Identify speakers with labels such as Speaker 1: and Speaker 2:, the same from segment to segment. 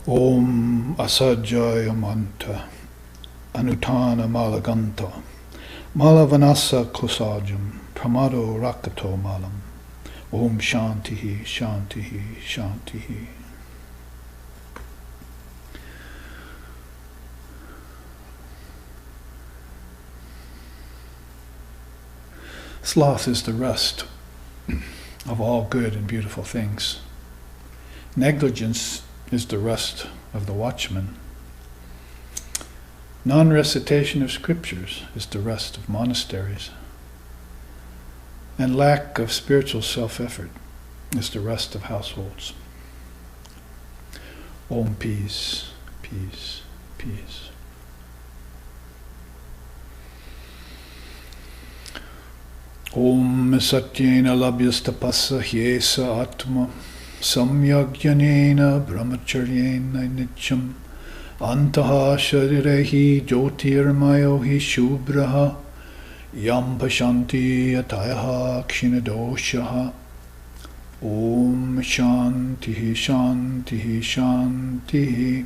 Speaker 1: Om asajjaya manta anutana malaganta malavanasa kusajam pramado rakato malam. Om shantihi shantihi shantihi. Sloth is the rust of all good and beautiful things. Negligence is the rust of the watchman. Non-recitation of scriptures is the rust of monasteries. And lack of spiritual self-effort is the rust of households. Om peace, peace, peace. Om satyena labhyastapassa hyesa atma samyagyanena brahmacharyena nityam antaha sharirehi jyotirmayo hi shubraha yam pashanti atayaha kshinadoshaha. Om shantihi shantihi shantihi.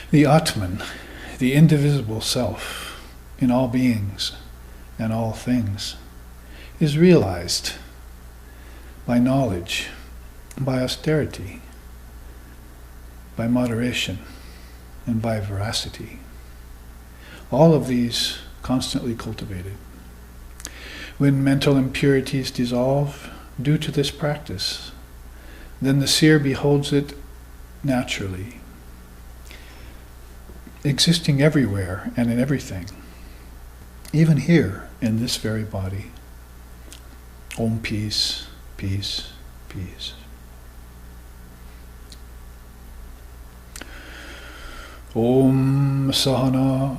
Speaker 1: The Atman, the indivisible self, in all beings and all things, is realized by knowledge, by austerity, by moderation, and by veracity. All of these constantly cultivated. When mental impurities dissolve due to this practice, then the seer beholds it naturally, existing everywhere and in everything. Even here, in this very body. Om peace, peace, peace. Om sahana,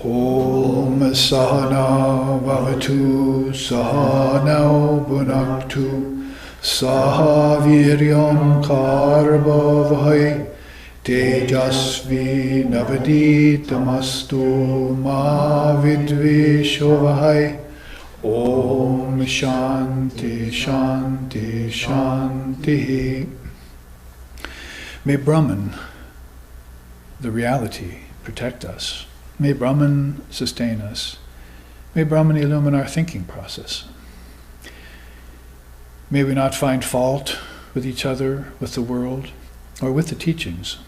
Speaker 1: Om sahana bhavatu, sahana bhunaktu, saha viryam karbhavahai, Tejasvi navaditamastu ma vidvishovahai. Om shanti shanti shanti. May Brahman, the reality, protect us. May Brahman sustain us. May Brahman illumine our thinking process. May we not find fault with each other, with the world, or with the teachings.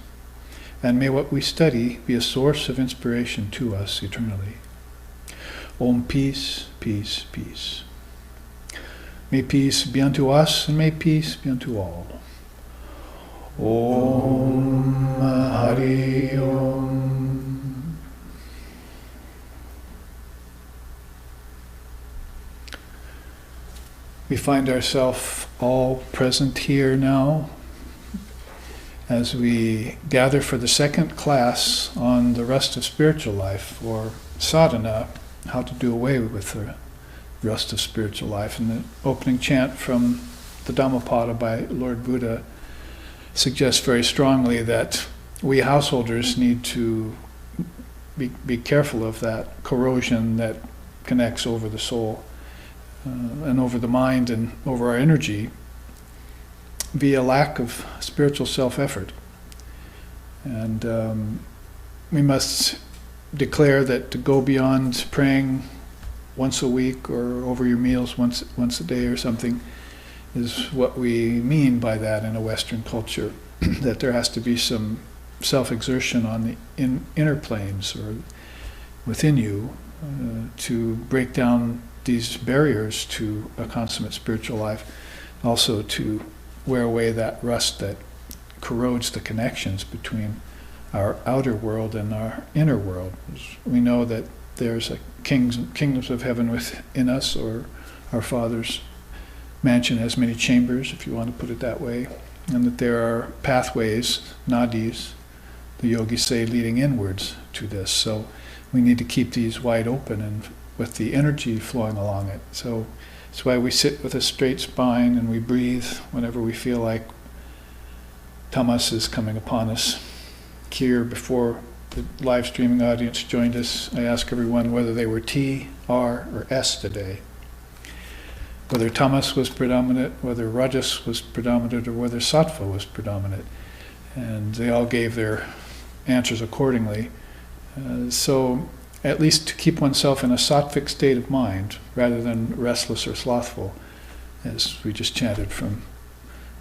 Speaker 1: And may what we study be a source of inspiration to us eternally. Om peace, peace, peace. May peace be unto us, and may peace be unto all. Om Hari Om. We find ourselves all present here now, as we gather for the second class on the rust of spiritual life, or sadhana, how to do away with the rust of spiritual life. And the opening chant from the Dhammapada by Lord Buddha suggests very strongly that we householders need to be careful of that corrosion that connects over the soul and over the mind and over our energy, via lack of spiritual self-effort. And we must declare that to go beyond praying once a week or over your meals once a day or something is what we mean by that in a Western culture, that there has to be some self-exertion on the inner planes or within you to break down these barriers to a consummate spiritual life, also to wear away that rust that corrodes the connections between our outer world and our inner world. We know that there's a kingdoms of heaven within us, or our Father's mansion has many chambers, if you want to put it that way, and that there are pathways, nadis, the yogis say, leading inwards to this. So we need to keep these wide open and with the energy flowing along it. So that's why we sit with a straight spine and we breathe whenever we feel like tamas is coming upon us. Here, before the live streaming audience joined us, I asked everyone whether they were T, R, or S today. whether tamas was predominant, whether rajas was predominant, or whether sattva was predominant. And they all gave their answers accordingly. So at least to keep oneself in a sattvic state of mind, rather than restless or slothful, as we just chanted from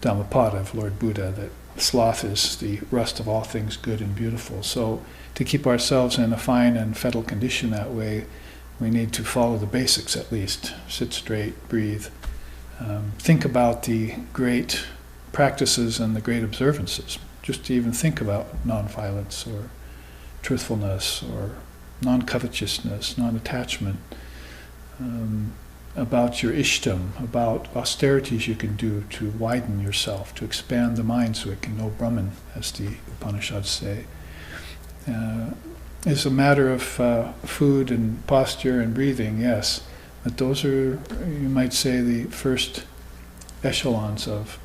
Speaker 1: Dhammapada of Lord Buddha, that sloth is the rust of all things good and beautiful. So to keep ourselves in a fine and fettle condition that way, we need to follow the basics at least. Sit straight, breathe. Think about the great practices and the great observances. Just to even think about nonviolence or truthfulness or non-covetousness, non-attachment, about your ishtam, about austerities you can do to widen yourself, to expand the mind so it can know Brahman, as the Upanishads say. It's a matter of food and posture and breathing, yes, but those are, you might say, the first echelons of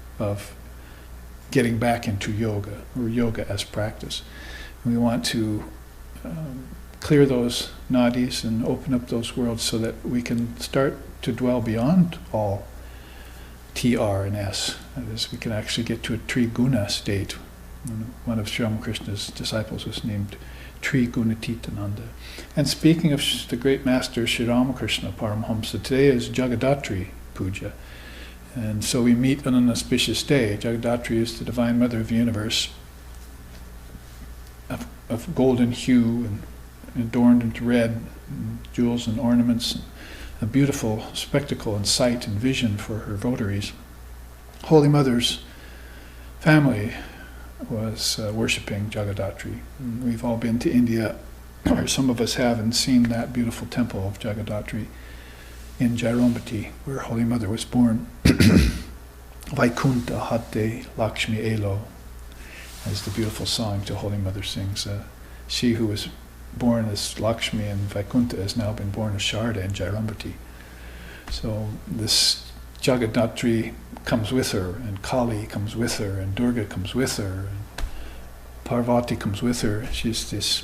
Speaker 1: getting back into yoga, or yoga as practice. We want to clear those nadis and open up those worlds so that we can start to dwell beyond all TR and S. That is, we can actually get to a Triguna state. One of Sri Ramakrishna's disciples was named Triguna-titananda. And speaking of the great master Sri Ramakrishna Paramahamsa, today is Jagadatri Puja. And so we meet on an auspicious day. Jagadatri is the Divine Mother of the Universe, of golden hue and adorned into red, and jewels and ornaments, a beautiful spectacle and sight and vision for her votaries. Holy Mother's family was worshipping Jagadatri. And we've all been to India, or some of us have, and seen that beautiful temple of Jagadatri in Jairombati, where Holy Mother was born. Vaikunta hatte Lakshmi elo, as the beautiful song to Holy Mother sings. She who was born as Lakshmi in Vaikunta has now been born as Sharda in Jairombati. So this Jagadatri comes with her, and Kali comes with her, and Durga comes with her, and Parvati comes with her. She's this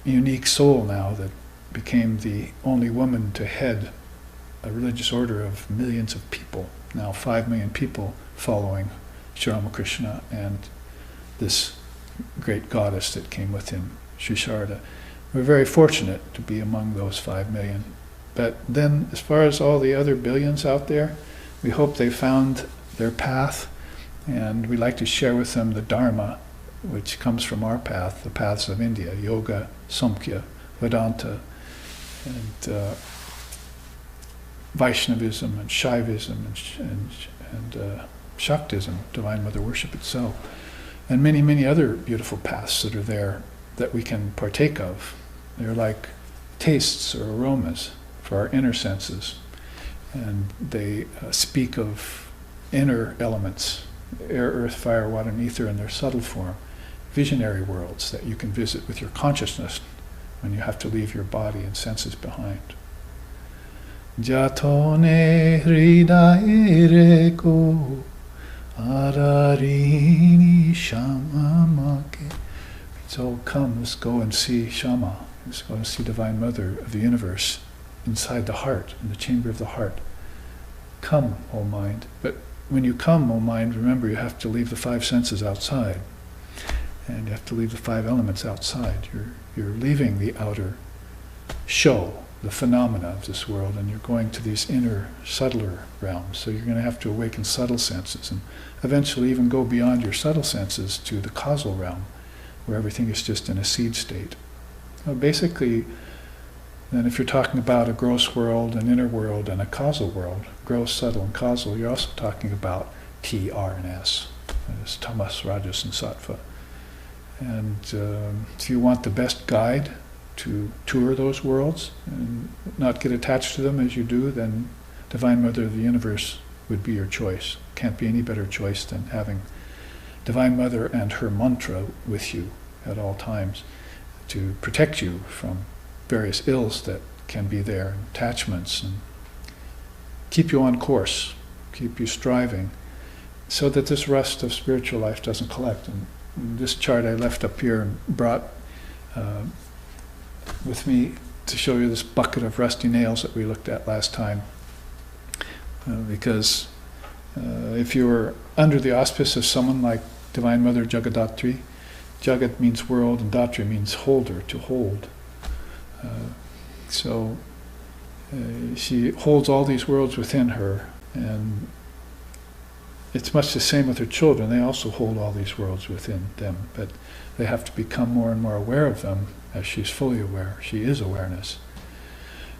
Speaker 1: unique soul now that became the only woman to head a religious order of millions of people, now 5 million people following Sri Ramakrishna and this great goddess that came with him, Sri Sharda. We're very fortunate to be among those 5 million. But then, as far as all the other billions out there, we hope they found their path, and we like to share with them the Dharma, which comes from our path, the paths of India, Yoga, Samkhya, Vedanta, and Vaishnavism, and Shaivism, and Shaktism, Divine Mother worship itself, and many, many other beautiful paths that are there that we can partake of. They're like tastes or aromas for our inner senses, and they speak of inner elements, air, earth, fire, water, and ether in their subtle form, visionary worlds that you can visit with your consciousness when you have to leave your body and senses behind. Jatone hridaye reko ararini shamamake. So come, let's go and see Shama. Let's go and see Divine Mother of the Universe inside the heart, in the chamber of the heart. Come, O mind. But when you come, O mind, remember you have to leave the 5 senses outside. And you have to leave the 5 elements outside. You're leaving the outer show, the phenomena of this world, and you're going to these inner, subtler realms. So you're going to have to awaken subtle senses, and eventually even go beyond your subtle senses to the causal realm, where everything is just in a seed state. Well, basically, then if you're talking about a gross world, an inner world, and a causal world, gross, subtle, and causal, you're also talking about T, R, and S. It's tamas, rajas, and sattva. And if you want the best guide to tour those worlds and not get attached to them as you do, then Divine Mother of the Universe would be your choice. Can't be any better choice than having Divine Mother and her mantra with you at all times to protect you from various ills that can be there, attachments, and keep you on course, keep you striving, so that this rust of spiritual life doesn't collect. And this chart I left up here and brought with me to show you this bucket of rusty nails that we looked at last time. Because if you were under the auspice of someone like Divine Mother Jagadatri, Jagat means world and Datri means holder, to hold. So she holds all these worlds within her, and it's much the same with her children. They also hold all these worlds within them, but they have to become more and more aware of them as she's fully aware. She is awareness.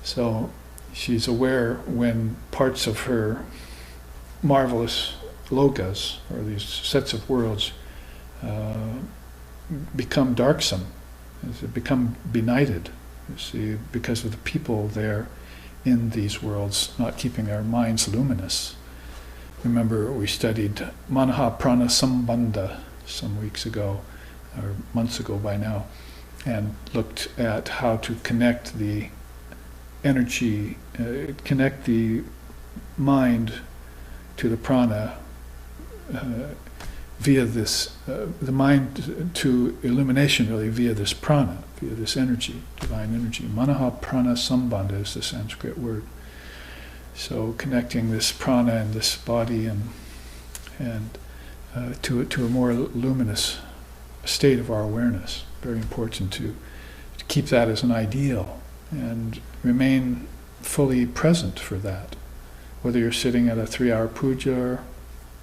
Speaker 1: So she's aware when parts of her marvelous lokas, or these sets of worlds, become darksome, become benighted, you see, because of the people there in these worlds not keeping our minds luminous. Remember, we studied Manaha Prana Sambandha some weeks ago, or months ago by now, and looked at how to connect the energy, connect the mind to the prana via this, the mind to illumination really via this prana, via this energy, divine energy. Manaha Prana Sambandha is the Sanskrit word. So connecting this prana and this body and to a more luminous state of our awareness. Very important to keep that as an ideal and remain fully present for that. Whether you're sitting at a 3-hour puja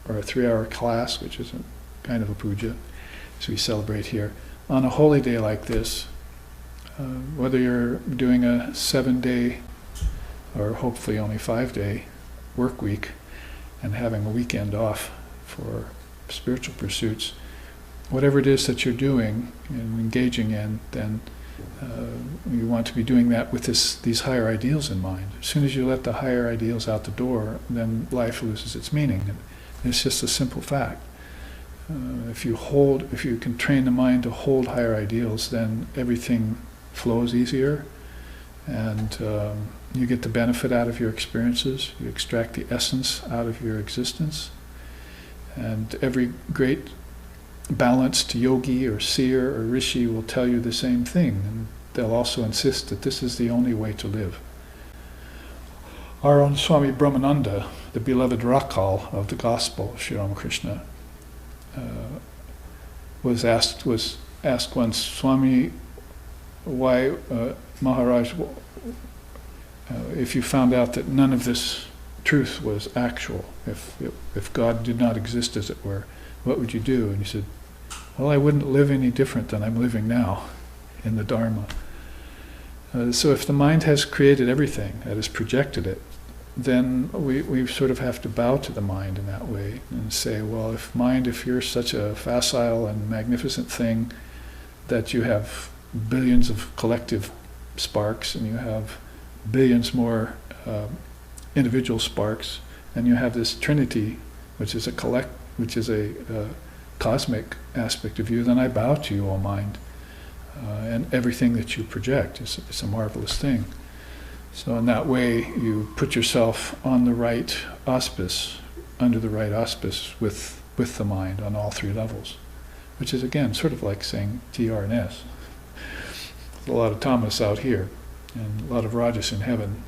Speaker 1: or a 3-hour class, which is a kind of a puja, as we celebrate here, on a holy day like this, whether you're doing a 7-day or hopefully only 5-day work week and having a weekend off for spiritual pursuits, whatever it is that you're doing and engaging in, then you want to be doing that with these higher ideals in mind. As soon as you let the higher ideals out the door, then life loses its meaning. And it's just a simple fact. If you can train the mind to hold higher ideals, then everything flows easier, and you get the benefit out of your experiences. You extract the essence out of your existence. And every great balanced yogi or seer or rishi will tell you the same thing, and they'll also insist that this is the only way to live. Our own Swami Brahmananda, the beloved Rakal of the Gospel of Sri Ramakrishna, was asked once, Swami, why, Maharaj, if you found out that none of this truth was actual, if God did not exist, as it were, what would you do? And he said, well, I wouldn't live any different than I'm living now in the Dharma. So if the mind has created everything, that has projected it, then we sort of have to bow to the mind in that way and say, well, if you're such a facile and magnificent thing that you have billions of collective sparks and you have billions more individual sparks, and you have this trinity, which is a cosmic aspect of you, then I bow to you, O mind, and everything that you project is a marvelous thing. So in that way, you put yourself on the right auspice, under the right auspice with the mind on all 3 levels, which is again sort of like saying TR and S. There's a lot of tamas out here, and a lot of rajas in heaven,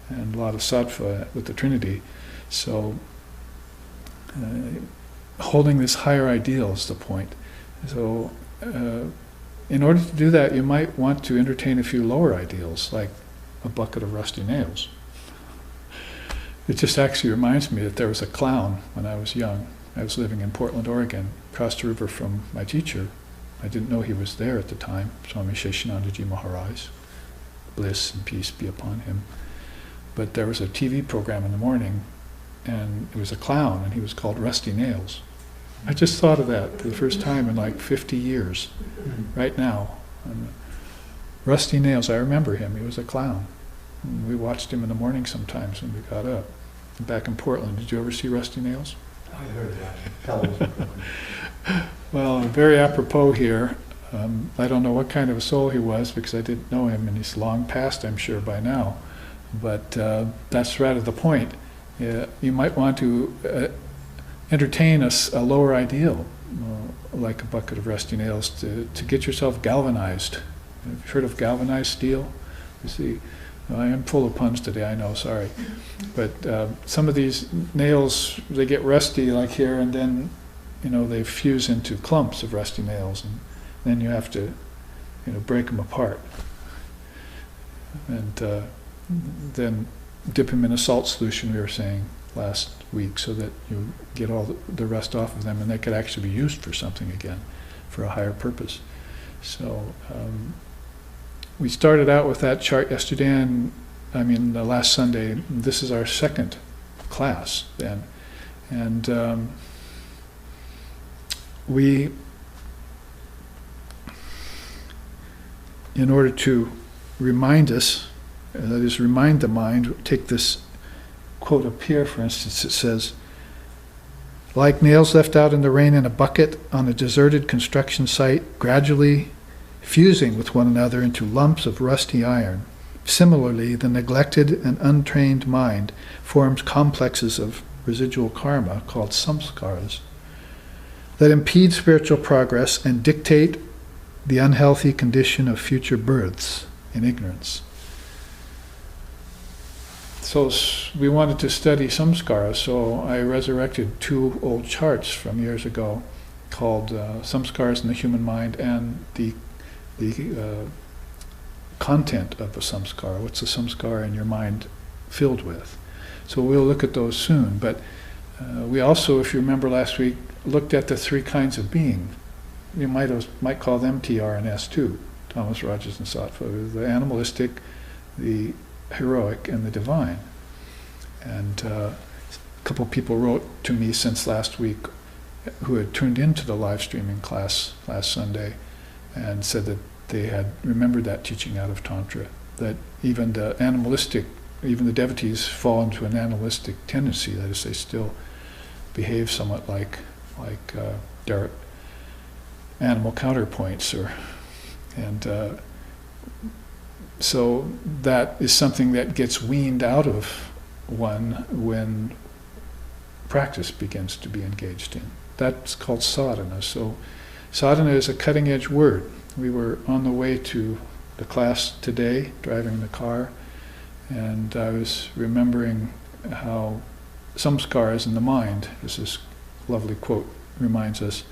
Speaker 1: and a lot of sattva with the Trinity. So holding this higher ideal is the point. So in order to do that, you might want to entertain a few lower ideals, like a bucket of rusty nails. It just actually reminds me that there was a clown when I was young. I was living in Portland, Oregon, across the river from my teacher. I didn't know he was there at the time, Swami Sheshanandaji Maharaj. Bliss and peace be upon him. But there was a TV program in the morning, and it was a clown, and he was called Rusty Nails. I just thought of that for the first time in like 50 years, right now. Rusty Nails, I remember him. He was a clown. And we watched him in the morning sometimes when we got up. Back in Portland, did you ever see Rusty Nails?
Speaker 2: I heard that.
Speaker 1: Well, very apropos here. I don't know what kind of a soul he was because I didn't know him, and he's long passed, I'm sure, by now. But that's rather the point. You might want to entertain a lower ideal, like a bucket of rusty nails, to get yourself galvanized. Have you heard of galvanized steel? You see, I am full of puns today, I know, sorry. But some of these nails, they get rusty like here, and then, they fuse into clumps of rusty nails, and then you have to, break them apart. And then dip them in a salt solution, we were saying last week, so that you get all the rust off of them, and they could actually be used for something again, for a higher purpose. So we started out with that chart yesterday, and last Sunday. This is our second class then, and we, in order to remind us, that is, remind the mind, take this quote up here, for instance. It says, like nails left out in the rain in a bucket on a deserted construction site, gradually fusing with one another into lumps of rusty iron. Similarly, the neglected and untrained mind forms complexes of residual karma called samskaras that impede spiritual progress and dictate the unhealthy condition of future births in ignorance. So we wanted to study samskaras, so I resurrected 2 old charts from years ago called Samskaras in the Human Mind and the content of a samskara. What's a samskara in your mind filled with? So we'll look at those soon. But we also, if you remember last week, looked at the 3 kinds of being. You might call them TR and S too, Thomas, Rogers, and Sattva. The animalistic, the heroic, and the divine. And a couple people wrote to me since last week who had tuned into the live streaming class last Sunday and said that they had remembered that teaching out of Tantra, that even the animalistic, even the devotees fall into an animalistic tendency, that is, they still behave somewhat like their animal counterpoints, so that is something that gets weaned out of one when practice begins to be engaged in. That's called sadhana. So sadhana is a cutting-edge word. We were on the way to the class today, driving the car, and I was remembering how samskaras in the mind, as this lovely quote reminds us,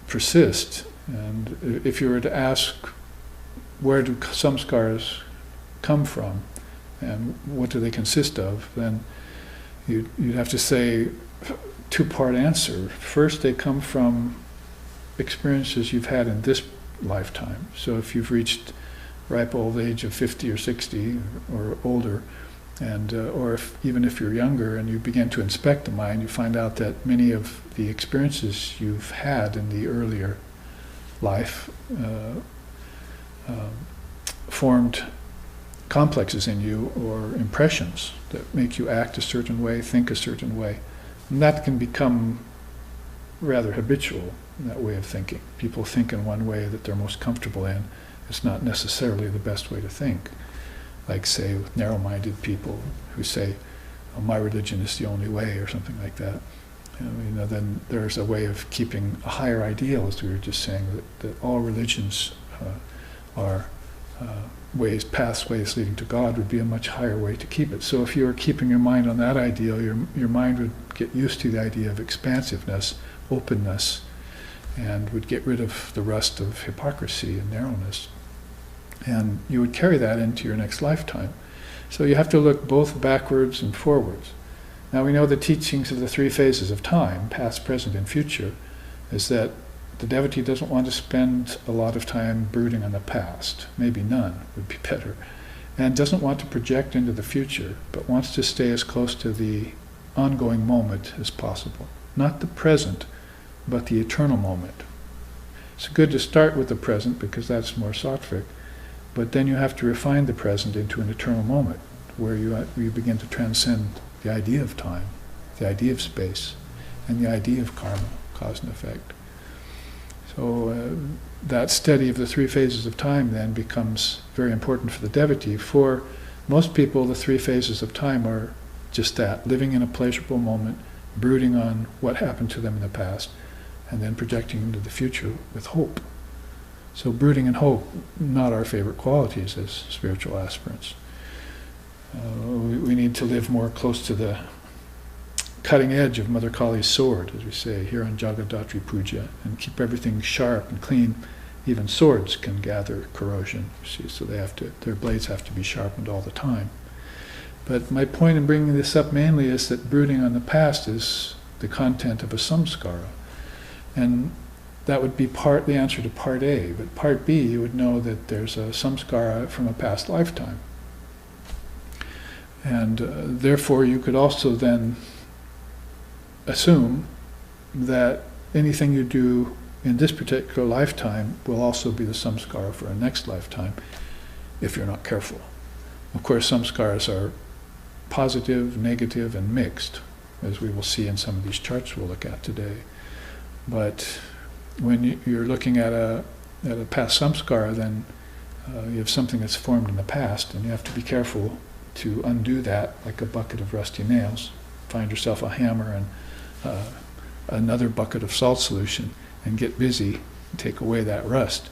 Speaker 1: persist. And if you were to ask, where do samskaras come from and what do they consist of, then you'd have to say 2-part answer. First, they come from experiences you've had in this lifetime. So if you've reached ripe old age of 50 or 60 or older, and or even if you're younger and you begin to inspect the mind, you find out that many of the experiences you've had in the earlier life formed complexes in you, or impressions that make you act a certain way, think a certain way. And that can become rather habitual, that way of thinking. People think in one way that they're most comfortable in. It's not necessarily the best way to think. Like, say, with narrow-minded people who say, oh, my religion is the only way, or something like that. Then there's a way of keeping a higher ideal, as we were just saying, that all religions are pathways leading to God, would be a much higher way to keep it. So if you were keeping your mind on that ideal, your mind would get used to the idea of expansiveness, openness, and would get rid of the rust of hypocrisy and narrowness. And you would carry that into your next lifetime. So you have to look both backwards and forwards. Now we know the teachings of the 3 phases of time, past, present, and future, is that the devotee doesn't want to spend a lot of time brooding on the past, maybe none would be better, and doesn't want to project into the future, but wants to stay as close to the ongoing moment as possible. Not the present, but the eternal moment. It's good to start with the present because that's more sattvic, but then you have to refine the present into an eternal moment where you begin to transcend the idea of time, the idea of space, and the idea of karma, cause and effect. So that study of the 3 phases of time then becomes very important for the devotee. For most people, the 3 phases of time are just that, living in a pleasurable moment, brooding on what happened to them in the past, and then projecting into the future with hope. So brooding and hope, not our favorite qualities as spiritual aspirants. We need to live more close to the cutting edge of Mother Kali's sword, as we say here on Jagadatri Puja, and keep everything sharp and clean. Even swords can gather corrosion, you see, so their blades have to be sharpened all the time. But my point in bringing this up mainly is that brooding on the past is the content of a samskara. And that would be the answer to part A. But part B, you would know that there's a samskara from a past lifetime. And therefore you could also then assume that anything you do in this particular lifetime will also be the samskara for a next lifetime if you're not careful. Of course, samskaras are positive, negative, and mixed, as we will see in some of these charts we'll look at today. But when you're looking at a past samskara, then you have something that's formed in the past, and you have to be careful to undo that like a bucket of rusty nails. Find yourself a hammer and another bucket of salt solution and get busy and take away that rust.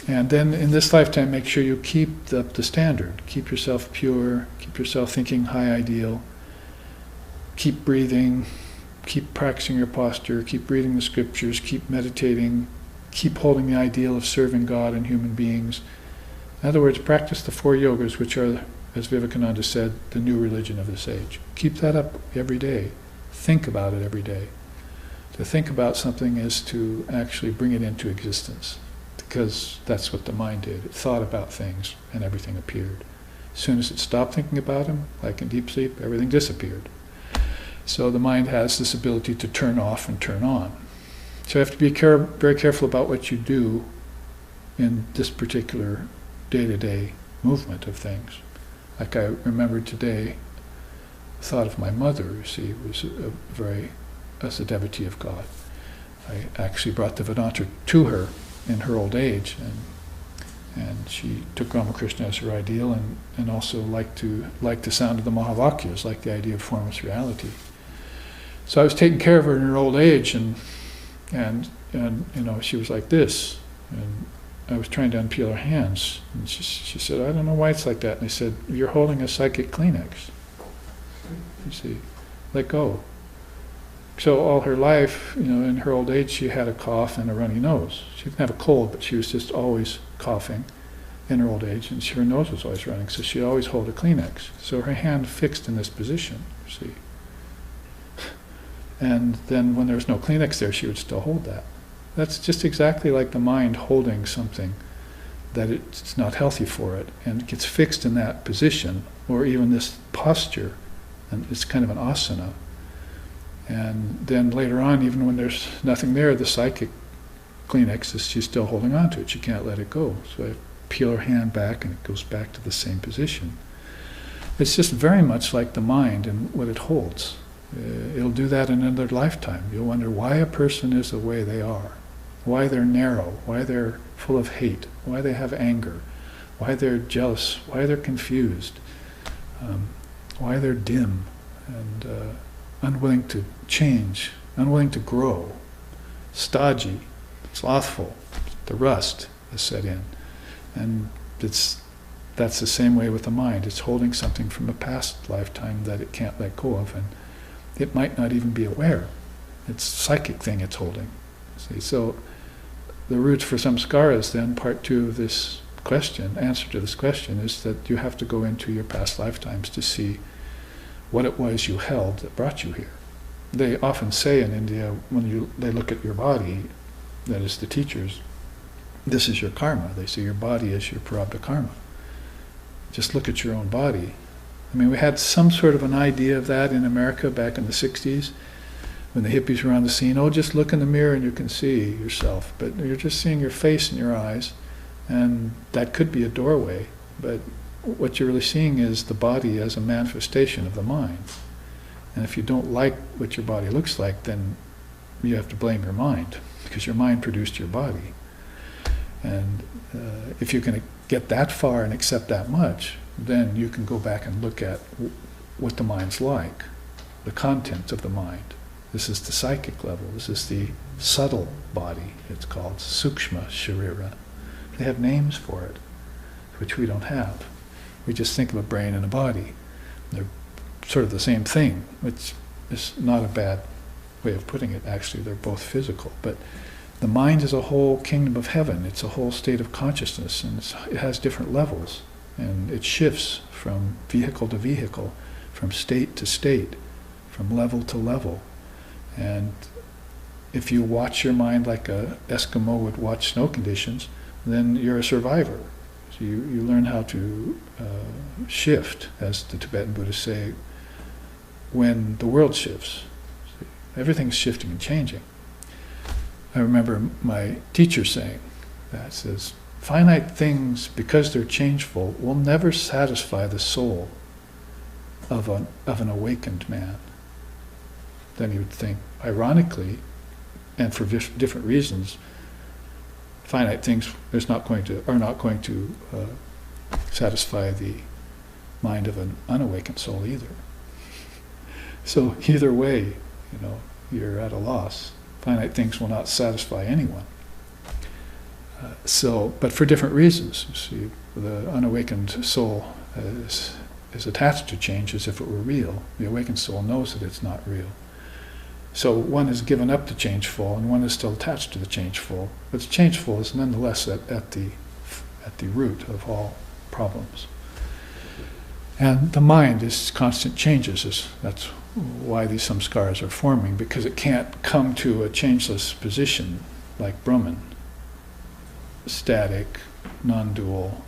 Speaker 1: And then in this lifetime, make sure you keep up the standard. Keep yourself pure, keep yourself thinking high ideal, keep breathing, keep practicing your posture, keep reading the scriptures, keep meditating, keep holding the ideal of serving God and human beings. In other words, practice the 4 yogas, which are, as Vivekananda said, the new religion of this age. Keep that up every day. Think about it every day. To think about something is to actually bring it into existence, because that's what the mind did. It thought about things and everything appeared. As soon as it stopped thinking about them, like in deep sleep, everything disappeared. So the mind has this ability to turn off and turn on. So you have to be very careful about what you do in this particular day-to-day movement of things. Like I remembered today, the thought of my mother, you see, was as a devotee of God. I actually brought the Vedanta to her in her old age, and she took Ramakrishna as her ideal, and also liked the sound of the Mahavakyas, liked the idea of formless reality. So I was taking care of her in her old age, and you know, she was like this, and I was trying to unpeel her hands, and she said, "I don't know why it's like that." And I said, "You're holding a psychic Kleenex. You see, let go." So all her life, you know, in her old age, she had a cough and a runny nose. She didn't have a cold, but she was just always coughing in her old age, and her nose was always running, so she'd always hold a Kleenex. So her hand fixed in this position, you see. And then when there was no Kleenex there, she would still hold that. That's just exactly like the mind holding something that it's not healthy for it, and it gets fixed in that position, or even this posture, and it's kind of an asana. And then later on, even when there's nothing there, the psychic Kleenex she's still holding on to it. She can't let it go. So I peel her hand back, and it goes back to the same position. It's just very much like the mind and what it holds. It'll do that in another lifetime. You'll wonder why a person is the way they are, why they're narrow, why they're full of hate, why they have anger, why they're jealous, why they're confused, why they're dim and unwilling to change, unwilling to grow, stodgy, slothful. The rust is set in. And that's the same way with the mind. It's holding something from a past lifetime that it can't let go of, and it might not even be aware. It's a psychic thing it's holding. See? So the roots for samskaras, then, part 2 of this question, answer to this question, is that you have to go into your past lifetimes to see what it was you held that brought you here. They often say in India, when they look at your body, that is the teachers, this is your karma. They say your body is your prarabdha karma. Just look at your own body. I mean, we had some sort of an idea of that in America back in the 60s, when the hippies were on the scene. Oh, just look in the mirror and you can see yourself. But you're just seeing your face and your eyes, and that could be a doorway. But what you're really seeing is the body as a manifestation of the mind. And if you don't like what your body looks like, then you have to blame your mind, because your mind produced your body. And if you can get that far and accept that much, then you can go back and look at what the mind's like, the contents of the mind. This is the psychic level. This is the subtle body. It's called Sukshma Sharira. They have names for it, which we don't have. We just think of a brain and a body. They're sort of the same thing, which is not a bad way of putting it, actually. They're both physical. But the mind is a whole kingdom of heaven. It's a whole state of consciousness, and it has different levels. And it shifts from vehicle to vehicle, from state to state, from level to level. And if you watch your mind like a Eskimo would watch snow conditions, then you're a survivor. So you learn how to shift, as the Tibetan Buddhists say, when the world shifts. See, everything's shifting and changing. I remember my teacher saying that, says, finite things, because they're changeful, will never satisfy the soul of an awakened man. Then you would think, ironically, and for different reasons, finite things are not going to satisfy the mind of an unawakened soul either. So either way, you're at a loss. Finite things will not satisfy anyone. But for different reasons. You see, the unawakened soul is attached to change as if it were real. The awakened soul knows that it's not real. So one has given up the changeful, and one is still attached to the changeful. But the changeful is nonetheless at the root of all problems. And the mind is constant changes. That's why these samskaras are forming, because it can't come to a changeless position like Brahman. Static, non-dual,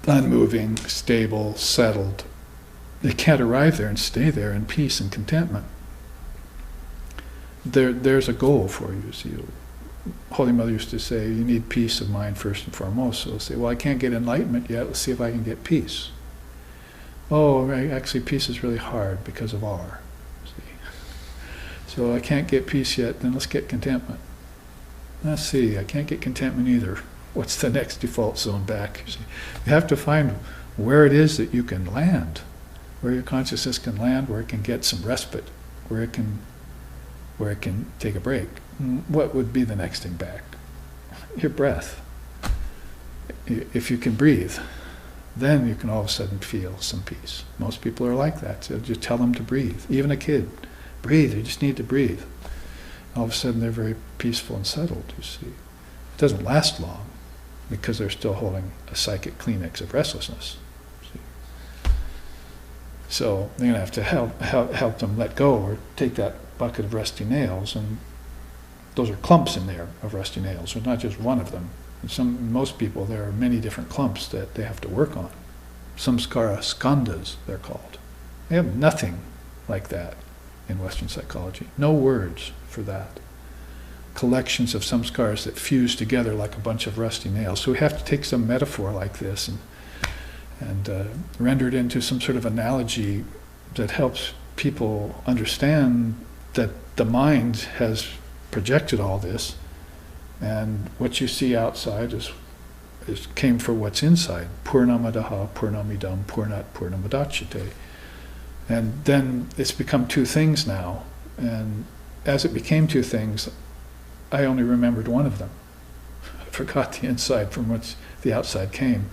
Speaker 1: unmoving, stable, settled. They can't arrive there and stay there in peace and contentment. There's a goal for you. See, Holy Mother used to say, you need peace of mind first and foremost. So they'll say, well, I can't get enlightenment yet. Let's see if I can get peace. Oh, right, actually, peace is really hard because of R. See? So I can't get peace yet. Then let's get contentment. Let's see. I can't get contentment either. What's the next default zone back? You see, you have to find where it is that you can land, where your consciousness can land, where it can get some respite, where it can take a break. What would be the next thing back? Your breath. If you can breathe, then you can all of a sudden feel some peace. Most people are like that. So just tell them to breathe. Even a kid, breathe. You just need to breathe. All of a sudden they're very peaceful and settled, you see. It doesn't last long because they're still holding a psychic Kleenex of restlessness. See? So they're going to have to help them let go, or take that bucket of rusty nails, and those are clumps in there of rusty nails. There's not just one of them. Most people, there are many different clumps that they have to work on. Samskara skandhas, they're called. They have nothing like that in Western psychology. No words for that. Collections of samskaras that fuse together like a bunch of rusty nails. So we have to take some metaphor like this and render it into some sort of analogy that helps people understand that the mind has projected all this, and what you see outside is came for what's inside. Purnamadaha, Purnamidam, Purnat, Purnamadachyate. And then it's become two things now, and as it became two things, I only remembered one of them. I forgot the inside from which the outside came.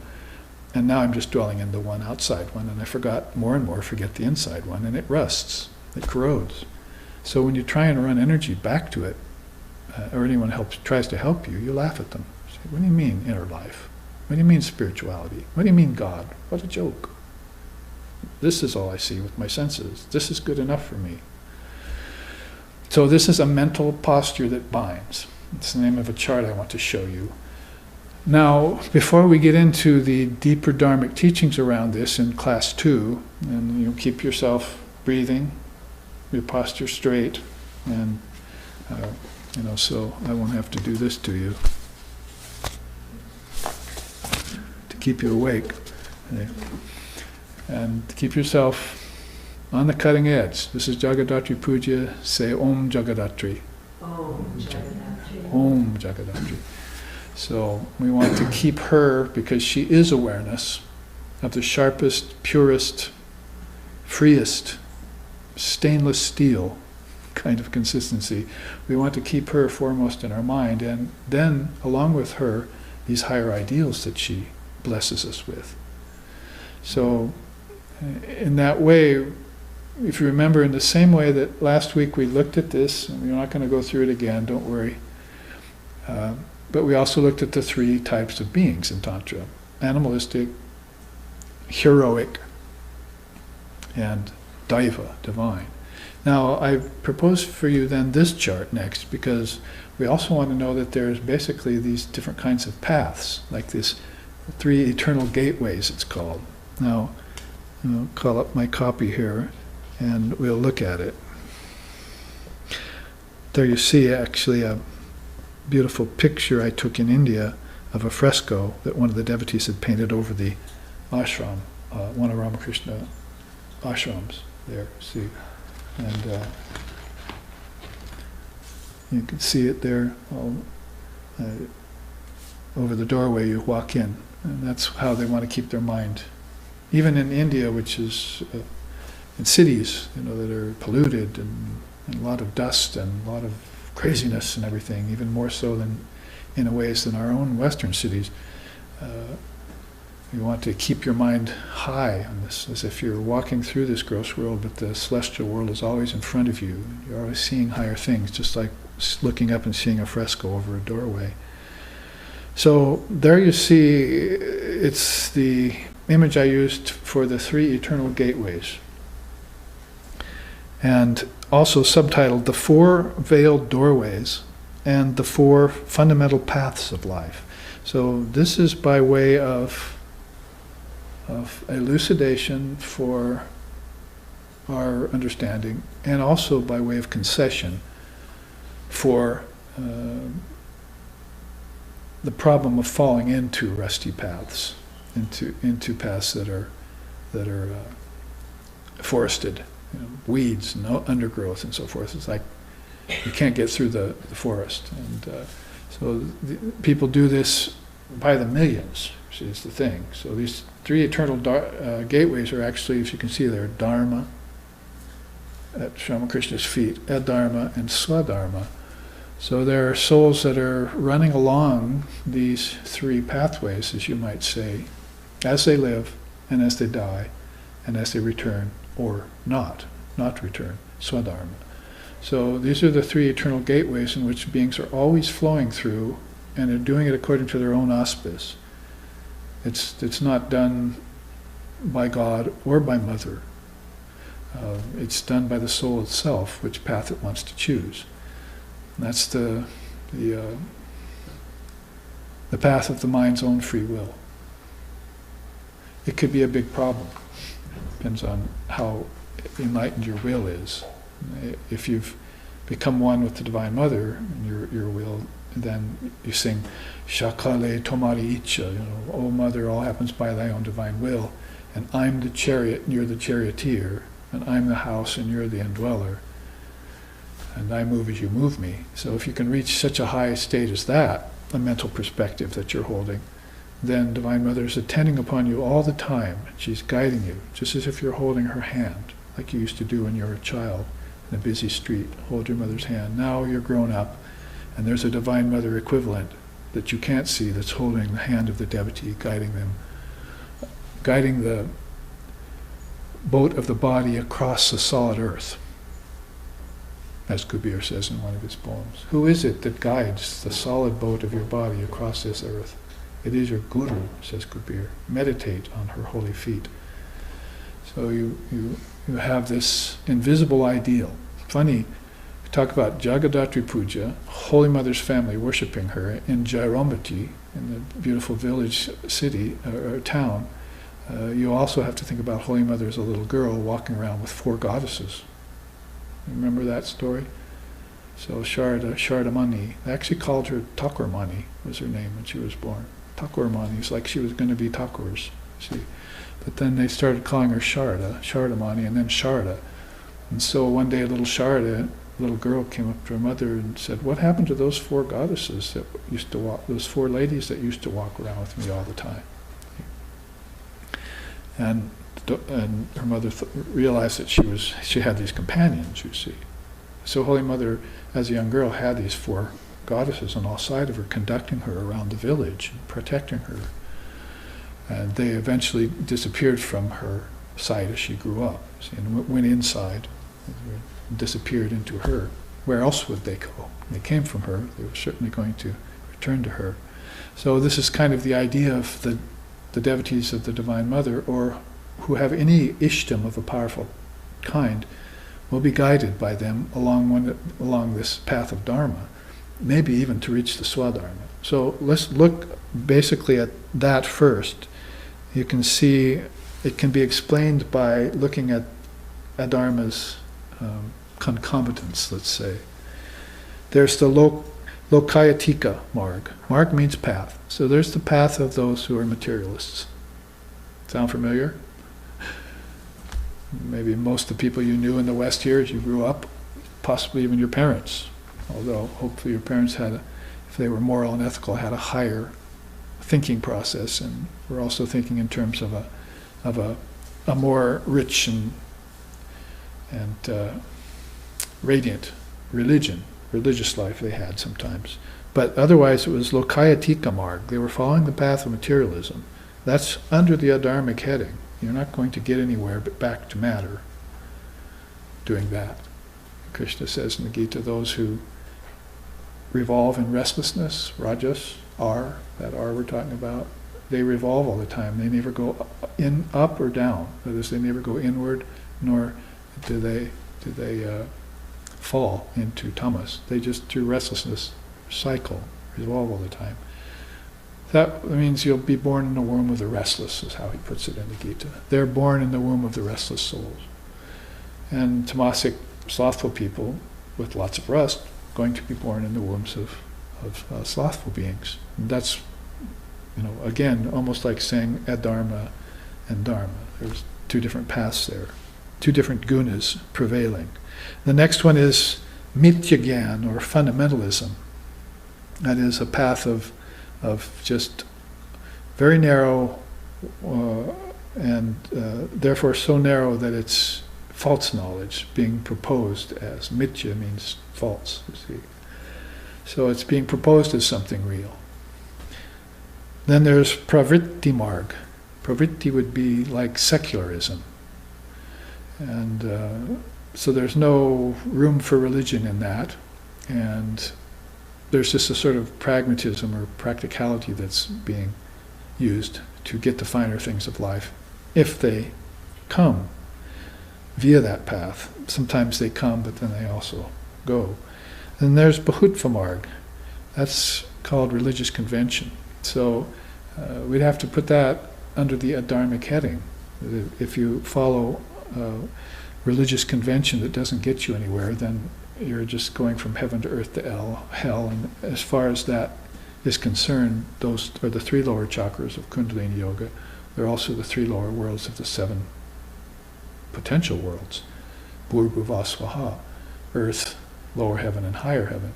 Speaker 1: And now I'm just dwelling in the one outside one, and I forget the inside one, and it rusts, it corrodes. So when you try and run energy back to it, or anyone tries to help you, you laugh at them. Say, what do you mean inner life? What do you mean spirituality? What do you mean God? What a joke. This is all I see with my senses. This is good enough for me. So this is a mental posture that binds. It's the name of a chart I want to show you. Now, before we get into the deeper dharmic teachings around this in class 2, and you keep yourself breathing, your posture straight, and so I won't have to do this to you to keep you awake, and keep yourself on the cutting edge. This is Jagadatri Puja. Say Om Jagadatri.
Speaker 2: Om Jagadatri.
Speaker 1: Om Jagadatri. So we want to keep her, because she is awareness of the sharpest, purest, freest, stainless steel kind of consistency. We want to keep her foremost in our mind, and then, along with her, these higher ideals that she blesses us with. So, in that way, if you remember, in the same way that last week we looked at this, and we're not going to go through it again, don't worry, but we also looked at the three types of beings in Tantra: animalistic, heroic, and Daiva, divine. Now, I propose for you then this chart next, because we also want to know that there's basically these different kinds of paths, like this three eternal gateways, it's called. Now, I'll call up my copy here, and we'll look at it. There you see actually a beautiful picture I took in India of a fresco that one of the devotees had painted over the ashram, one of Ramakrishna ashrams there, see. And you can see it there over the doorway you walk in. And that's how they want to keep their mind. Even in India, which is in cities, that are polluted and a lot of dust and a lot of craziness and everything, even more so than in ways than our own Western cities. You want to keep your mind high on this, as if you're walking through this gross world, but the celestial world is always in front of you. You're always seeing higher things, just like looking up and seeing a fresco over a doorway. So there you see, it's the image I used for the three eternal gateways. And also subtitled The Four Veiled Doorways and the Four Fundamental Paths of Life. So this is by way of elucidation for our understanding, and also by way of concession for the problem of falling into rusty paths, into paths that are forested, weeds and undergrowth and so forth. It's like you can't get through the forest, and so people do this by the millions. Is the thing. So these three eternal gateways are actually, if you can see there, Dharma at Ramakrishna's feet, Adharma and Swadharma. So there are souls that are running along these three pathways, as you might say, as they live and as they die and as they return or not return, Swadharma. So these are the three eternal gateways in which beings are always flowing through, and they're doing it according to their own auspice. It's not done by God or by Mother. It's done by the soul itself, which path it wants to choose. And that's the path of the mind's own free will. It could be a big problem. Depends on how enlightened your will is. If you've become one with the Divine Mother, and your will, then you sing Shakale Tomari Icha, O Mother, all happens by thy own divine will, and I'm the chariot and you're the charioteer, and I'm the house and you're the indweller, and I move as you move me. So if you can reach such a high state as that, a mental perspective that you're holding, then Divine Mother is attending upon you all the time. She's guiding you, just as if you're holding her hand, like you used to do when you were a child in a busy street. Hold your mother's hand. Now you're grown up, and there's a Divine Mother equivalent that you can't see that's holding the hand of the devotee, guiding them, guiding the boat of the body across the solid earth, as Kabir says in one of his poems. Who is it that guides the solid boat of your body across this earth? It is your Guru, says Kabir. Meditate on her holy feet. So you have this invisible ideal. Funny, talk about Jagadatri Puja, Holy Mother's family worshipping her in Jairombati, in the beautiful village, city, or town. You also have to think about Holy Mother as a little girl walking around with four goddesses. Remember that story? So Shardamani, they actually called her Thakurmani, was her name when she was born. Thakurmani, it's like she was going to be Thakurs, see. But then they started calling her Shardamani, and then Sharda. And so one day little girl came up to her mother and said, "What happened to those four goddesses that used to walk, those four ladies that used to walk around with me all the time?" And her mother realized that she had these companions, you see. So Holy Mother, as a young girl, had these 4 goddesses on all sides of her, conducting her around the village, protecting her. And they eventually disappeared from her sight as she grew up, and went inside, disappeared into her. Where else would they go? They came from her. They were certainly going to return to her. So this is kind of the idea of the devotees of the Divine Mother, or who have any ishtam of a powerful kind, will be guided by them along this path of Dharma, maybe even to reach the Swadharma. So let's look basically at that first. You can see it can be explained by looking at Adharma's concomitants, let's say. There's the Lokayatika marg. Marg means path. So there's the path of those who are materialists. Sound familiar? Maybe most of the people you knew in the West here as you grew up, possibly even your parents. Although hopefully your parents if they were moral and ethical, had a higher thinking process, and were also thinking in terms of a more rich and radiant religious life they had sometimes. But otherwise it was Lokayatika marg. They were following the path of materialism. That's under the adharmic heading. You're not going to get anywhere but back to matter doing that. Krishna says in the Gita, those who revolve in restlessness, rajas, that we're talking about, they revolve all the time. They never go up or down. That is, they never go inward, nor do they fall into tamas. They just, through restlessness, cycle, revolve all the time. That means you'll be born in the womb of the restless, is how he puts it in the Gita. They're born in the womb of the restless souls. And tamasic, slothful people with lots of rust, going to be born in the wombs of slothful beings. And that's, again, almost like saying adharma and dharma. There's 2 different paths there, 2 different gunas prevailing. The next one is mithya-gyan, or fundamentalism. That is a path of just very narrow, and therefore so narrow that it's false knowledge being proposed as. Mithya means false, you see. So it's being proposed as something real. Then there's pravritti marg. Pravritti would be like secularism. And so there's no room for religion in that. And there's just a sort of pragmatism or practicality that's being used to get the finer things of life, if they come via that path. Sometimes they come, but then they also go. And there's Bahutva marg. That's called religious convention. So we'd have to put that under the adharmic heading. If you follow religious convention that doesn't get you anywhere, then you're just going from heaven to earth to hell. And as far as that is concerned, those are the 3 lower chakras of Kundalini Yoga. They're also the 3 lower worlds of the 7 potential worlds. Bhurbhuvasvaha, earth, lower heaven, and higher heaven.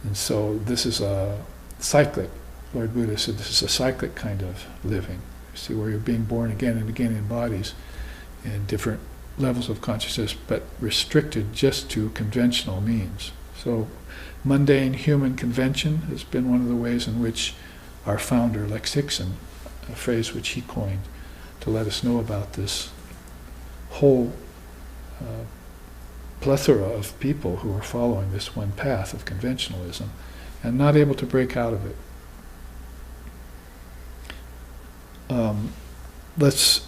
Speaker 1: And so this is a cyclic. Lord Buddha said this is a cyclic kind of living. You see, where you're being born again and again in bodies in different levels of consciousness, but restricted just to conventional means. So mundane human convention has been one of the ways in which our founder, Lex Hixon, a phrase which he coined to let us know about this whole plethora of people who are following this one path of conventionalism and not able to break out of it. Let's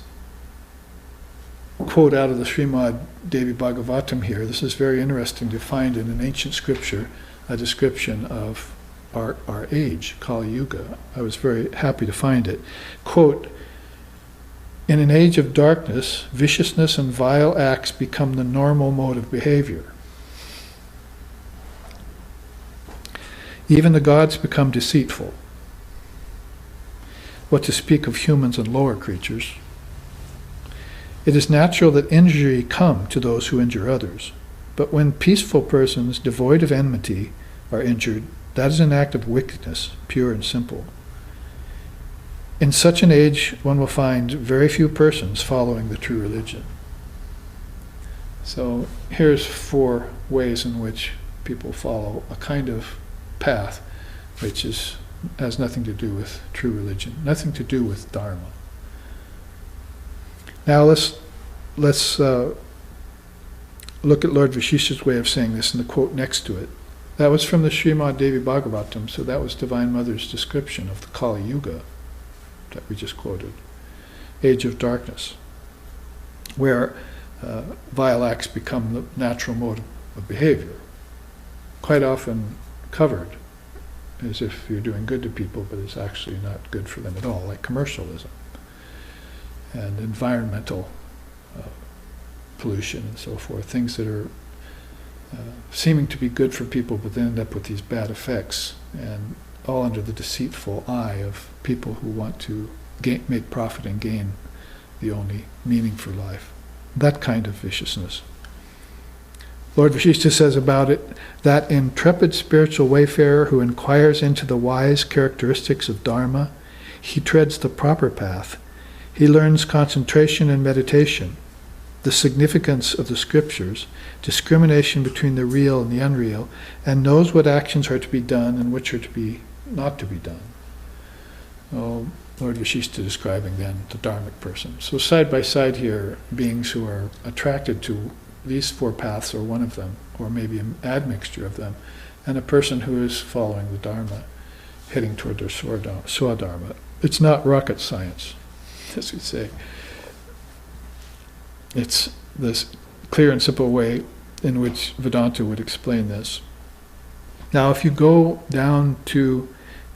Speaker 1: quote out of the Srimad Devi Bhagavatam here. This is very interesting to find in an ancient scripture a description of our age, Kali Yuga. I was very happy to find it. Quote, "In an age of darkness, viciousness and vile acts become the normal mode of behavior. Even the gods become deceitful. What to speak of humans and lower creatures? It is natural that injury come to those who injure others. But when peaceful persons, devoid of enmity, are injured, that is an act of wickedness, pure and simple. In such an age, one will find very few persons following the true religion." So here's 4 ways in which people follow a kind of path which has nothing to do with true religion, nothing to do with Dharma. Now let's look at Lord Vashishtha's way of saying this in the quote next to it. That was from the Srimad Devi Bhagavatam, so that was Divine Mother's description of the Kali Yuga that we just quoted, age of darkness, where vile acts become the natural mode of behavior, quite often covered as if you're doing good to people, but it's actually not good for them at all, like commercialism and environmental pollution and so forth, things that are seeming to be good for people but then end up with these bad effects, and all under the deceitful eye of people who want to make profit and gain the only meaning for life. That kind of viciousness. Lord Vashishtha says about it, that intrepid spiritual wayfarer who inquires into the wise characteristics of Dharma, he treads the proper path. He learns concentration and meditation, the significance of the scriptures, discrimination between the real and the unreal, and knows what actions are to be done and which are to be not to be done. Oh, Lord Vashishtha describing then the dharmic person. So side by side here, beings who are attracted to these 4 paths, or one of them, or maybe an admixture of them, and a person who is following the Dharma, heading toward their Swadharma. It's not rocket science, as we say. It's this clear and simple way in which Vedanta would explain this. Now, if you go down to,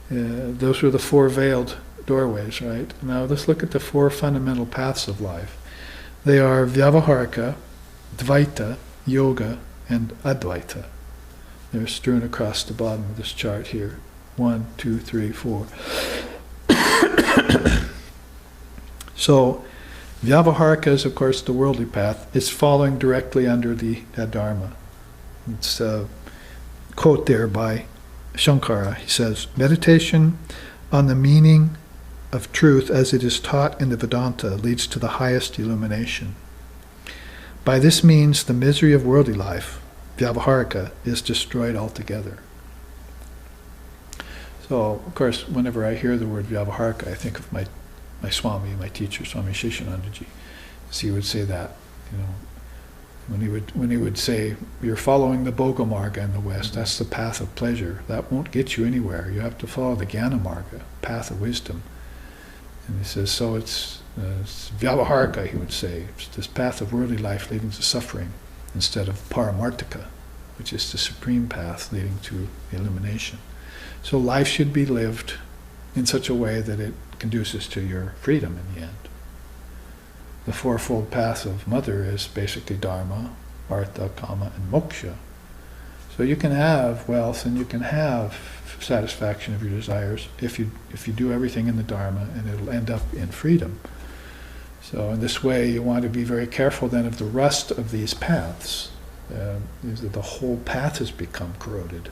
Speaker 1: those were the 4 veiled doorways, right? Now let's look at the 4 fundamental paths of life. They are Vyavaharika, Dvaita, Yoga, and Advaita. They're strewn across the bottom of this chart here. 1, 2, 3, 4. So, Vyavaharika is, of course, the worldly path. It's following directly under the Dharma. It's a quote there by Shankara. He says, meditation on the meaning of truth as it is taught in the Vedanta leads to the highest illumination. By this means, the misery of worldly life, Vyavaharika, is destroyed altogether. So, of course, whenever I hear the word Vyavaharika, I think of my Swami, my teacher, Swami Shishanandaji. So he would say that, when he would say, you're following the Bhoga Marga in the West, that's the path of pleasure. That won't get you anywhere. You have to follow the Jnana Marga, path of wisdom. And he says, so it's Vyavaharika, he would say. It's this path of worldly life leading to suffering, instead of Paramartika, which is the supreme path leading to illumination. So life should be lived in such a way that it conduces to your freedom in the end. The 4-fold path of Mother is basically Dharma, Artha, Kama, and Moksha. So you can have wealth and you can have satisfaction of your desires if you do everything in the Dharma, and it'll end up in freedom. So in this way, you want to be very careful then of the rust of these paths. The whole path has become corroded.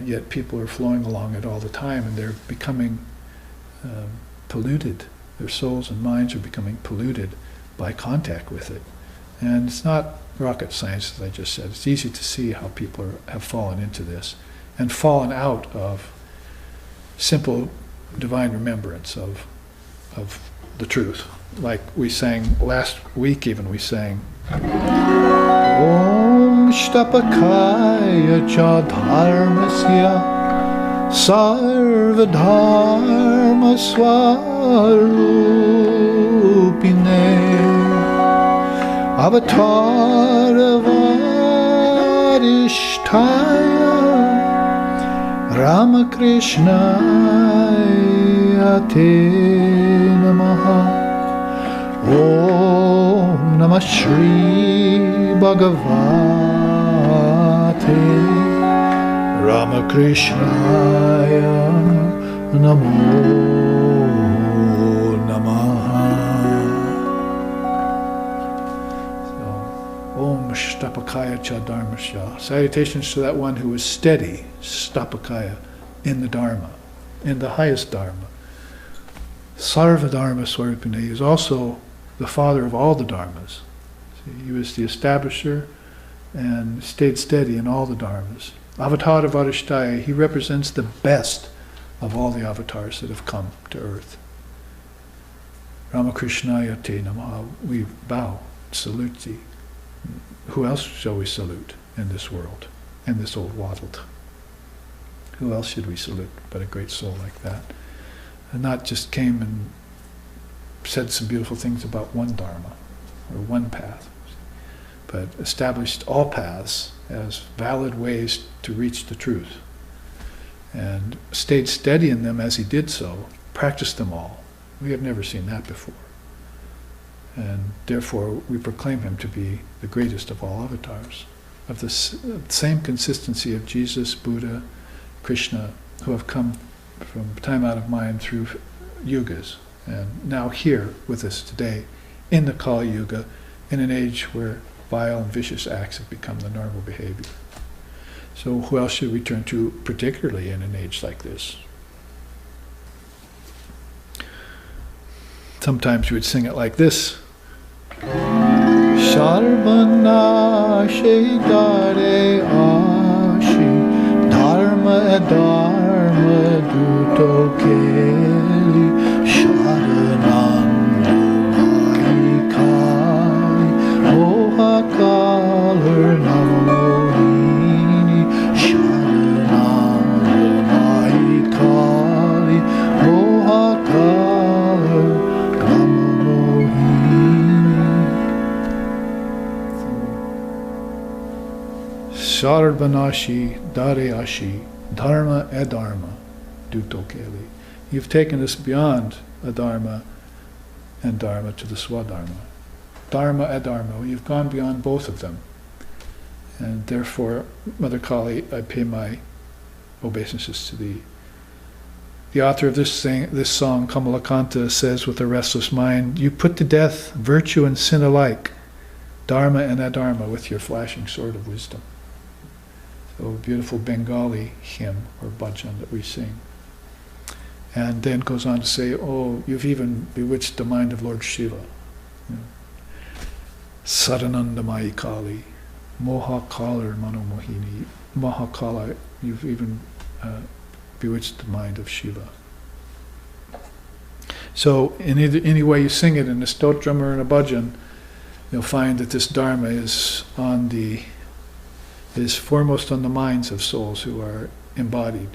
Speaker 1: Yet people are flowing along it all the time, and they're becoming polluted. Their souls and minds are becoming polluted by contact with it. And it's not rocket science, as I just said. It's easy to see how people have fallen into this and fallen out of simple divine remembrance of the truth. Like we sang last week, even we sang Om Shtapakaya Cha Dharmasya Sarva Dharma Swarupine Avatara Varishtaya Ramakrishna Te Namaha Om Namah Shri Bhagavate Ramakrishnaya Namo Namaha. So, Om Shtapakaya Cha Dharmasya. Salutations to that one who is steady, Shtapakaya, in the Dharma, in the highest Dharma. Sarva Dharma Swarupine is also the father of all the Dharmas. See, he was the establisher and stayed steady in all the dharmas. Avatar Varashtaya, he represents the best of all the avatars that have come to earth. Ramakrishnaya te namaha, we bow, salute thee. Who else shall we salute in this world, in this old waddled? Who else should we salute but a great soul like that? And not just came and said some beautiful things about one dharma or one path, but established all paths as valid ways to reach the truth, and stayed steady in them as he did so, practiced them all. We have never seen that before. And therefore we proclaim him to be the greatest of all avatars, of the same consistency of Jesus, Buddha, Krishna, who have come from time out of mind through yugas, and now here with us today in the Kali Yuga, in an age where vile and vicious acts have become the normal behavior. So who else should we turn to, particularly in an age like this? Sometimes we would sing it like this. Sarvana Shedare Ashi Dharma Dharma Duto Keli Sharananda Mahikali Moha Kalar Namohini Sharananda Mahikali Moha Kalar Sarvanashi Dareyashi Dharma Adharma Duto Keli. You've taken us beyond Adharma and Dharma to the Swadharma. Dharma Adharma, you've gone beyond both of them. And therefore, Mother Kali, I pay my obeisances to thee. The author of this song, Kamalakanta, says with a restless mind, you put to death virtue and sin alike, Dharma and Adharma, with your flashing sword of wisdom. So a beautiful Bengali hymn or bhajan that we sing. And then goes on to say, oh, you've even bewitched the mind of Lord Shiva. Sadananda Mayi Kali, Moha Kalar Manomohini, Mahakala, you've even bewitched the mind of Shiva. So in any way you sing it in a stotram or in a bhajan, you'll find that this Dharma is foremost on the minds of souls who are embodied,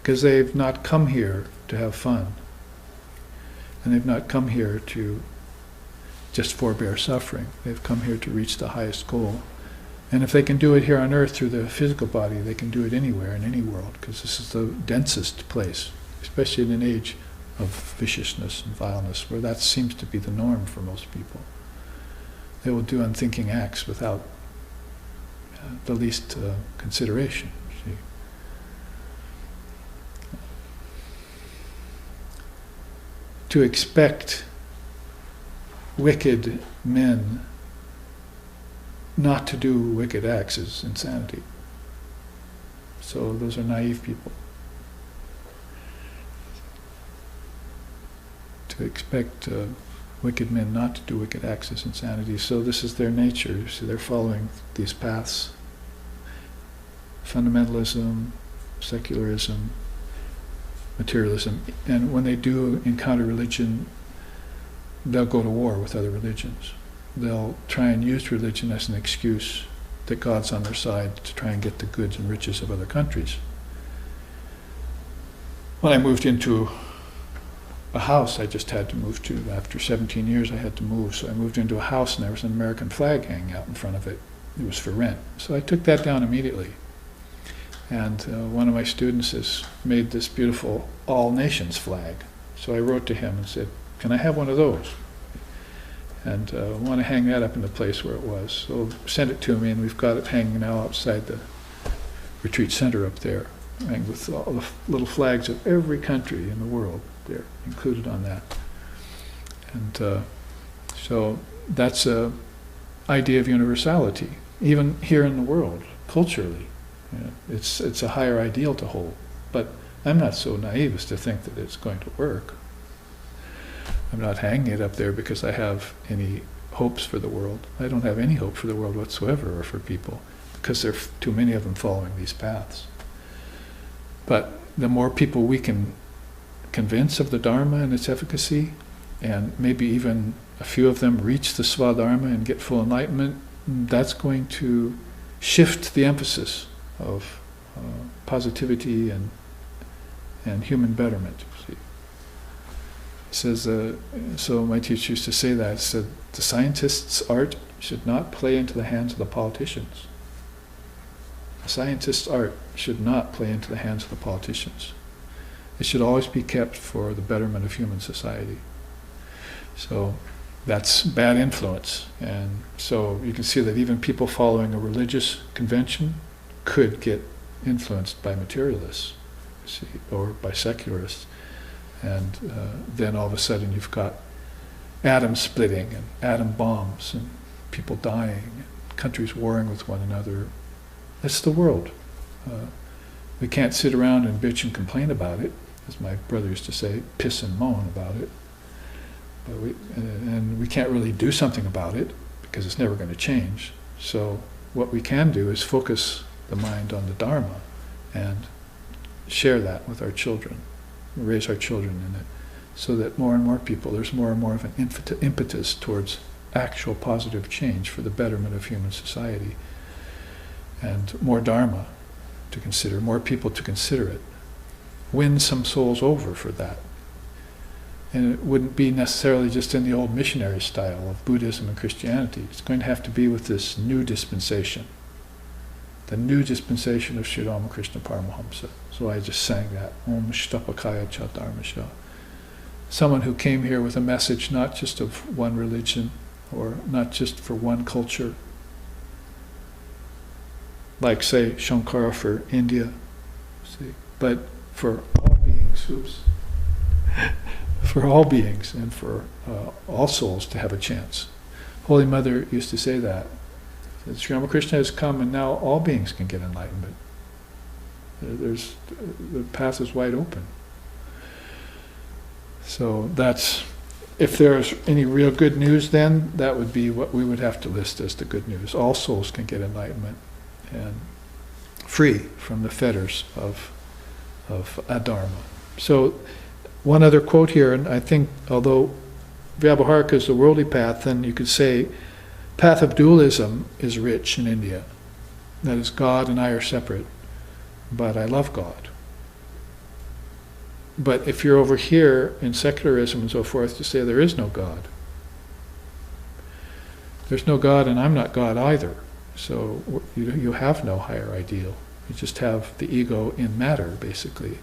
Speaker 1: because they've not come here to have fun, and they've not come here to just forbear suffering. They've come here to reach the highest goal. And if they can do it here on earth through the physical body, they can do it anywhere in any world, because this is the densest place, especially in an age of viciousness and vileness, where that seems to be the norm for most people. They will do unthinking acts without the least consideration. See? To expect wicked men not to do wicked acts is insanity. So those are naive people. To expect wicked men not to do wicked acts is insanity. So this is their nature. So they're following these paths. Fundamentalism, secularism, materialism. And when they do encounter religion, they'll go to war with other religions. They'll try and use religion as an excuse that God's on their side to try and get the goods and riches of other countries. When I moved into a house I just had to move to, after 17 years I had to move, so I moved into a house and there was an American flag hanging out in front of it. It was for rent. So I took that down immediately. And one of my students has made this beautiful all nations flag. So I wrote to him and said, can I have one of those? And I want to hang that up in the place where it was. So send it to me, and we've got it hanging now outside the retreat center up there, and with all the little flags of every country in the world there included on that. And so that's a idea of universality, even here in the world, culturally. You know, it's a higher ideal to hold, but I'm not so naive as to think that it's going to work. I'm not hanging it up there because I have any hopes for the world. I don't have any hope for the world whatsoever or for people, because there are too many of them following these paths. But the more people we can convince of the Dharma and its efficacy, and maybe even a few of them reach the Swadharma and get full enlightenment, that's going to shift the emphasis of positivity and human betterment. See. It says, so my teacher used to say that, it said, the scientist's art should not play into the hands of the politicians. A scientist's art should not play into the hands of the politicians. It should always be kept for the betterment of human society. So that's bad influence. And so you can see that even people following a religious convention could get influenced by materialists, see, or by secularists. And then all of a sudden you've got atom splitting and atom bombs and people dying and countries warring with one another. That's the world. We can't sit around and bitch and complain about it, as my brother used to say, piss and moan about it. But we can't really do something about it because it's never going to change. So what we can do is focus the mind on the Dharma and share that with our children, raise our children in it, so that more and more people, there's more and more of an impetus towards actual positive change for the betterment of human society. And more Dharma to consider, more people to consider it. Win some souls over for that. And it wouldn't be necessarily just in the old missionary style of Buddhism and Christianity. It's going to have to be with this new dispensation. The new dispensation of Sri Ramakrishna Paramahamsa. So I just sang that. Om Shtapakaya Cha Dharmasha. Someone who came here with a message not just of one religion or not just for one culture. Like, say, Shankara for India, see, but for all beings, for all beings and for all souls to have a chance. Holy Mother used to say that Sri Ramakrishna has come and now all beings can get enlightenment. The path is wide open. So that's, if there's any real good news, then that would be what we would have to list as the good news. All souls can get enlightenment and free from the fetters of adharma. So one other quote here, and I think although Vyabhaharika is the worldly path, then you could say path of dualism is rich in India. That is, God and I are separate, but I love God. But if you're over here in secularism and so forth to say there is no God, there's no God and I'm not God either. So you have no higher ideal. You just have the ego in matter, basically.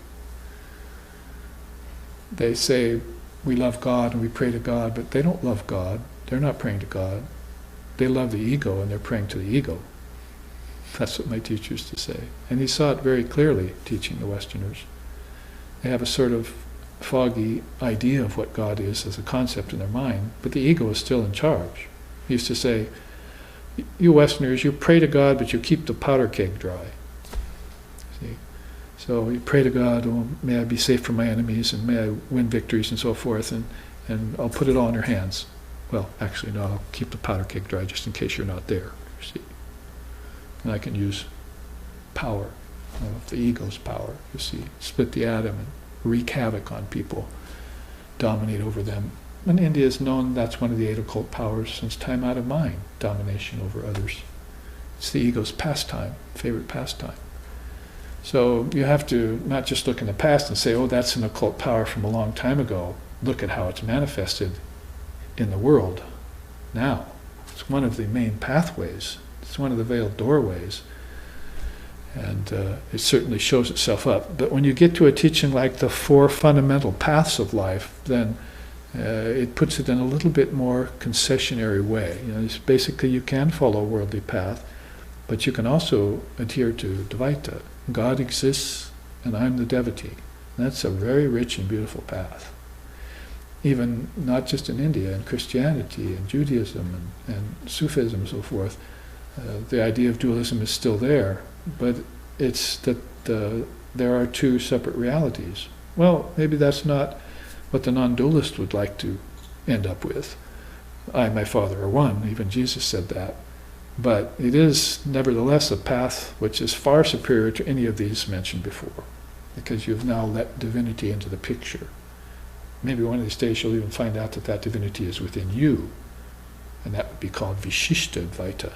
Speaker 1: They say we love God and we pray to God, but they don't love God. They're not praying to God. They love the ego and they're praying to the ego. That's what my teacher used to say. And he saw it very clearly teaching the Westerners. They have a sort of foggy idea of what God is as a concept in their mind, but the ego is still in charge. He used to say, you Westerners, you pray to God, but you keep the powder keg dry. See? So you pray to God, oh, may I be safe from my enemies, and may I win victories and so forth, and I'll put it all in your hands. Well, actually, no, I'll keep the powder keg dry just in case you're not there. See? And I can use power, the ego's power, you see, split the atom and wreak havoc on people, dominate over them. And India is known, that's one of the 8 occult powers since time out of mind, domination over others. It's the ego's pastime, favorite pastime. So you have to not just look in the past and say, oh, that's an occult power from a long time ago. Look at how it's manifested in the world now. It's one of the main pathways. It's one of the veiled doorways. And it certainly shows itself up. But when you get to a teaching like the 4 fundamental paths of life, then it puts it in a little bit more concessionary way. You know, it's basically you can follow a worldly path, but you can also adhere to Dvaita. God exists and I'm the devotee. And that's a very rich and beautiful path. Even not just in India, in Christianity and Judaism and Sufism and so forth, the idea of dualism is still there, but it's that there are 2 separate realities. Well, maybe that's not what the non-dualist would like to end up with. I and my Father are one. Even Jesus said that. But it is nevertheless a path which is far superior to any of these mentioned before, because you've now let divinity into the picture. Maybe one of these days you'll even find out that that divinity is within you, and that would be called Vishishta Advaita.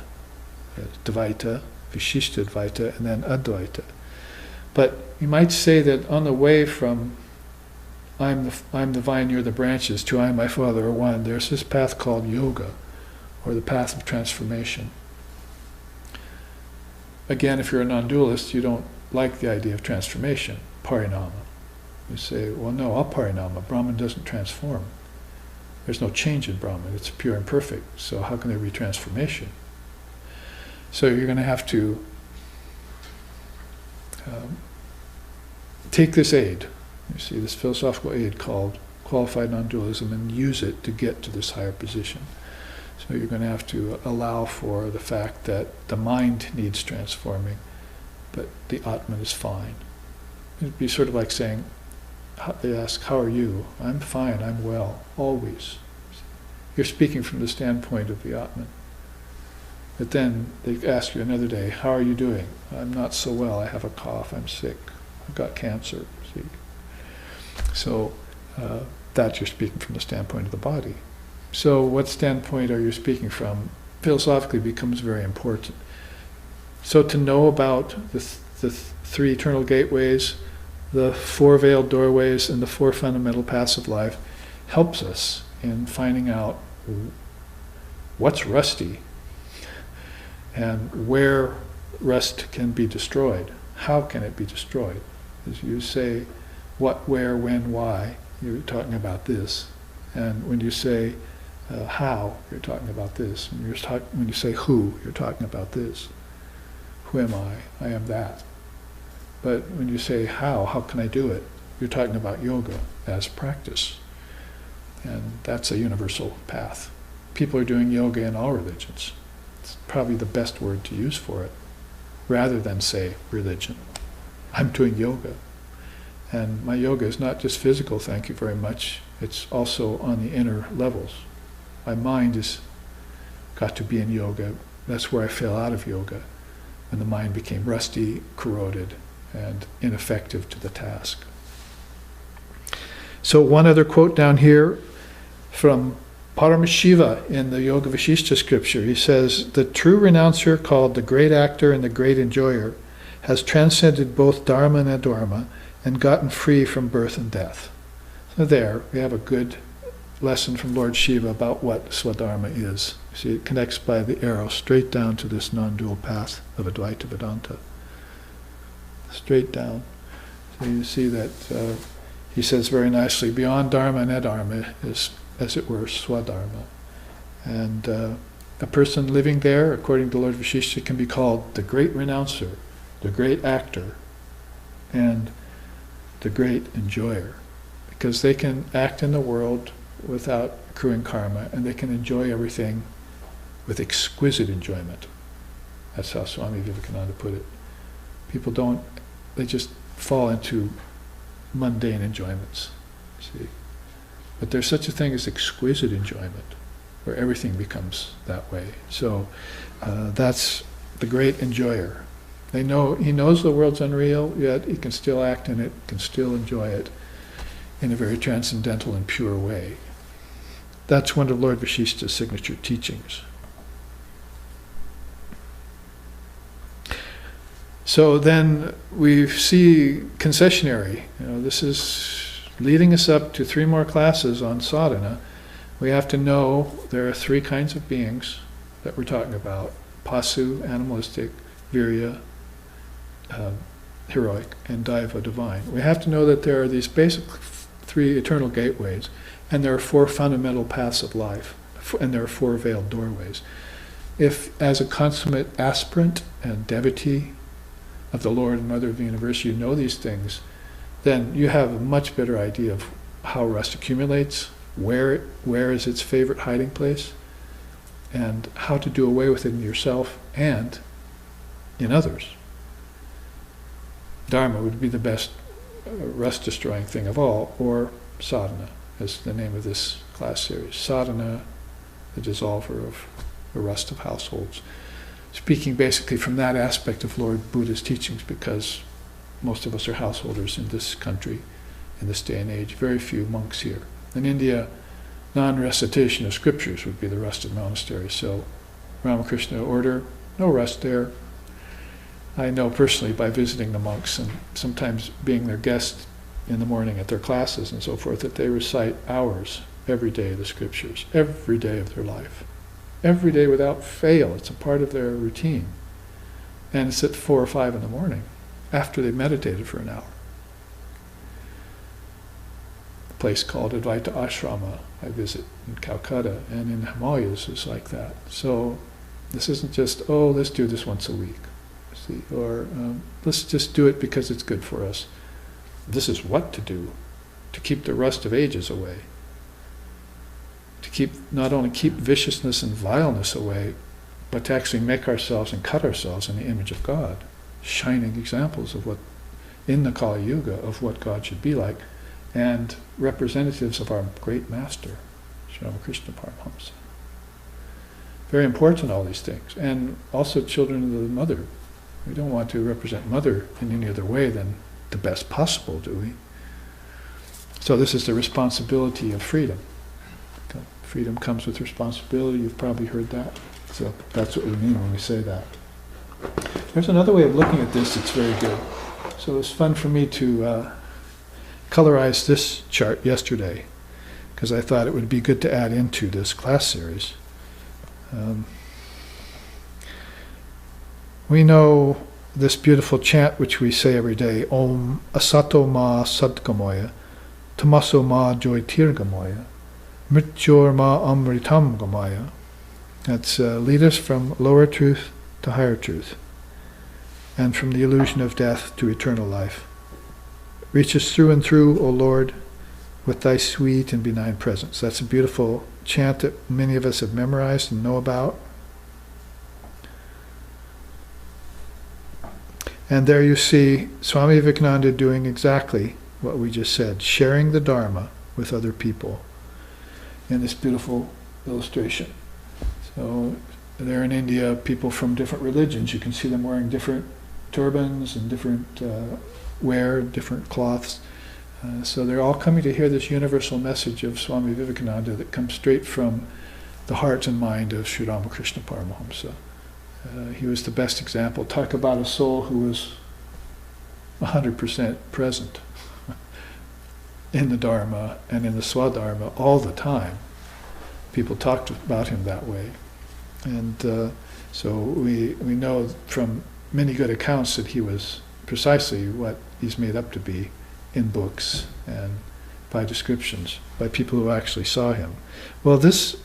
Speaker 1: Dvaita, Vishishta Advaita, and then Advaita. But you might say that on the way from I'm the vine, you're the branches, to I and my Father are one, there's this path called yoga, or the path of transformation. Again, if you're a non-dualist, you don't like the idea of transformation, parinama. You say, well, no, aparinama. Brahman doesn't transform. There's no change in Brahman. It's pure and perfect. So how can there be transformation? So you're going to have to take this aid, you see, this philosophical aid called qualified non-dualism, and use it to get to this higher position. So you're going to have to allow for the fact that the mind needs transforming, but the Atman is fine. It'd be sort of like saying, they ask, how are you? I'm fine, I'm well, always. You're speaking from the standpoint of the Atman. But then they ask you another day, how are you doing? I'm not so well, I have a cough, I'm sick, I've got cancer. See? So that you're speaking from the standpoint of the body. So what standpoint are you speaking from philosophically becomes very important. So to know about the three eternal gateways, the four veiled doorways, and the four fundamental paths of life helps us in finding out what's rusty and where rust can be destroyed. How can it be destroyed? As you say what, where, when, why, you're talking about this. And when you say how, you're talking about this. And when you say who, you're talking about this. Who am I? I am that. But when you say how can I do it? You're talking about yoga as practice. And that's a universal path. People are doing yoga in all religions. It's probably the best word to use for it, rather than say religion. I'm doing yoga. And my yoga is not just physical, thank you very much. It's also on the inner levels. My mind has got to be in yoga. That's where I fell out of yoga, when the mind became rusty, corroded, and ineffective to the task. So one other quote down here from Paramashiva in the Yoga Vashishta scripture. He says, the true renouncer, called the great actor and the great enjoyer, has transcended both dharma and adharma and gotten free from birth and death. So there, we have a good lesson from Lord Shiva about what Swadharma is. See, it connects by the arrow straight down to this non-dual path of Advaita Vedanta. Straight down. So you see that he says very nicely, beyond dharma and adharma is, as it were, Swadharma. And a person living there, according to Lord Vashishta, can be called the great renouncer, the great actor, and the great enjoyer. Because they can act in the world without accruing karma, and they can enjoy everything with exquisite enjoyment. That's how Swami Vivekananda put it. People don't, they just fall into mundane enjoyments, see. But there's such a thing as exquisite enjoyment, where everything becomes that way. So that's the great enjoyer. He knows the world's unreal, yet he can still act in it, can still enjoy it in a very transcendental and pure way. That's one of Lord Vashishta's signature teachings. So then we see concessionary. This is leading us up to 3 more classes on sadhana. We have to know there are 3 kinds of beings that we're talking about: pasu, animalistic; virya, heroic; and daiva, divine. We have to know that there are these basic 3 eternal gateways, and there are 4 fundamental paths of life, and there are 4 veiled doorways. If, as a consummate aspirant and devotee of the Lord and Mother of the Universe, you know these things, then you have a much better idea of how rust accumulates, where is its favorite hiding place, and how to do away with it in yourself and in others. Dharma would be the best rust-destroying thing of all, or sadhana, as the name of this class series. Sadhana, the dissolver of the rust of households. Speaking basically from that aspect of Lord Buddha's teachings, because most of us are householders in this country, in this day and age, very few monks here. In India, non-recitation of scriptures would be the rusted monastery, so Ramakrishna order, no rest there. I know personally by visiting the monks and sometimes being their guest in the morning at their classes and so forth, that they recite hours every day of the scriptures, every day of their life. Every day without fail. It's a part of their routine. And it's at 4 or 5 in the morning, after they've meditated for an hour. A place called Advaita Ashrama I visit in Calcutta, and in Himalayas is like that. So this isn't just, oh, let's do this once a week. See, or let's just do it because it's good for us. This is what to do, to keep the rust of ages away. To not only keep viciousness and vileness away, but to actually make ourselves and cut ourselves in the image of God, shining examples of what, in the Kali Yuga, of what God should be like, and representatives of our great master, Sri Ramakrishna Paramahamsa. Very important, all these things. And also children of the mother. We don't want to represent mother in any other way than the best possible, do we? So this is the responsibility of freedom. Okay. Freedom comes with responsibility. You've probably heard that. So that's what we mean when we say that. There's another way of looking at this that's very good. So it was fun for me to colorize this chart yesterday, because I thought it would be good to add into this class series. We know this beautiful chant which we say every day, Om Asato Ma Sadgamoya, Tamaso Ma Joytirgamoya, Mrityor Ma Amritam Gamaya. That's lead us from lower truth to higher truth, and from the illusion of death to eternal life. Reach us through and through, O Lord, with thy sweet and benign presence. That's a beautiful chant that many of us have memorized and know about. And there you see Swami Vivekananda doing exactly what we just said, sharing the Dharma with other people in this beautiful illustration. So there in India, people from different religions, you can see them wearing different turbans and different wear, different cloths. So they're all coming to hear this universal message of Swami Vivekananda that comes straight from the heart and mind of Sri Ramakrishna Paramahamsa. He was the best example. Talk about a soul who was 100% present in the Dharma and in the Swadharma all the time. People talked about him that way. And so we know from many good accounts that he was precisely what he's made up to be in books and by descriptions, by people who actually saw him. Well, this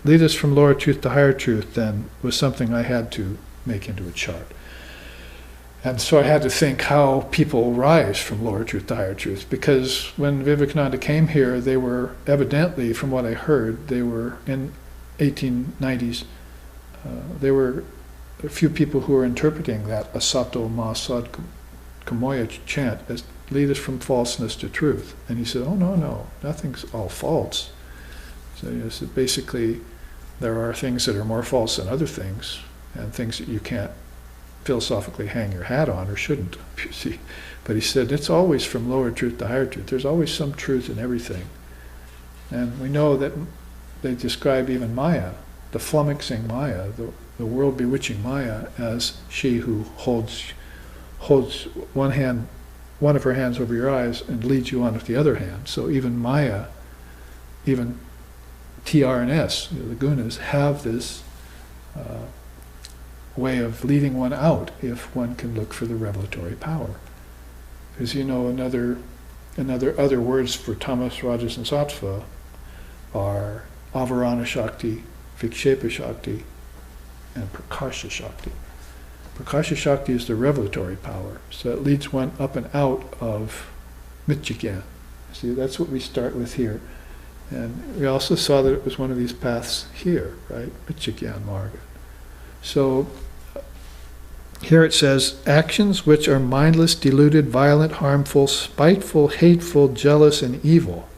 Speaker 1: lead us from lower truth to higher truth then was something I had to make into a chart. And so I had to think how people rise from lower truth to higher truth, because when Vivekananda came here, they were evidently, from what I heard, they were in 1890s, there were a few people who were interpreting that Asato Ma Sad Kamoya chant as lead us from falseness to truth. And he said, oh no, nothing's all false. So he said, basically, there are things that are more false than other things, and things that you can't philosophically hang your hat on, or shouldn't, you see. But he said, it's always from lower truth to higher truth. There's always some truth in everything. And we know that they describe even Maya, the flummoxing Maya, the world-bewitching Maya, as she who holds one of her hands over your eyes and leads you on with the other hand. So even Maya, even TR and S, the gunas, have this way of leading one out if one can look for the revelatory power. Because other words for tamas, rajas, and sattva are avarana shakti, vikshepa shakti, and prakasha shakti. Prakasha shakti is the revelatory power, so it leads one up and out of mitjigyan. See, that's what we start with here. And we also saw that it was one of these paths here, right? Mitjigyan marga. So here it says, actions which are mindless, deluded, violent, harmful, spiteful, hateful, jealous, and evil,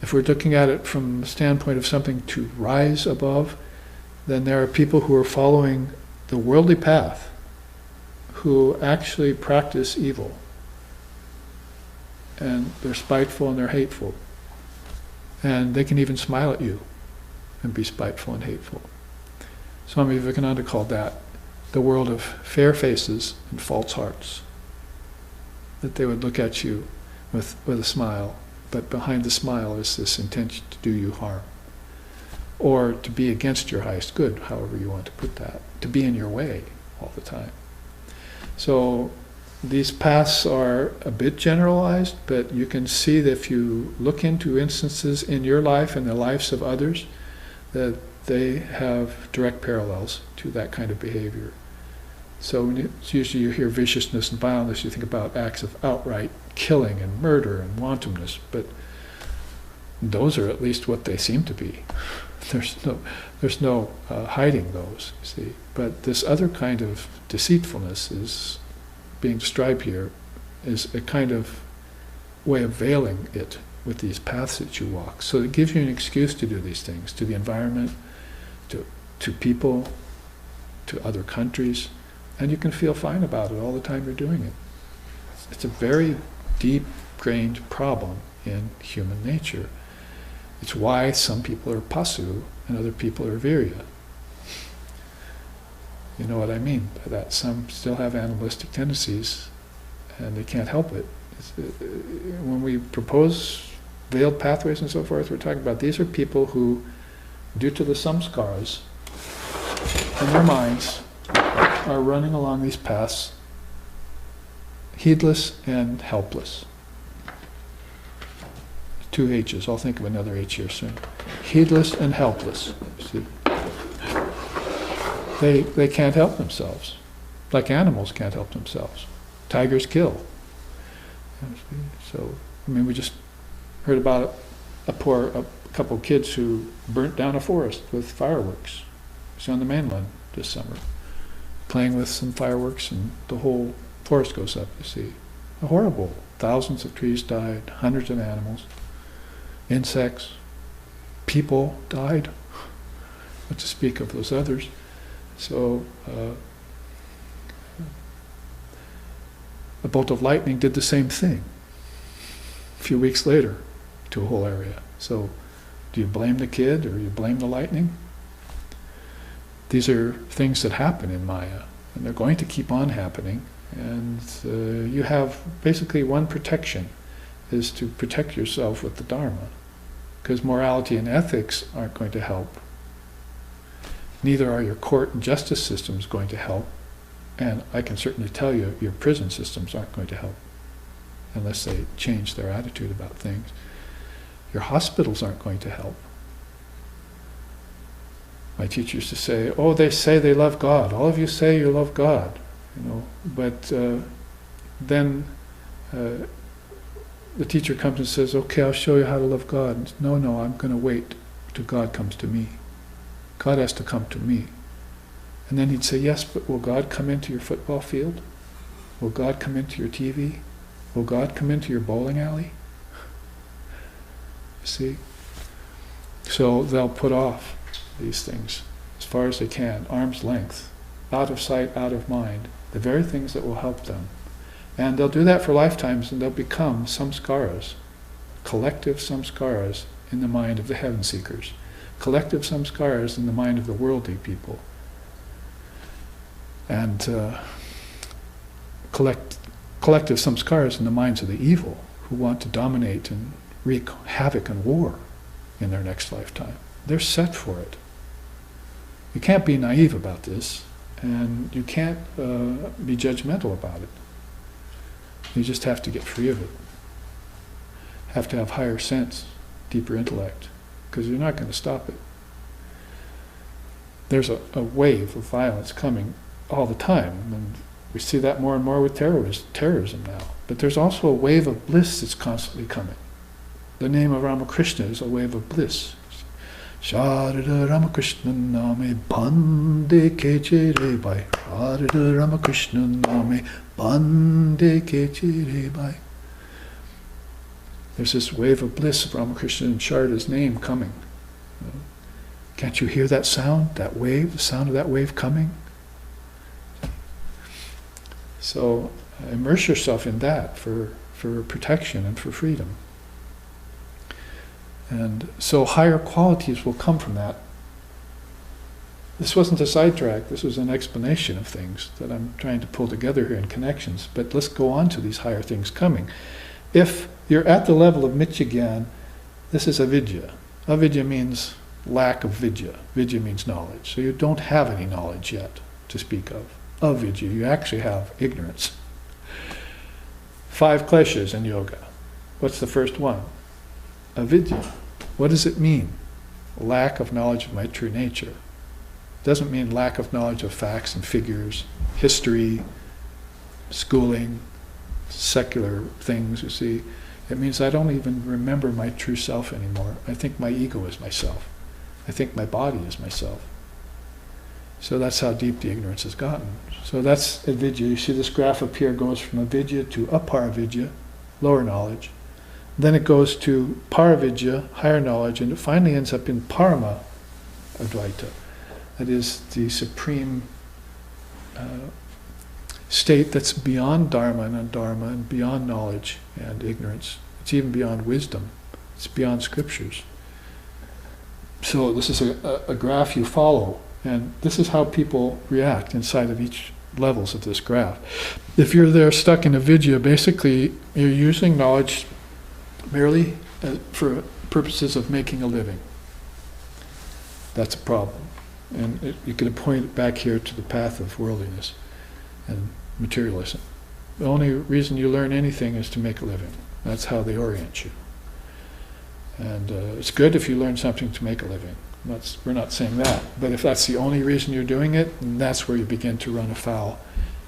Speaker 1: If we're looking at it from the standpoint of something to rise above, then there are people who are following the worldly path who actually practice evil. And they're spiteful and they're hateful. And they can even smile at you and be spiteful and hateful. Swami Vivekananda called that the world of fair faces and false hearts. That they would look at you with a smile, but behind the smile is this intention to do you harm. Or to be against your highest good, however you want to put that. To be in your way all the time. So these paths are a bit generalized, but you can see that if you look into instances in your life and the lives of others, that they have direct parallels to that kind of behavior. So usually you hear viciousness and violence, you think about acts of outright killing and murder and wantonness, but those are at least what they seem to be. There's no hiding those, you see. But this other kind of deceitfulness is being described here is a kind of way of veiling it with these paths that you walk. So it gives you an excuse to do these things, to the environment, to people, to other countries, and you can feel fine about it all the time you're doing it. It's a very deep-grained problem in human nature. It's why some people are pasu and other people are virya. You know what I mean by that? Some still have animalistic tendencies and they can't help it. When we propose veiled pathways and so forth, we're talking about these are people who, due to the samskaras in their minds, are running along these paths heedless and helpless. 2 H's. I'll think of another H here soon. Heedless and helpless. See? They can't help themselves. Like animals can't help themselves. Tigers kill. So, I mean, we just heard about a couple of kids who burnt down a forest with fireworks. It's on the mainland this summer. Playing with some fireworks and the whole forest goes up, you see. Horrible. Thousands of trees died, hundreds of animals. Insects, people died, not to speak of those others. So a bolt of lightning did the same thing a few weeks later to a whole area. So do you blame the kid or you blame the lightning? These are things that happen in Maya, and they're going to keep on happening. And you have basically one protection, is to protect yourself with the Dharma. Because morality and ethics aren't going to help. Neither are your court and justice systems going to help. And I can certainly tell you, your prison systems aren't going to help unless they change their attitude about things. Your hospitals aren't going to help. My teacher used to say, oh, they say they love God. All of you say you love God. You know, but then the teacher comes and says, okay, I'll show you how to love God. And no, I'm going to wait till God comes to me. God has to come to me. And then he'd say, yes, but will God come into your football field? Will God come into your TV? Will God come into your bowling alley? See? So they'll put off these things as far as they can, arm's length, out of sight, out of mind, the very things that will help them. And they'll do that for lifetimes, and they'll become samskaras, collective samskaras in the mind of the heaven seekers, collective samskaras in the mind of the worldly people, and collective samskaras in the minds of the evil who want to dominate and wreak havoc and war in their next lifetime. They're set for it. You can't be naive about this, and you can't be judgmental about it. You just have to get free of it. Have to have higher sense, deeper intellect, because you're not going to stop it. There's a wave of violence coming all the time, and we see that more and more with terrorism now. But there's also a wave of bliss that's constantly coming. The name of Ramakrishna is a wave of bliss. Sharada Ramakrishna Name Bande Kechere Bai. Sharada Ramakrishna Name Bande Kechere Bai. There's this wave of bliss of Ramakrishna and Sharda's name coming. Can't you hear that sound, that wave, the sound of that wave coming? So immerse yourself in that for protection and for freedom. And so higher qualities will come from that. This wasn't a sidetrack, this was an explanation of things that I'm trying to pull together here in connections. But let's go on to these higher things coming. If you're at the level of Michigyan, this is avidya. Avidya means lack of vidya. Vidya means knowledge. So you don't have any knowledge yet to speak of. Avidya, you actually have ignorance. 5 kleshas in yoga. What's the first one? Avidya. What does it mean? Lack of knowledge of my true nature. It doesn't mean lack of knowledge of facts and figures, history, schooling, secular things, you see. It means I don't even remember my true self anymore. I think my ego is myself. I think my body is myself. So that's how deep the ignorance has gotten. So that's avidya. You see this graph up here goes from avidya to aparavidya, lower knowledge. Then it goes to paravidya, higher knowledge, and it finally ends up in parama advaita. That is the supreme state that's beyond dharma and undharma and beyond knowledge and ignorance. It's even beyond wisdom. It's beyond scriptures. So this is a graph you follow, and this is how people react inside of each levels of this graph. If you're there stuck in avidya, basically you're using knowledge merely for purposes of making a living. That's a problem. And you can point it back here to the path of worldliness and materialism. The only reason you learn anything is to make a living. That's how they orient you. And it's good if you learn something to make a living. We're not saying that. But if that's the only reason you're doing it, then that's where you begin to run afoul.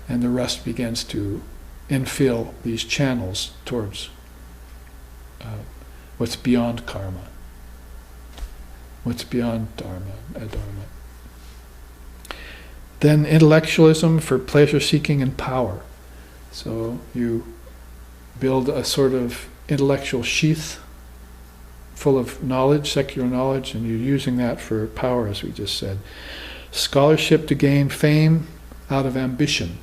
Speaker 1: And the rust begins to infill these channels towards what's beyond karma. What's beyond dharma, adharma. Then intellectualism for pleasure-seeking and power. So you build a sort of intellectual sheath full of knowledge, secular knowledge, and you're using that for power, as we just said. Scholarship to gain fame out of ambition.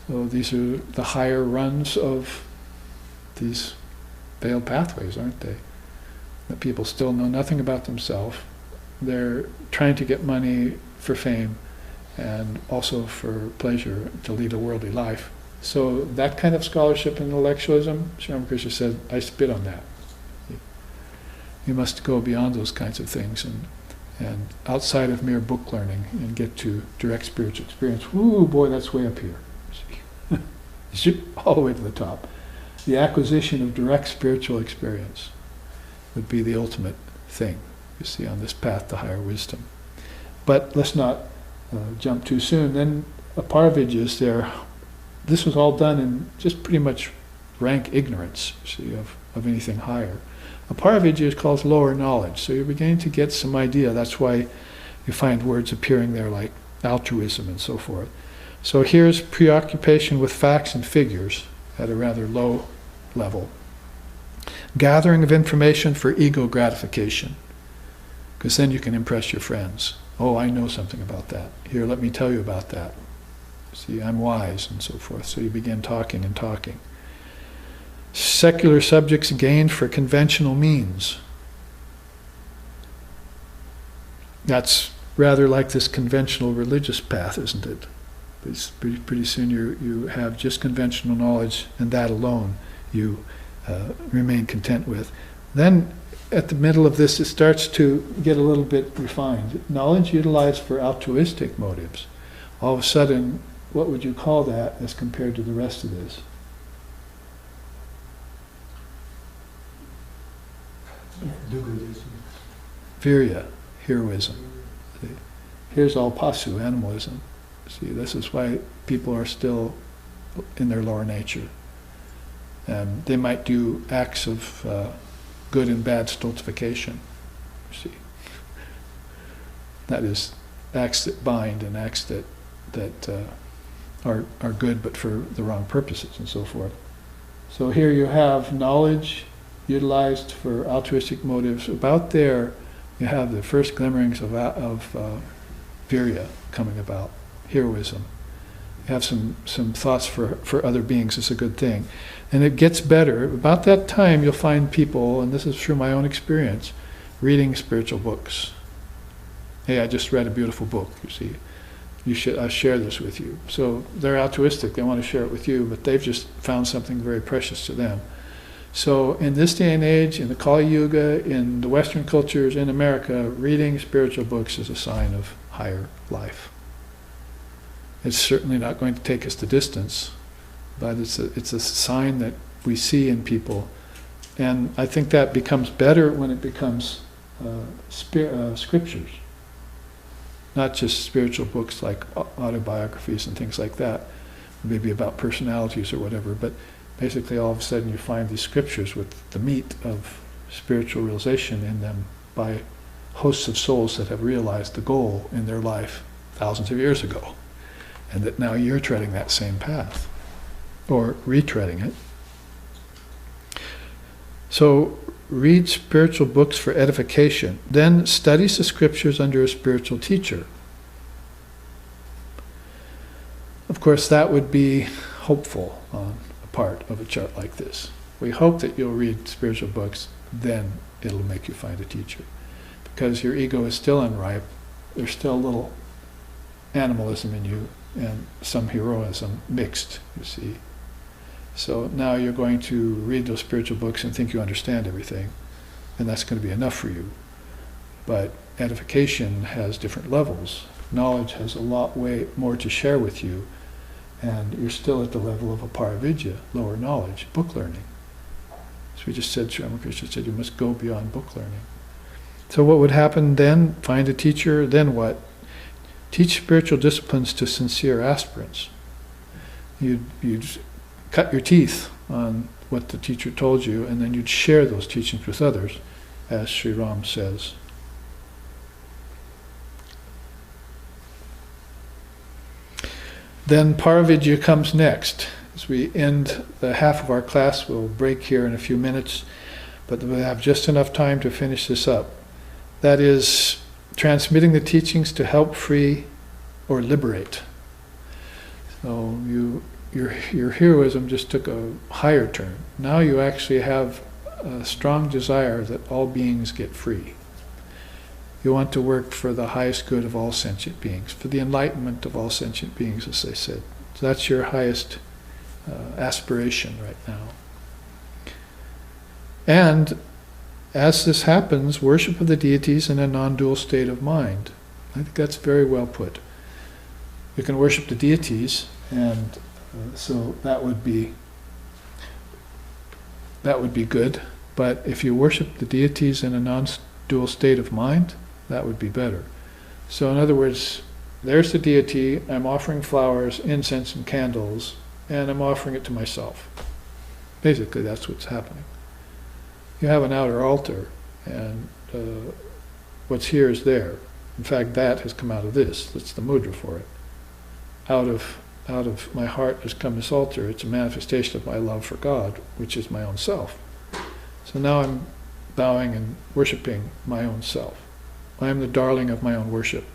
Speaker 1: So these are the higher runs of these veiled pathways, aren't they? That people still know nothing about themselves. They're trying to get money for fame and also for pleasure to lead a worldly life. So that kind of scholarship and intellectualism, Sri Ramakrishna said, I spit on that. You must go beyond those kinds of things and outside of mere book learning and get to direct spiritual experience. Ooh, boy, that's way up here. All the way to the top. The acquisition of direct spiritual experience would be the ultimate thing, you see, on this path to higher wisdom. But let's not jump too soon. Then aparavidya is there. This was all done in just pretty much rank ignorance, see, of anything higher. Aparavidya is called lower knowledge, so you're beginning to get some idea. That's why you find words appearing there like altruism and so forth. So here's preoccupation with facts and figures at a rather low level. Gathering of information for ego gratification, because then you can impress your friends. Oh, I know something about that. Here, let me tell you about that. See, I'm wise and so forth. So you begin talking and talking. Secular subjects gained for conventional means. That's rather like this conventional religious path, isn't it? It's pretty soon you have just conventional knowledge, and that alone you remain content with. Then at the middle of this, it starts to get a little bit refined. Knowledge utilized for altruistic motives. All of a sudden, what would you call that as compared to the rest of this? Virya, heroism. See? Here's all pasu, animalism. See, this is why people are still in their lower nature. And they might do acts of good and bad stultification. See, that is acts that bind and acts that are good but for the wrong purposes and so forth. So here you have knowledge utilized for altruistic motives, about there you have the first glimmerings of virya coming about, heroism. You have some thoughts for other beings is a good thing. And it gets better. About that time you'll find people, and this is through my own experience, reading spiritual books. Hey, I just read a beautiful book, you see. I'll share this with you. So they're altruistic, they want to share it with you, but they've just found something very precious to them. So in this day and age, in the Kali Yuga, in the Western cultures, in America, reading spiritual books is a sign of higher life. It's certainly not going to take us the distance, but it's a sign that we see in people. And I think that becomes better when it becomes scriptures. Not just spiritual books like autobiographies and things like that, maybe about personalities or whatever, but basically all of a sudden you find these scriptures with the meat of spiritual realization in them by hosts of souls that have realized the goal in their life thousands of years ago, and that now you're treading that same path, or retreading it. So read spiritual books for edification, then studies the scriptures under a spiritual teacher. Of course, that would be hopeful on a part of a chart like this. We hope that you'll read spiritual books, then it'll make you find a teacher. Because your ego is still unripe, there's still a little animalism in you, and some heroism mixed, you see. So now you're going to read those spiritual books and think you understand everything, and that's going to be enough for you. But edification has different levels. Knowledge has a lot way more to share with you, and you're still at the level of a paravidya, lower knowledge, book learning. So we just said, Sri Ramakrishna said, you must go beyond book learning. So what would happen then? Find a teacher, then what? Teach spiritual disciplines to sincere aspirants. You'd cut your teeth on what the teacher told you, and then you'd share those teachings with others, as Sri Ram says. Then Paravidya comes next. As we end the half of our class, we'll break here in a few minutes, but we'll have just enough time to finish this up. That is, transmitting the teachings to help free or liberate. So your heroism just took a higher turn. Now you actually have a strong desire that all beings get free. You want to work for the highest good of all sentient beings, for the enlightenment of all sentient beings, as they said. So that's your highest aspiration right now. And as this happens, worship of the deities in a non-dual state of mind. I think that's very well put. You can worship the deities, and so that would be good. But if you worship the deities in a non-dual state of mind, that would be better. So in other words, there's the deity, I'm offering flowers, incense and candles, and I'm offering it to myself. Basically that's what's happening. You have an outer altar, and what's here is there. In fact, that has come out of this. That's the mudra for it. Out of my heart has come this altar. It's a manifestation of my love for God, which is my own self. So now I'm bowing and worshiping my own self. I am the darling of my own worship.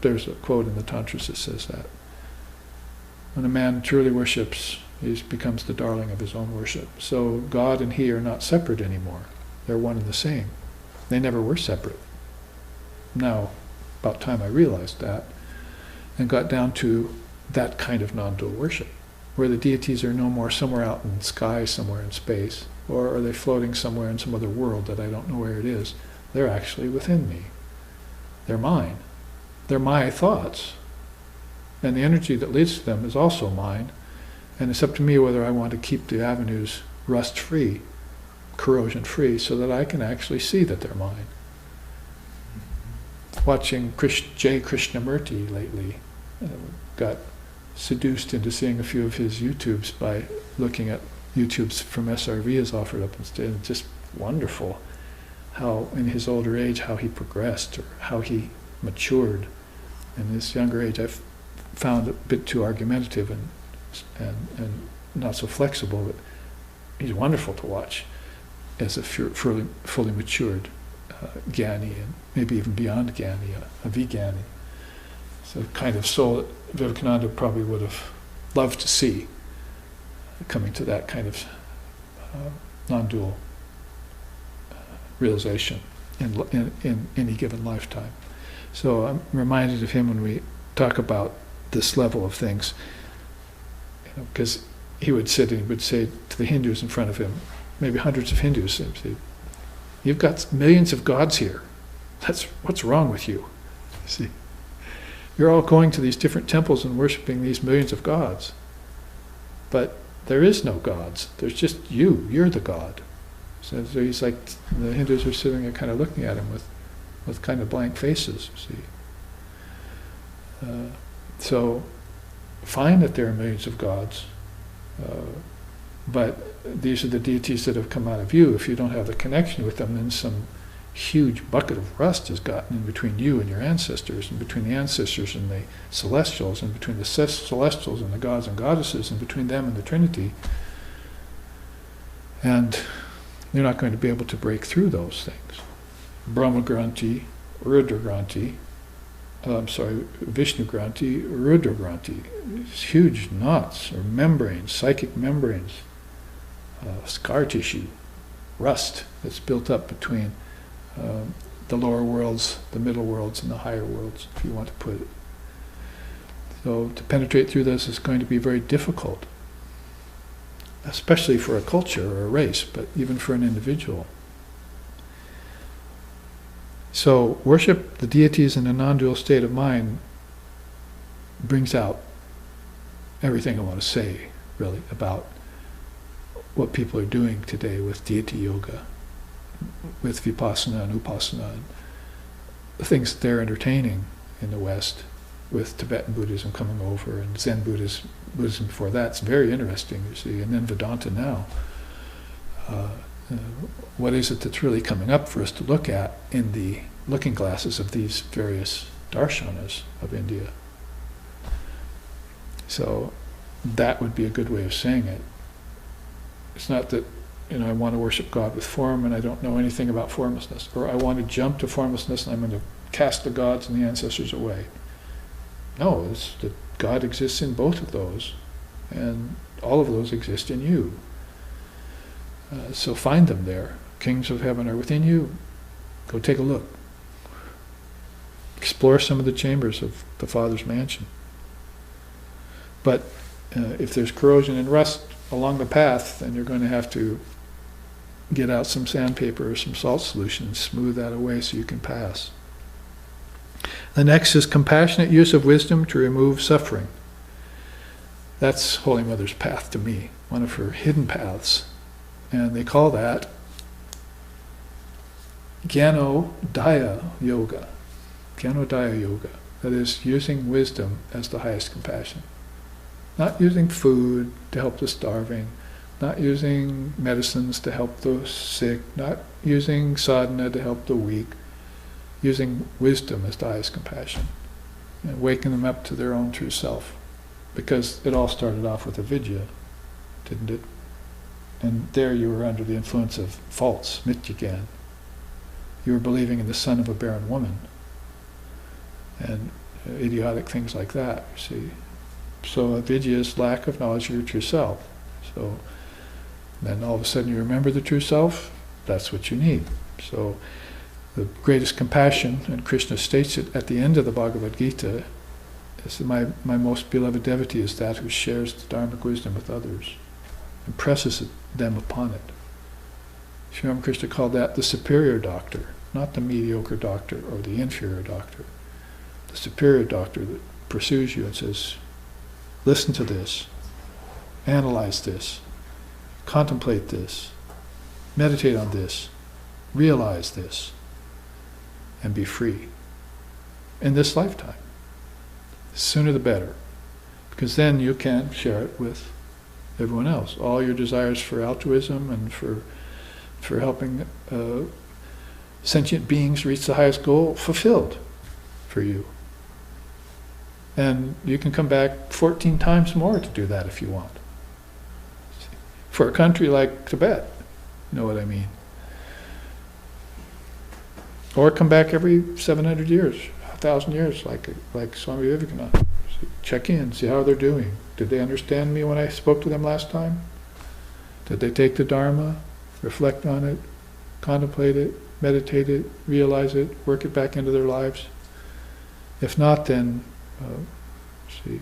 Speaker 1: There's a quote in the Tantras that says that. When a man truly worships, he becomes the darling of his own worship. So God and he are not separate anymore. They're one and the same. They never were separate. Now, about time I realized that, and got down to that kind of non-dual worship, where the deities are no more somewhere out in the sky, somewhere in space, or are they floating somewhere in some other world that I don't know where it is. They're actually within me. They're mine. They're my thoughts. And the energy that leads to them is also mine. And it's up to me whether I want to keep the avenues rust-free, corrosion-free, so that I can actually see that they're mine. Watching J. Krishnamurti lately, got seduced into seeing a few of his YouTubes by looking at YouTubes from SRV is offered up instead. It's just wonderful how in his older age, how he progressed, or how he matured. In his younger age, I've found a bit too argumentative and not so flexible, but he's wonderful to watch. as a fully matured Gyani, and maybe even beyond Gyani, a Vijnani. So the kind of soul that Vivekananda probably would have loved to see, coming to that kind of non-dual realization in any given lifetime. So I'm reminded of him when we talk about this level of things, because he would sit and he would say to the Hindus in front of him, maybe hundreds of Hindus, and say, "You've got millions of gods here. What's wrong with you? See, you're all going to these different temples and worshiping these millions of gods, but there is no gods. There's just you. You're the god." So he's like, the Hindus are sitting there kind of looking at him with kind of blank faces, see. So find that there are millions of gods, but these are the deities that have come out of you. If you don't have the connection with them, then some huge bucket of rust has gotten in between you and your ancestors, and between the ancestors and the celestials, and between the celestials and the gods and goddesses, and between them and the Trinity. And you're not going to be able to break through those things. Brahma Granti, Rudra Granti, Vishnu Granti, Rudra Granti. These huge knots or membranes, psychic membranes, scar tissue, rust that's built up between the lower worlds, the middle worlds, and the higher worlds, if you want to put it. So to penetrate through this is going to be very difficult, especially for a culture or a race, but even for an individual. So worship the deities in a non-dual state of mind brings out everything I want to say, really, about what people are doing today with deity yoga, with vipassana and upasana, and the things that they're entertaining in the West, with Tibetan Buddhism coming over, and Zen Buddhism before that. It's very interesting, you see, and then Vedanta now. What is it that's really coming up for us to look at in the looking glasses of these various darshanas of India? So that would be a good way of saying it. It's not that, I want to worship God with form and I don't know anything about formlessness, or I want to jump to formlessness and I'm going to cast the gods and the ancestors away. No, it's that God exists in both of those, and all of those exist in you. So find them there. Kings of heaven are within you. Go take a look. Explore some of the chambers of the Father's mansion. But if there's corrosion and rust along the path, then you're going to have to get out some sandpaper or some salt solution and smooth that away so you can pass. The next is compassionate use of wisdom to remove suffering. That's Holy Mother's path to me, one of her hidden paths. And they call that Jnanodaya Yoga. Jnanodaya Yoga. That is, using wisdom as the highest compassion. Not using food to help the starving, not using medicines to help the sick, not using sadhana to help the weak, using wisdom as the highest compassion, and waking them up to their own true self. Because it all started off with avidya, didn't it? And there you were under the influence of false mityagan. You were believing in the son of a barren woman, and idiotic things like that, you see. So avidya is lack of knowledge of your true self. So then all of a sudden you remember the true self, that's what you need. So the greatest compassion, and Krishna states it at the end of the Bhagavad Gita, is that my most beloved devotee is that who shares the Dharmic wisdom with others, impresses them upon it. Sri Ramakrishna called that the superior doctor, not the mediocre doctor or the inferior doctor. The superior doctor that pursues you and says, listen to this, analyze this, contemplate this, meditate on this, realize this, and be free in this lifetime. The sooner the better, because then you can share it with everyone else. All your desires for altruism and for helping sentient beings reach the highest goal fulfilled for you. And you can come back 14 times more to do that if you want. For a country like Tibet, you know what I mean? Or come back every 700 years, 1,000 years, like Swami Vivekananda. Check in, see how they're doing. Did they understand me when I spoke to them last time? Did they take the Dharma, reflect on it, contemplate it, meditate it, realize it, work it back into their lives? If not, then, see,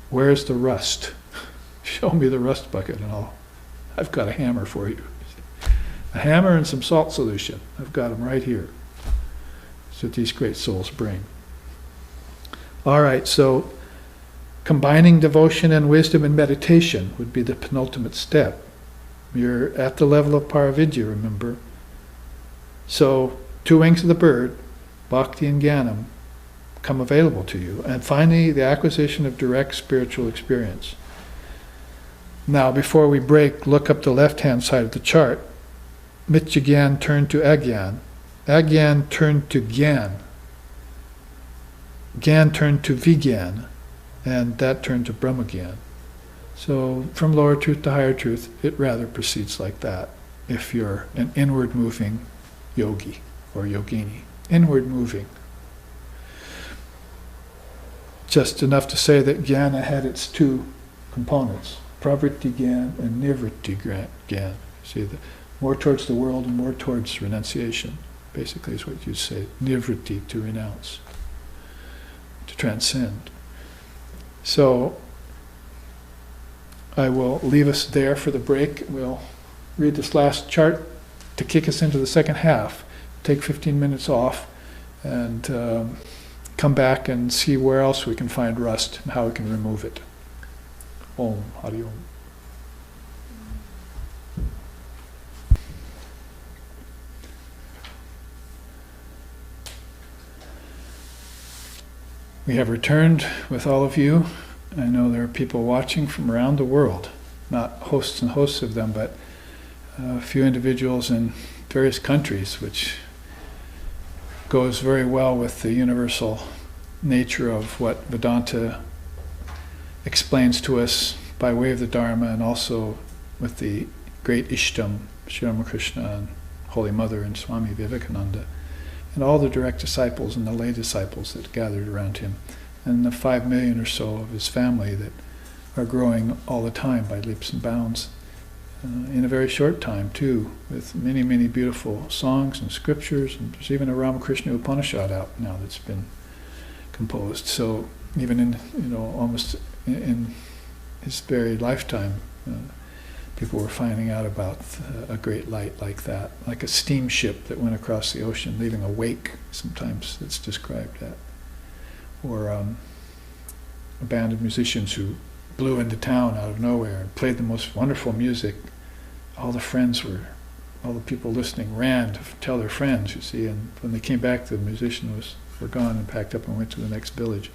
Speaker 1: where's the rust? Show me the rust bucket and I've got a hammer for you. A hammer and some salt solution. I've got them right here. That's what these great souls bring. All right, so combining devotion and wisdom and meditation would be the penultimate step. You're at the level of Paravidya, remember? So, two wings of the bird, Bhakti and Jnanam, come available to you. And finally, the acquisition of direct spiritual experience. Now, before we break, look up the left-hand side of the chart. Mithya turned to Agyan. Agyan turned to Gyan. Gyan turned to Vigyan. And that turned to Brahmagyan. So, from lower truth to higher truth, it rather proceeds like that, if you're an inward-moving yogi or yogini. Inward moving. Just enough to say that jnana had its two components, pravritti jnana and nivritti jnana. See, more towards the world and more towards renunciation, basically is what you'd say. Nivritti, to renounce, to transcend. So, I will leave us there for the break. We'll read this last chart to kick us into the second half. Take 15 minutes off and come back and see where else we can find rust and how we can remove it. Om Hari Om. We have returned with all of you. I know there are people watching from around the world, not hosts and hosts of them, but a few individuals in various countries, which goes very well with the universal nature of what Vedanta explains to us by way of the Dharma, and also with the great Ishtam, Sri Ramakrishna and Holy Mother and Swami Vivekananda, and all the direct disciples and the lay disciples that gathered around him, and the 5 million or so of his family that are growing all the time by leaps and bounds, in a very short time too, with many, many beautiful songs and scriptures, and there's even a Ramakrishna Upanishad out now that's been composed. So even in, almost in his very lifetime, people were finding out about a great light like that, like a steamship that went across the ocean, leaving a wake, sometimes it's described that. Or a band of musicians who blew into town out of nowhere and played the most wonderful music. All the people listening ran to tell their friends, you see, and when they came back, the musicians were gone and packed up and went to the next village.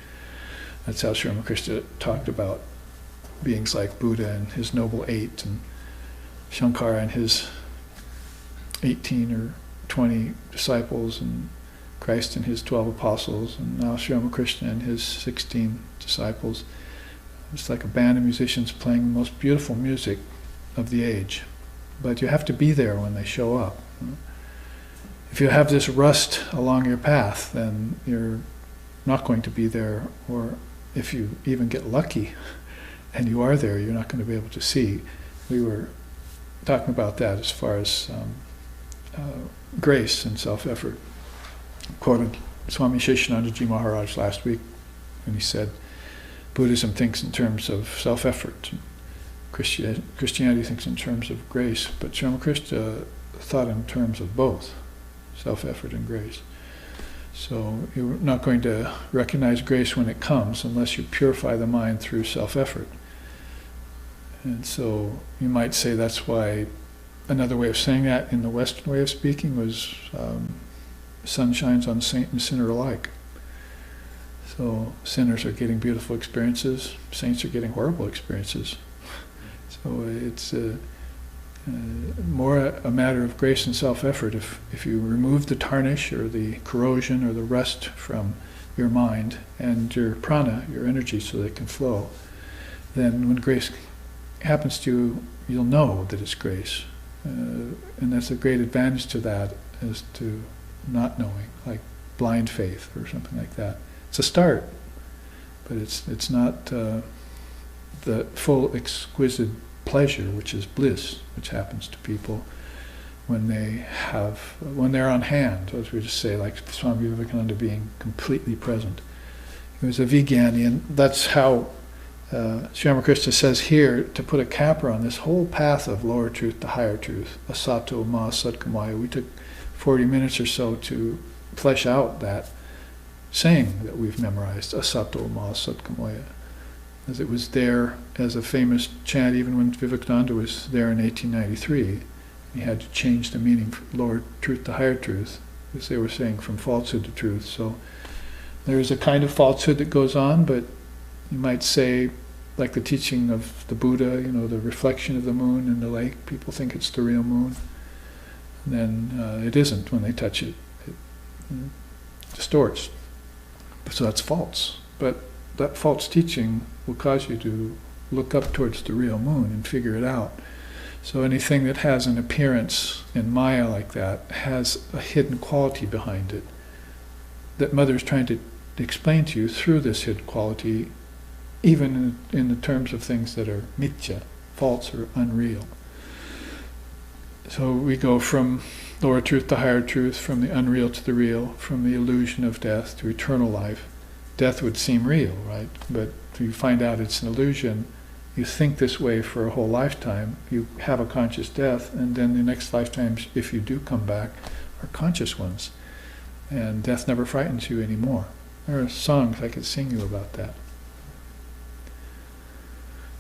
Speaker 1: That's how Sri Ramakrishna talked about beings like Buddha and his Noble Eight, and Shankara and his 18 or 20 disciples, and Christ and his 12 apostles, and now Sri Ramakrishna and his 16 disciples. It's like a band of musicians playing the most beautiful music of the age. But you have to be there when they show up. If you have this rust along your path, then you're not going to be there, or if you even get lucky and you are there, you're not going to be able to see. We were talking about that as far as grace and self-effort. Quoted Swami Sheshanandaji Maharaj last week when he said, Buddhism thinks in terms of self-effort. Christianity thinks in terms of grace, but Sri Ramakrishna thought in terms of both, self-effort and grace. So you're not going to recognize grace when it comes unless you purify the mind through self-effort. And so you might say that's why another way of saying that in the Western way of speaking was sun shines on saint and sinner alike. So sinners are getting beautiful experiences, saints are getting horrible experiences. So it's more a matter of grace and self-effort. If you remove the tarnish or the corrosion or the rust from your mind and your prana, your energy, so that it can flow, then when grace happens to you, you'll know that it's grace. And that's a great advantage to that, is to not knowing, like blind faith or something like that. It's a start, but it's not the full exquisite pleasure, which is bliss, which happens to people when they're on hand, as we just say, like Swami Vivekananda being completely present. He was a Vijnani, and that's how Sri Ramakrishna says here, to put a capper on this whole path of lower truth to higher truth, asato ma sadgamaya. We took 40 minutes or so to flesh out that saying that we've memorized, asato ma sadgamaya, as it was there as a famous chant even when Vivekananda was there in 1893. He had to change the meaning from lower truth to higher truth, because they were saying from falsehood to truth. So there is a kind of falsehood that goes on, but you might say, like the teaching of the Buddha, the reflection of the moon in the lake, people think it's the real moon. And then it isn't when they touch it. It distorts. So that's false. But that false teaching will cause you to look up towards the real moon and figure it out. So anything that has an appearance in Maya like that has a hidden quality behind it that Mother is trying to explain to you through this hidden quality, even in the terms of things that are mithya, false or unreal. So we go from lower truth to higher truth, from the unreal to the real, from the illusion of death to eternal life. Death would seem real, right? But if you find out it's an illusion, you think this way for a whole lifetime, you have a conscious death, and then the next lifetimes, if you do come back, are conscious ones. And death never frightens you anymore. There are songs I could sing you about that.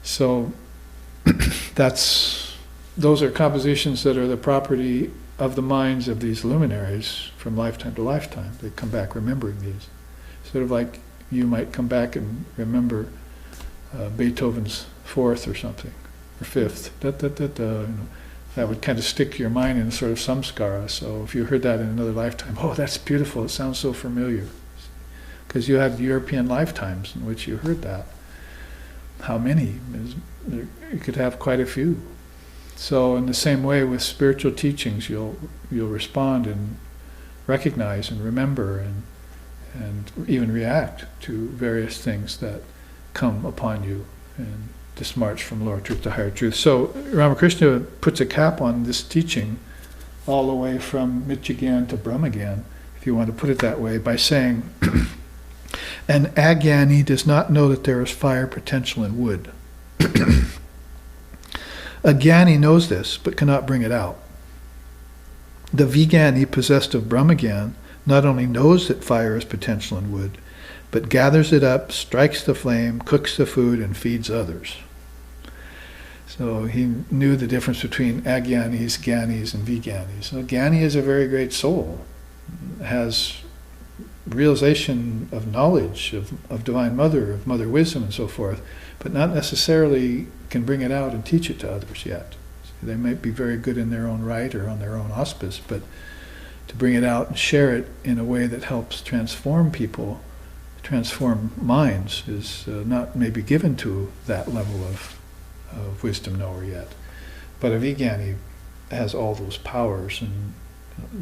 Speaker 1: So those are compositions that are the property of the minds of these luminaries from lifetime to lifetime. They come back remembering these. Sort of like you might come back and remember Beethoven's fourth or something, or fifth. That would kind of stick to your mind in a sort of samskara. So if you heard that in another lifetime, oh, that's beautiful, it sounds so familiar. Because you had European lifetimes in which you heard that. How many? You could have quite a few. So in the same way with spiritual teachings, you'll respond and recognize and remember and even react to various things that come upon you and this march from lower truth to higher truth. So Ramakrishna puts a cap on this teaching all the way from Mityagan to Brahmagyan, if you want to put it that way, by saying, an agyani does not know that there is fire potential in wood. A jnani knows this, but cannot bring it out. The vijnani possessed of Brahmagyan not only knows that fire is potential in wood, but gathers it up, strikes the flame, cooks the food, and feeds others. So he knew the difference between agyanis, gyanis, and vijnanis. So a jnani is a very great soul, has realization of knowledge of Divine Mother, of Mother Wisdom, and so forth, but not necessarily can bring it out and teach it to others yet. So they might be very good in their own right or on their own auspice, but to bring it out and share it in a way that helps transform people, transform minds, is not maybe given to that level of wisdom knower yet. But a Vijnani has all those powers. And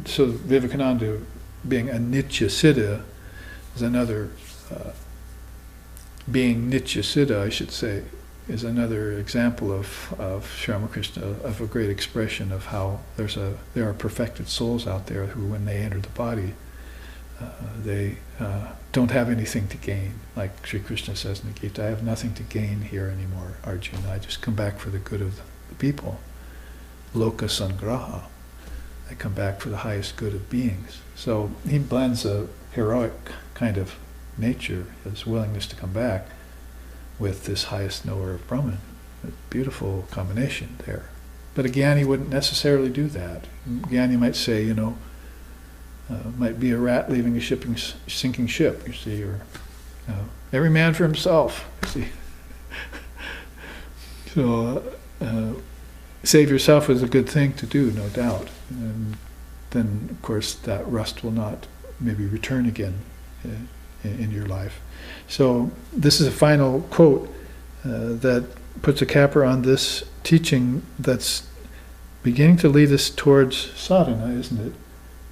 Speaker 1: so Vivekananda, being a Nitya Siddha, is another, being Nitya Siddha, I should say, is another example of Sri Ramakrishna, of a great expression of how there are perfected souls out there who, when they enter the body, they don't have anything to gain. Like Sri Krishna says in the Gita, I have nothing to gain here anymore, Arjuna. I just come back for the good of the people. Loka sangraha. I come back for the highest good of beings. So he blends a heroic kind of nature, his willingness to come back, with this highest knower of Brahman. A beautiful combination there. But a Jnani wouldn't necessarily do that. Jnani might say, might be a rat leaving a sinking ship, you see, or every man for himself, you see. So save yourself is a good thing to do, no doubt. And then, of course, that rust will not maybe return again in your life. So this is a final quote that puts a capper on this teaching that's beginning to lead us towards sadhana, isn't it?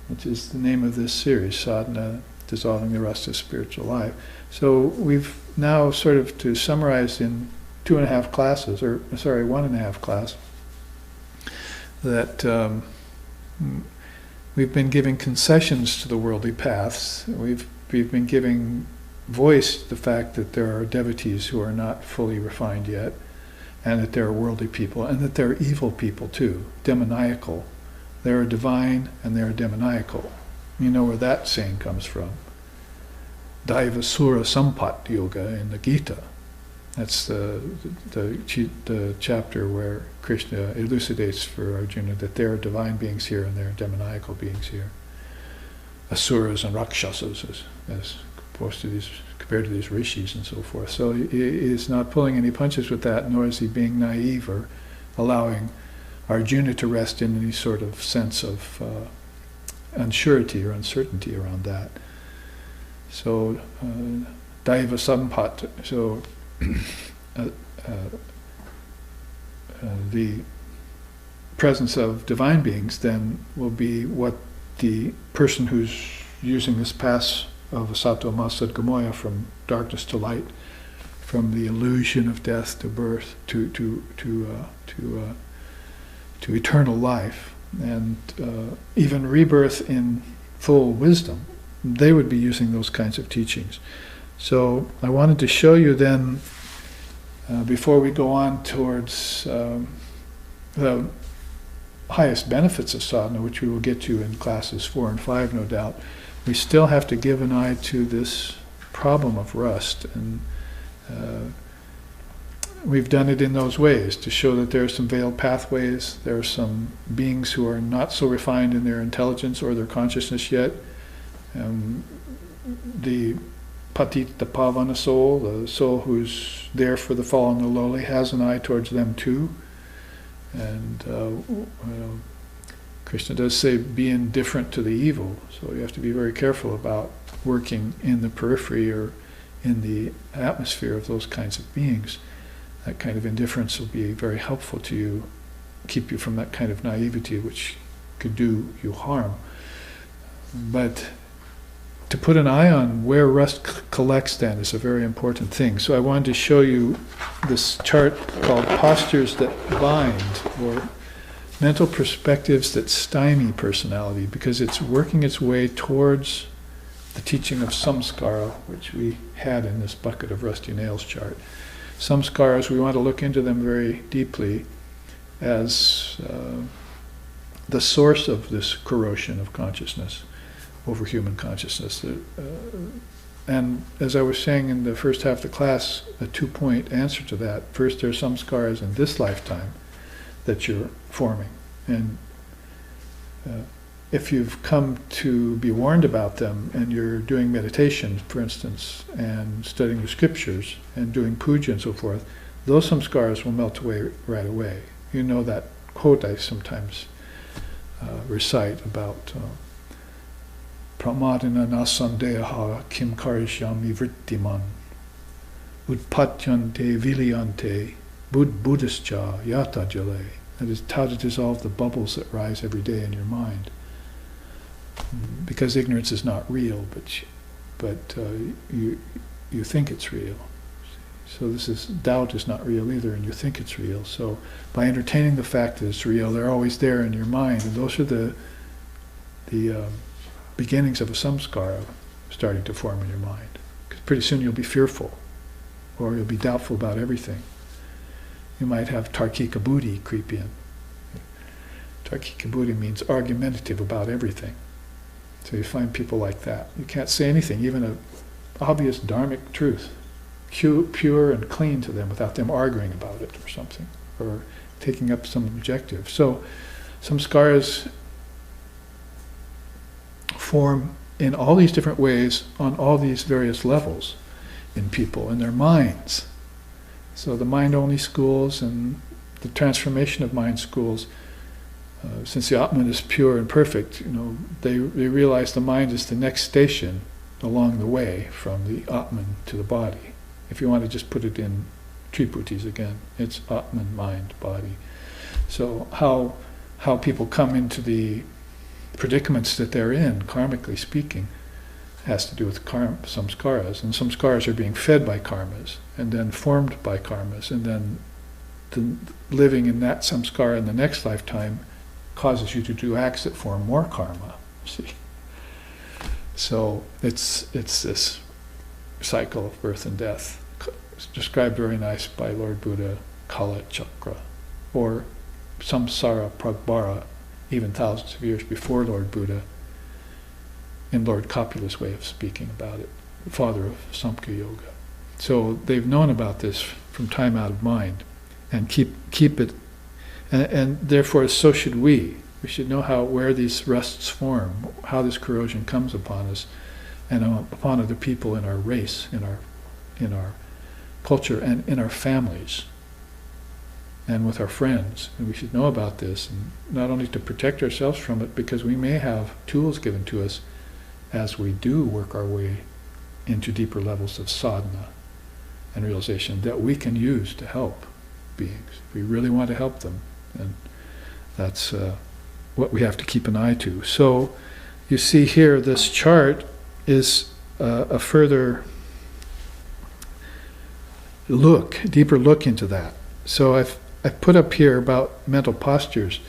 Speaker 1: which is the name of this series, Sadhana, Dissolving the Rust of Spiritual Life. So we've now sort of, to summarize in 1.5 class, that we've been giving concessions to the worldly paths. We've been giving voice to the fact that there are devotees who are not fully refined yet, and that there are worldly people, and that there are evil people too, demoniacal. There are divine and there are demoniacal. You know where that saying comes from. Daiva Sura Sampat Yoga in the Gita. That's the chapter where Krishna elucidates for Arjuna that there are divine beings here and there are demoniacal beings here. Asuras and Rakshasas as opposed to these, compared to these rishis and so forth. So he is not pulling any punches with that, nor is he being naive or allowing Arjuna to rest in any sort of sense of unsurety or uncertainty around that. So, Daiva Sampat, so the presence of divine beings then will be what the person who's using this path of Asato Masad Gamoya, from darkness to light, from the illusion of death to birth to eternal life, and even rebirth in full wisdom, they would be using those kinds of teachings. So I wanted to show you then, before we go on towards the highest benefits of sadhana, which we will get to in classes 4 and 5, no doubt, we still have to give an eye to this problem of rust. And we've done it in those ways, to show that there are some veiled pathways, there are some beings who are not so refined in their intelligence or their consciousness yet. The Patita Pavana soul, the soul who's there for the fallen and the lowly, has an eye towards them too. And Krishna does say, be indifferent to the evil, so you have to be very careful about working in the periphery or in the atmosphere of those kinds of beings. That kind of indifference will be very helpful to you, keep you from that kind of naivety which could do you harm. But to put an eye on where rust collects then is a very important thing. So I wanted to show you this chart called Postures That Bind, or Mental Perspectives That Stymie Personality, because it's working its way towards the teaching of samskara, which we had in this bucket of rusty nails chart. Samskaras, we want to look into them very deeply as the source of this corrosion of consciousness over human consciousness. And as I was saying in the first half of the class, a 2-point answer to that. First, there are samskaras in this lifetime that you're forming. And if you've come to be warned about them, and you're doing meditation, for instance, and studying the scriptures, and doing puja and so forth, those samskaras will melt away right away. You know that quote I sometimes recite about Pramadina nasandeha kim karishyami vrittiman utpatyante vilyante buddhischa yata jale. That is how to dissolve the bubbles that rise every day in your mind. Because ignorance is not real, but you think it's real. So doubt is not real either, and you think it's real. So by entertaining the fact that it's real, they're always there in your mind, and those are the beginnings of a samskara starting to form in your mind. Because pretty soon you'll be fearful, or you'll be doubtful about everything. You might have tarkika buddhi creep in. Tarkika buddhi means argumentative about everything. So you find people like that. You can't say anything, even an obvious dharmic truth, pure and clean to them, without them arguing about it or something, or taking up some objective. So samskaras form in all these different ways on all these various levels in people, in their minds. So the mind-only schools and the transformation of mind schools, since the Atman is pure and perfect, they realize the mind is the next station along the way from the Atman to the body. If you want to just put it in Triputis again, it's Atman, mind, body. So how people come into the predicaments that they're in, karmically speaking, has to do with samskaras. And samskaras are being fed by karmas, and then formed by karmas, and then living in that samskara in the next lifetime causes you to do acts that form more karma. See? So it's this cycle of birth and death. It's described very nice by Lord Buddha, Kala Chakra, or Samsara Pragbara, even thousands of years before Lord Buddha, in Lord Kapula's way of speaking about it, the father of Samkhya Yoga. So they've known about this from time out of mind, and keep it, and therefore so should we. We should know where these rusts form, how this corrosion comes upon us, and upon other people in our race, in our culture, and in our families, and with our friends. And we should know about this, and not only to protect ourselves from it, because we may have tools given to us as we do work our way into deeper levels of sadhana and realization that we can use to help beings. If we really want to help them, and that's what we have to keep an eye to. So you see here, this chart is a further deeper look into that. So I've put up here about mental postures,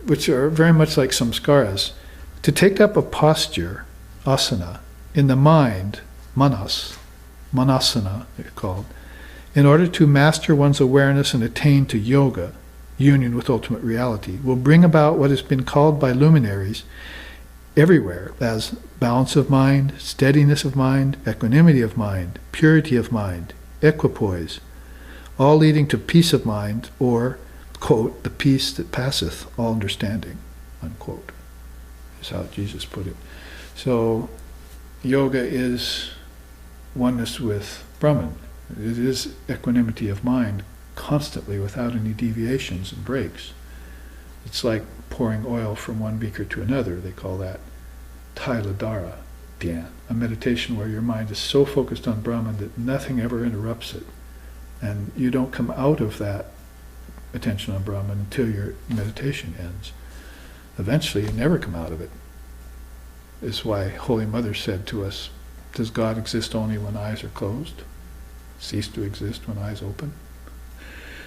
Speaker 1: which are very much like samskaras. To take up a posture, asana, in the mind, manasana they're called, in order to master one's awareness and attain to yoga, union with ultimate reality, will bring about what has been called by luminaries everywhere as balance of mind, steadiness of mind, equanimity of mind, purity of mind, equipoise, all leading to peace of mind, or, quote, the peace that passeth all understanding, unquote, is how Jesus put it. So yoga is oneness with Brahman. It is equanimity of mind constantly without any deviations and breaks. It's like pouring oil from one beaker to another. They call that Tailadhara Dhyan, a meditation where your mind is so focused on Brahman that nothing ever interrupts it. And you don't come out of that attention on Brahman until your meditation ends. Eventually you never come out of it. This is why Holy Mother said to us, does God exist only when eyes are closed? Cease to exist when eyes open?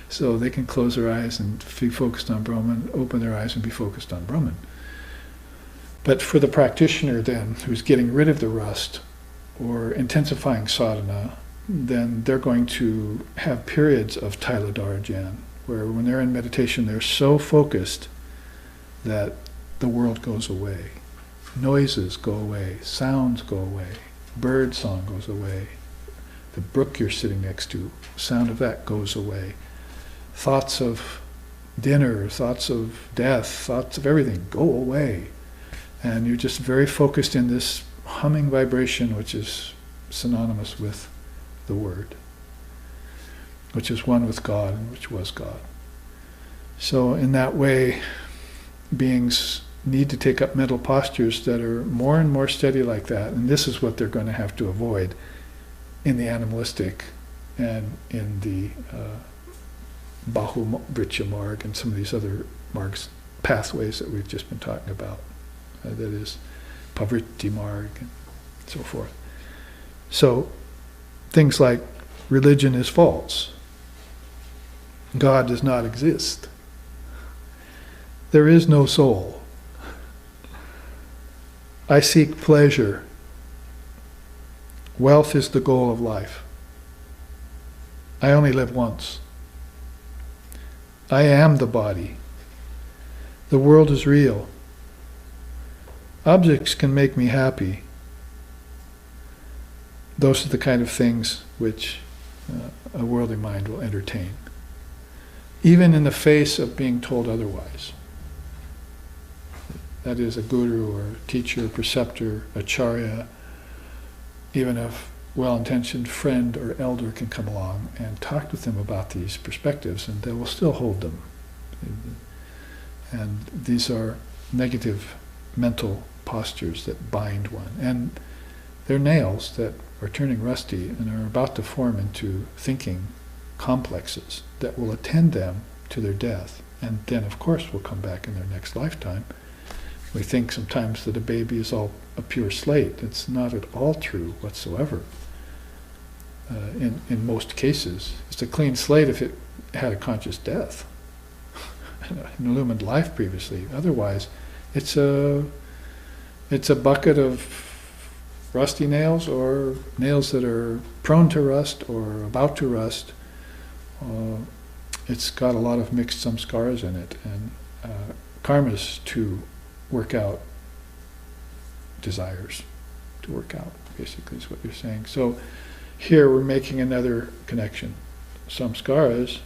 Speaker 1: So they can close their eyes and be focused on Brahman, open their eyes and be focused on Brahman. But for the practitioner then, who's getting rid of the rust or intensifying sadhana, then they're going to have periods of Tailadhara Dhyan, where when they're in meditation, they're so focused that the world goes away. Noises go away, sounds go away, bird song goes away, the brook you're sitting next to, sound of that goes away. Thoughts of dinner, thoughts of death, thoughts of everything go away. And you're just very focused in this humming vibration, which is synonymous with the Word, which is one with God and which was God. So in that way, beings need to take up mental postures that are more and more steady like that, and this is what they're going to have to avoid in the animalistic and in the Bahuvricha Marg and some of these other margs, pathways that we've just been talking about. That is Pavritti Marg and so forth. So things like religion is false. God does not exist. There is no soul. I seek pleasure. Wealth is the goal of life. I only live once. I am the body. The world is real. Objects can make me happy. Those are the kind of things which a worldly mind will entertain, even in the face of being told otherwise. That is, a guru or teacher, preceptor, acharya, even a well-intentioned friend or elder can come along and talk with them about these perspectives, and they will still hold them. And these are negative mental postures that bind one. And they're nails that are turning rusty and are about to form into thinking complexes that will attend them to their death. And then, of course, will come back in their next lifetime We think sometimes that a baby is all a pure slate. It's not at all true whatsoever. In most cases, it's a clean slate if it had a conscious death, an illumined life previously. Otherwise, it's a bucket of rusty nails, or nails that are prone to rust or about to rust. It's got a lot of mixed samskaras in it, and karmas to work out desires, to work out, basically is what you're saying. So here we're making another connection. Samskaras,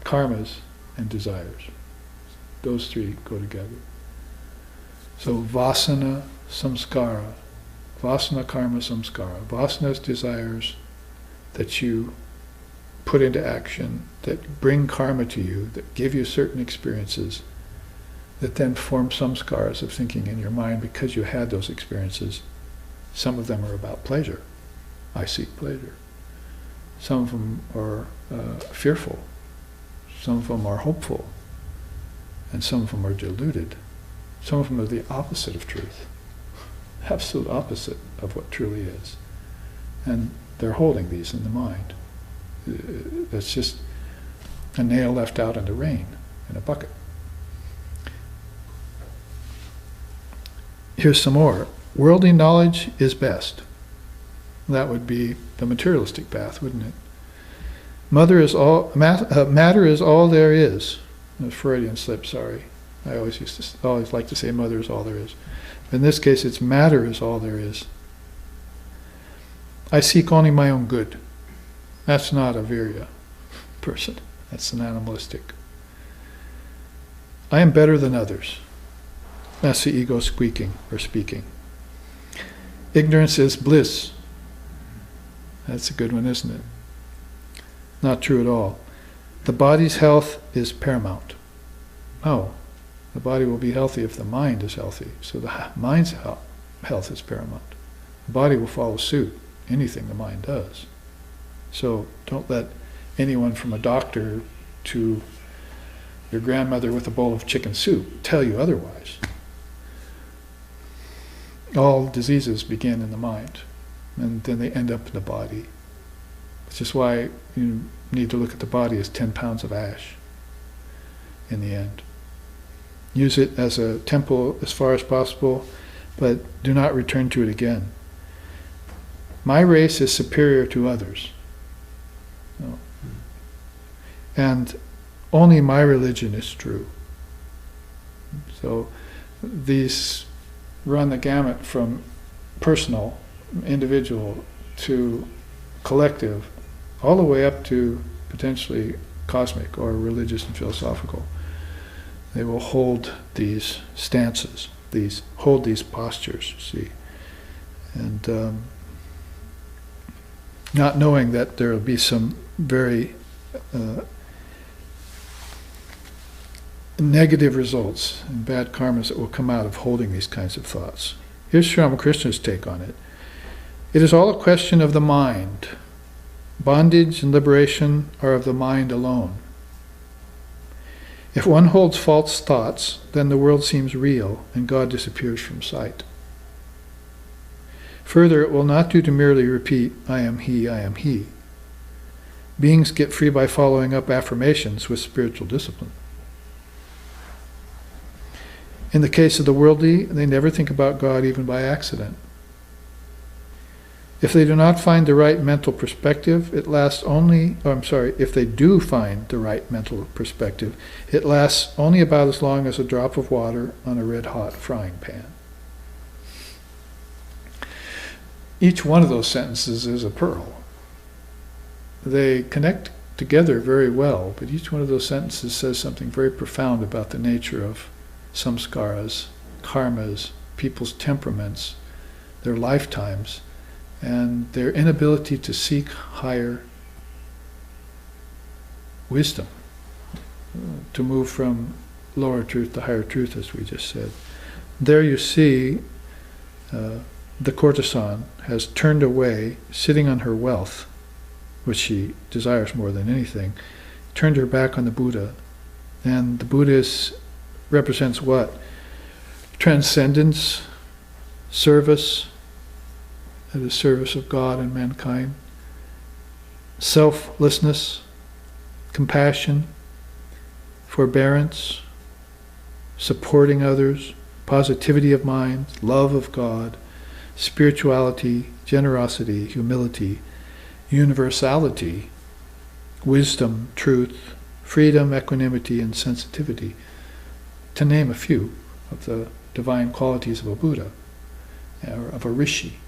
Speaker 1: karmas, and desires. Those three go together. So vasana, samskara. Vasana, karma, samskara. Vasana is desires that you put into action, that bring karma to you, that give you certain experiences, that then form samskaras of thinking in your mind because you had those experiences. Some of them are about pleasure. I seek pleasure. Some of them are fearful. Some of them are hopeful. And some of them are deluded. Some of them are the opposite of truth. Absolute opposite of what truly is. And they're holding these in the mind. That's just a nail left out in the rain, in a bucket. Here's some more. Worldly knowledge is best. That would be the materialistic path, wouldn't it? Matter is all there is. A Freudian slip, sorry. I always like to say mother is all there is. But in this case, it's matter is all there is. I seek only my own good. That's not a virya person. That's an animalistic. I am better than others. That's the ego squeaking or speaking. Ignorance is bliss. That's a good one, isn't it? Not true at all. The body's health is paramount. Oh, the body will be healthy if the mind is healthy. So the mind's health is paramount. The body will follow suit, anything the mind does. So don't let anyone from a doctor to your grandmother with a bowl of chicken soup tell you otherwise. All diseases begin in the mind, and then they end up in the body. Which is why you need to look at the body as 10 pounds of ash in the end. Use it as a temple as far as possible, but do not return to it again. My race is superior to others. No. And only my religion is true. So these run the gamut from personal, individual, to collective, all the way up to potentially cosmic or religious and philosophical. They will hold these stances, hold these postures, see. And not knowing that there will be some very negative results and bad karmas that will come out of holding these kinds of thoughts. Here's Sri Ramakrishna's take on it. It is all a question of the mind. Bondage and liberation are of the mind alone. If one holds false thoughts, then the world seems real and God disappears from sight. Further, it will not do to merely repeat, I am he, I am he. Beings get free by following up affirmations with spiritual discipline. In the case of the worldly, they never think about God even by accident. If they do not find the right mental perspective, it lasts only, if they do find the right mental perspective, it lasts only about as long as a drop of water on a red-hot frying pan. Each one of those sentences is a pearl. They connect together very well, but each one of those sentences says something very profound about the nature of samskaras, karmas, people's temperaments, their lifetimes, and their inability to seek higher wisdom, to move from lower truth to higher truth, as we just said. There you see the courtesan has turned away, sitting on her wealth, which she desires more than anything, turned her back on the Buddha And the Buddha represents what? Transcendence, service, at the service of God and mankind, selflessness, compassion, forbearance, supporting others, positivity of mind, love of God, spirituality, generosity, humility, universality, wisdom, truth, freedom, equanimity, and sensitivity, to name a few of the divine qualities of a Buddha, or of a rishi,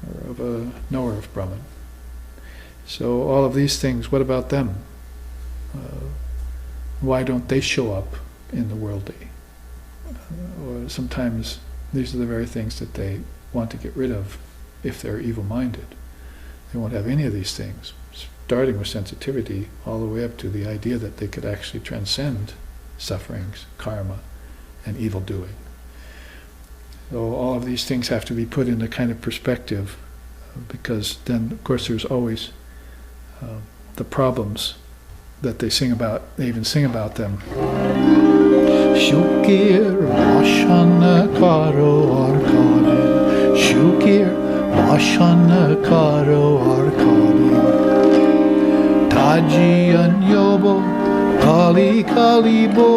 Speaker 1: or of a knower of Brahman. So all of these things, what about them? Why don't they show up in the worldly? Or sometimes these are the very things that they want to get rid of if they're evil-minded. They won't have any of these things, starting with sensitivity all the way up to the idea that they could actually transcend sufferings, karma, and evil doing. So all of these things have to be put into kind of perspective, because then, of course, there's always the problems that they even sing about them. Shukir Vashana Karo Arkadi, Shukir Vashana Karo Arkadi, Taji Anyobo, Kali Kalibo,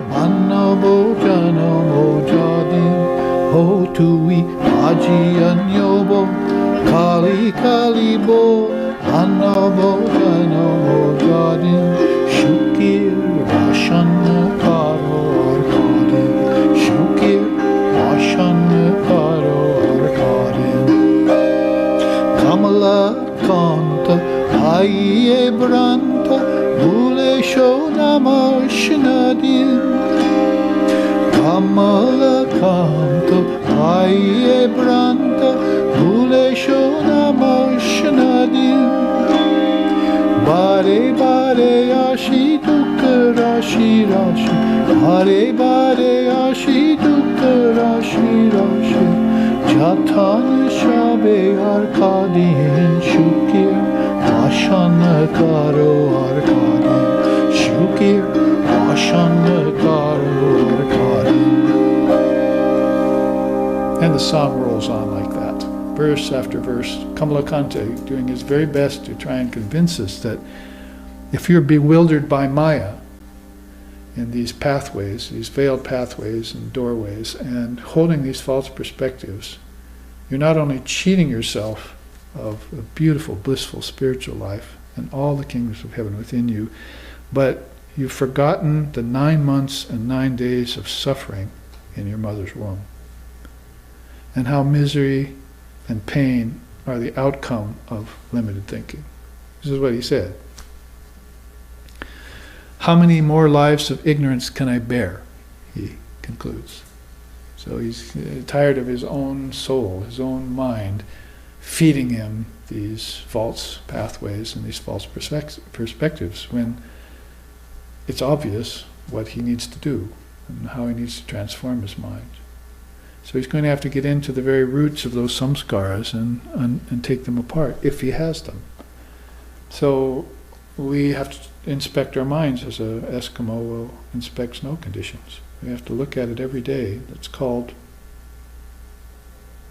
Speaker 1: Manabo Janamo Jadin, O Tui, Taji Anyobo, Kali Kalibo, Manabo Janamo Jadin, Shukir Vashana Karo Arkadi, Shukir Vashana Karo Arkadi, Kamala Kanta, Aiye Branta, Bule Shonama Shnadin, Kamala Kanta, Aiye Branta, Bule Shonama Shnadin, Bare Bare Ashi Dukha Rashi Rashi, Bare Bare Ashi Dukha Rashi Rashi, Jatan Shabe Arkadin, Shukir Vashana Karo Arkadin, Shukir Vashana Karo Arkadin. And the song rolls on like that, verse after verse. Kamalakanta doing his very best to try and convince us that if you're bewildered by Maya in these pathways, these veiled pathways and doorways, and holding these false perspectives, you're not only cheating yourself of a beautiful, blissful spiritual life and all the kingdoms of heaven within you, but you've forgotten the 9 months and 9 days of suffering in your mother's womb, and how misery and pain are the outcome of limited thinking. This is what he said. How many more lives of ignorance can I bear? He concludes. So he's tired of his own soul, his own mind, feeding him these false pathways and these false perspectives, when it's obvious what he needs to do and how he needs to transform his mind. So he's going to have to get into the very roots of those samskaras and take them apart, if he has them. So we have to inspect our minds as an Eskimo will inspect snow conditions. We have to look at it every day. That's called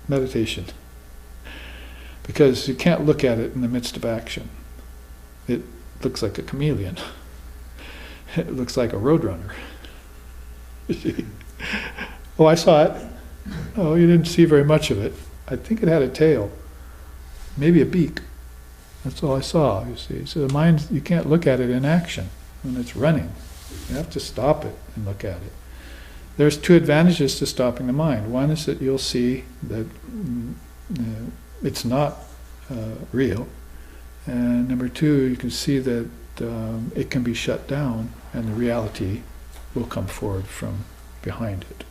Speaker 1: meditation. Because you can't look at it in the midst of action. It looks like a chameleon. It looks like a roadrunner. Oh, I saw it. Oh, you didn't see very much of it. I think it had a tail. Maybe a beak. That's all I saw, you see. So the mind, you can't look at it in action when it's running. You have to stop it and look at it. There's 2 advantages to stopping the mind. One is that you'll see that it's not real. And number 2, you can see that it can be shut down and the reality will come forward from behind it.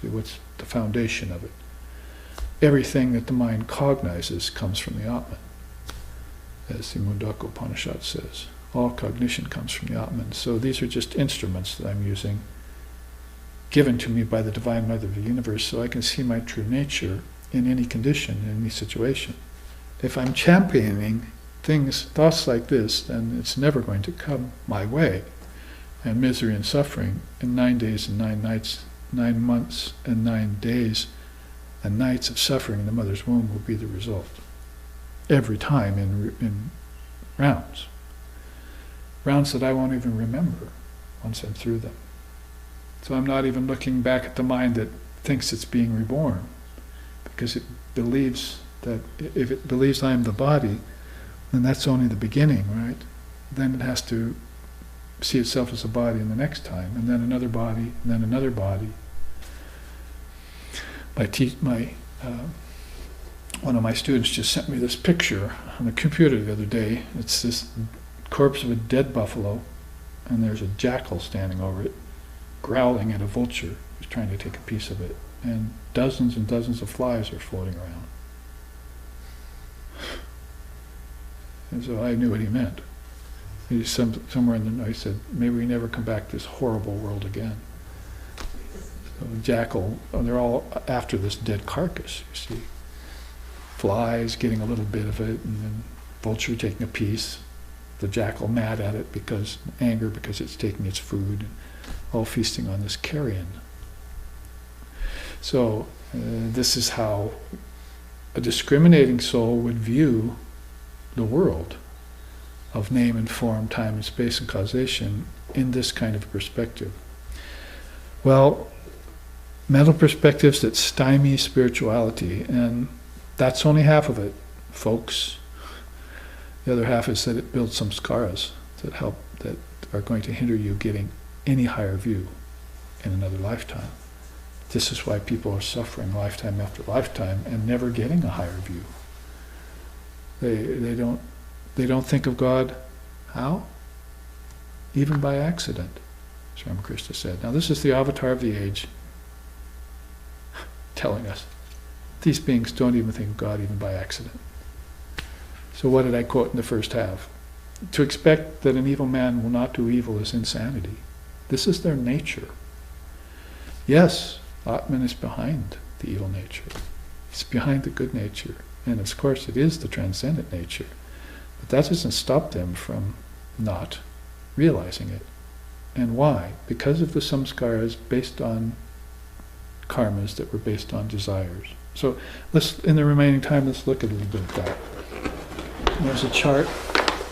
Speaker 1: See, what's the foundation of it? Everything that the mind cognizes comes from the Atman, as the Mundaka Upanishad says. All cognition comes from the Atman. So these are just instruments that I'm using, given to me by the Divine Mother of the Universe, so I can see my true nature in any condition, in any situation. If I'm championing thoughts like this, then it's never going to come my way. and misery and suffering in 9 days and 9 nights, 9 months and 9 days and nights of suffering in the mother's womb will be the result. Every time in rounds. Rounds that I won't even remember once I'm through them. So I'm not even looking back at the mind that thinks it's being reborn, because it believes that if it believes I am the body, then that's only the beginning, right? Then it has to see itself as a body in the next time, and then another body, and then another body. One of my students just sent me this picture on the computer the other day. It's this corpse of a dead buffalo, and there's a jackal standing over it, growling at a vulture who's trying to take a piece of it, and dozens of flies are floating around. And so I knew what he meant. Somewhere in the night he said, maybe we never come back to this horrible world again. So the jackal, they're all after this dead carcass, you see. Flies getting a little bit of it, and then vulture taking a piece. The jackal mad at it because it's taking its food, all feasting on this carrion. So this is how a discriminating soul would view the world of name and form, time and space and causation in this kind of perspective. Well, mental perspectives that stymie spirituality, and that's only half of it, folks. The other half is that it builds samskaras that are going to hinder you getting any higher view in another lifetime. This is why people are suffering lifetime after lifetime and never getting a higher view. They don't think of God, how? Even by accident, as Ramakrishna said. Now this is the avatar of the age telling us these beings don't even think of God even by accident. So what did I quote in the first half? To expect that an evil man will not do evil is insanity. This is their nature. Yes, Atman is behind the evil nature. It's behind the good nature. And of course it is the transcendent nature. But that doesn't stop them from not realizing it. And why? Because of the samskaras based on karmas that were based on desires. So in the remaining time, let's look at a little bit at that. There's a chart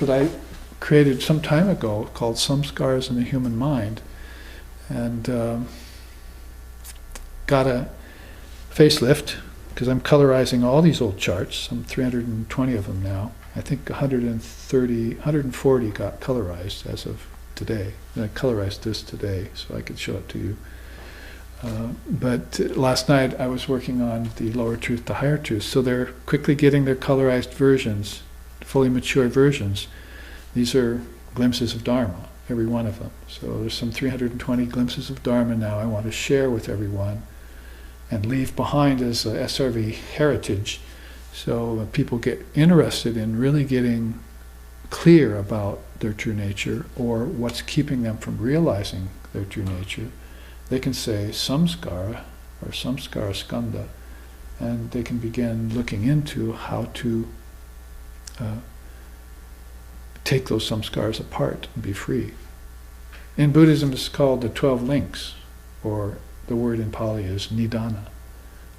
Speaker 1: that I created some time ago called Samskaras in the Human Mind, and got a facelift because I'm colorizing all these old charts, some 320 of them now. I think 140 got colorized as of today. And I colorized this today so I could show it to you. But last night I was working on the lower truth, the higher truth. So they're quickly getting their colorized versions, fully mature versions. These are glimpses of Dharma, every one of them. So there's some 320 glimpses of Dharma now I want to share with everyone and leave behind as a SRV heritage, so people get interested in really getting clear about their true nature or what's keeping them from realizing their true nature. They can say samskara or samskara skandha, and they can begin looking into how to take those samskaras apart and be free. In Buddhism it's called the 12 links, or the word in Pali is nidana.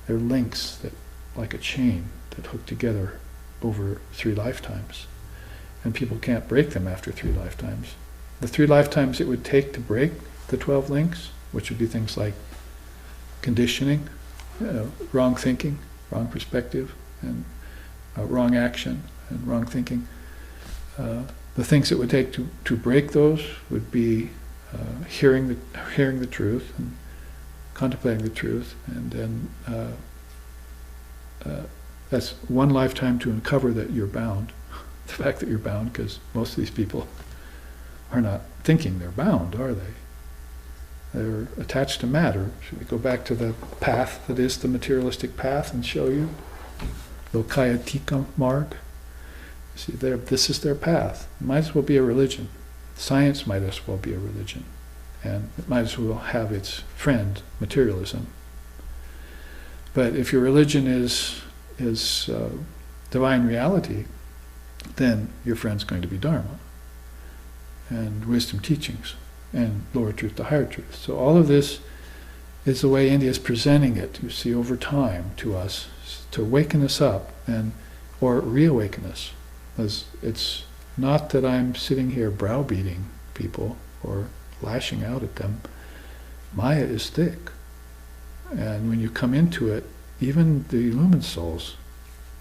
Speaker 1: They're links that, like a chain, that hook together over 3 lifetimes. And people can't break them after 3 lifetimes. The 3 lifetimes it would take to break the 12 links, which would be things like conditioning, wrong thinking, wrong perspective, and wrong action, and wrong thinking. The things it would take to break those would be hearing the truth and contemplating the truth, and then that's 1 lifetime to uncover that you're bound. The fact that you're bound, because most of these people are not thinking they're bound, are they? They're attached to matter. Should we go back to the path that is the materialistic path and show you? Lokayatika marg. See, this is their path. It might as well be a religion. Science might as well be a religion. And it might as well have its friend, materialism. But if your religion is divine reality, then your friend's going to be Dharma and wisdom teachings. and lower truth to higher truth. So all of this is the way India is presenting it, you see, over time to us, to waken us up or reawaken us. As it's not that I'm sitting here browbeating people or lashing out at them. Maya is thick. And when you come into it, even the illumined souls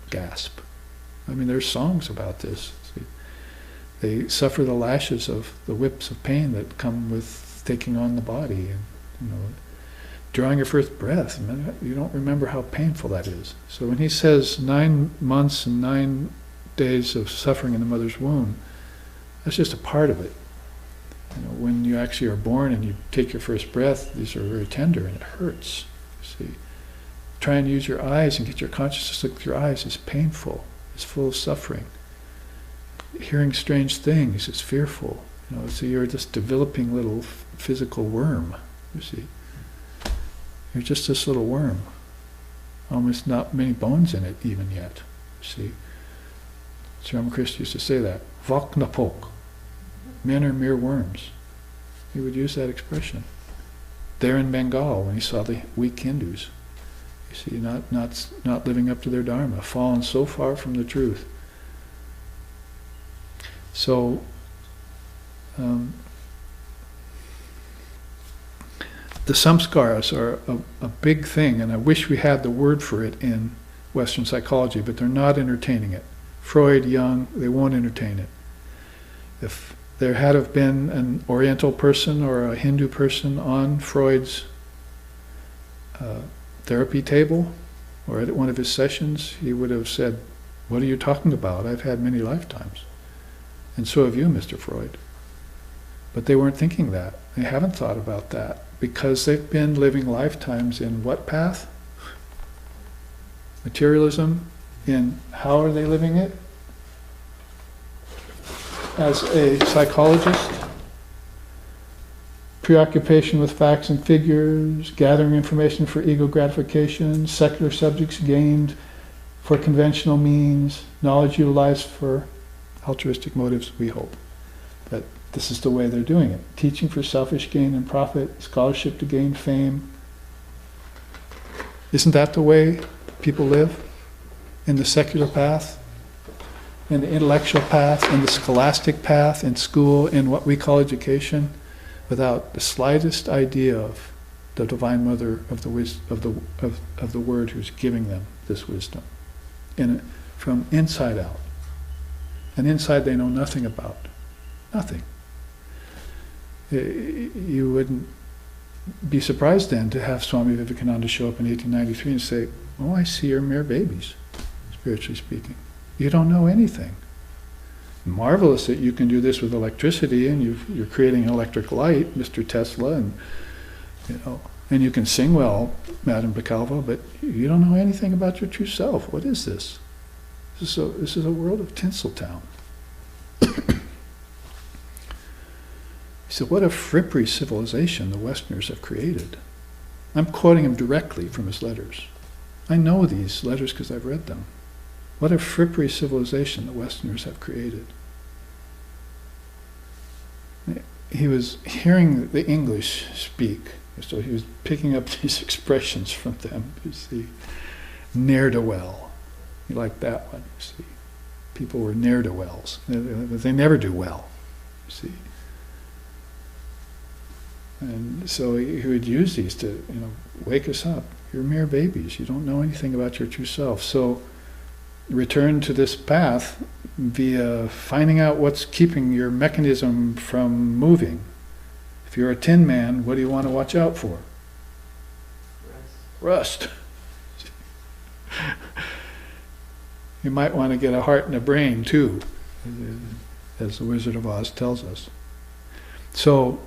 Speaker 1: gasp. I mean, there's songs about this. See, they suffer the lashes of the whips of pain that come with taking on the body. And, drawing your first breath, you don't remember how painful that is. So when he says 9 months and 9 days of suffering in the mother's womb, that's just a part of it. When you actually are born and you take your first breath, these are very tender and it hurts. See, try and use your eyes and get your consciousness to look with your eyes. It's painful. It's full of suffering. Hearing strange things is fearful. So you're this developing little physical worm. You see, you're just this little worm. Almost not many bones in it even yet. You see, Sri Ramakrishna used to say that. Vaknapok. Men are mere worms. He would use that expression. There in Bengal, when he saw the weak Hindus, you see, not living up to their dharma, fallen so far from the truth. So, the samskaras are a big thing, and I wish we had the word for it in Western psychology, but they're not entertaining it. Freud, Jung, they won't entertain it. If there had have been an Oriental person or a Hindu person on Freud's therapy table or at one of his sessions, he would have said, "What are you talking about? I've had many lifetimes. And so have you, Mr. Freud." But they weren't thinking that. They haven't thought about that because they've been living lifetimes in what path? Materialism. In how are they living it? As a psychologist, preoccupation with facts and figures, gathering information for ego gratification, secular subjects gained for conventional means, knowledge utilized for altruistic motives, we hope. But this is the way they're doing it. Teaching for selfish gain and profit, scholarship to gain fame. Isn't that the way people live? In the secular path, in the intellectual path, in the scholastic path, in school, in what we call education, without the slightest idea of the Divine Mother of the Word who's giving them this wisdom, from inside out. And inside they know nothing about. Nothing. You wouldn't be surprised then to have Swami Vivekananda show up in 1893 and say, "Oh, I see you're mere babies, spiritually speaking. You don't know anything. Marvelous that you can do this with electricity and you're creating an electric light, Mr. Tesla, and you can sing well, Madame de Calvo, but you don't know anything about your true self. What is this? This is a world of Tinseltown." He said, "What a frippery civilization the Westerners have created." I'm quoting him directly from his letters. I know these letters because I've read them. What a frippery civilization the Westerners have created. He was hearing the English speak, so he was picking up these expressions from them, you see. Ne'er-do-well. He liked that one, you see. People were ne'er-do-wells. They never do well, you see. And so he would use these to, wake us up. You're mere babies. You don't know anything about your true self. So return to this path via finding out what's keeping your mechanism from moving. If you're a tin man, what do you want to watch out for? Rust. You might want to get a heart and a brain too, as the Wizard of Oz tells us. So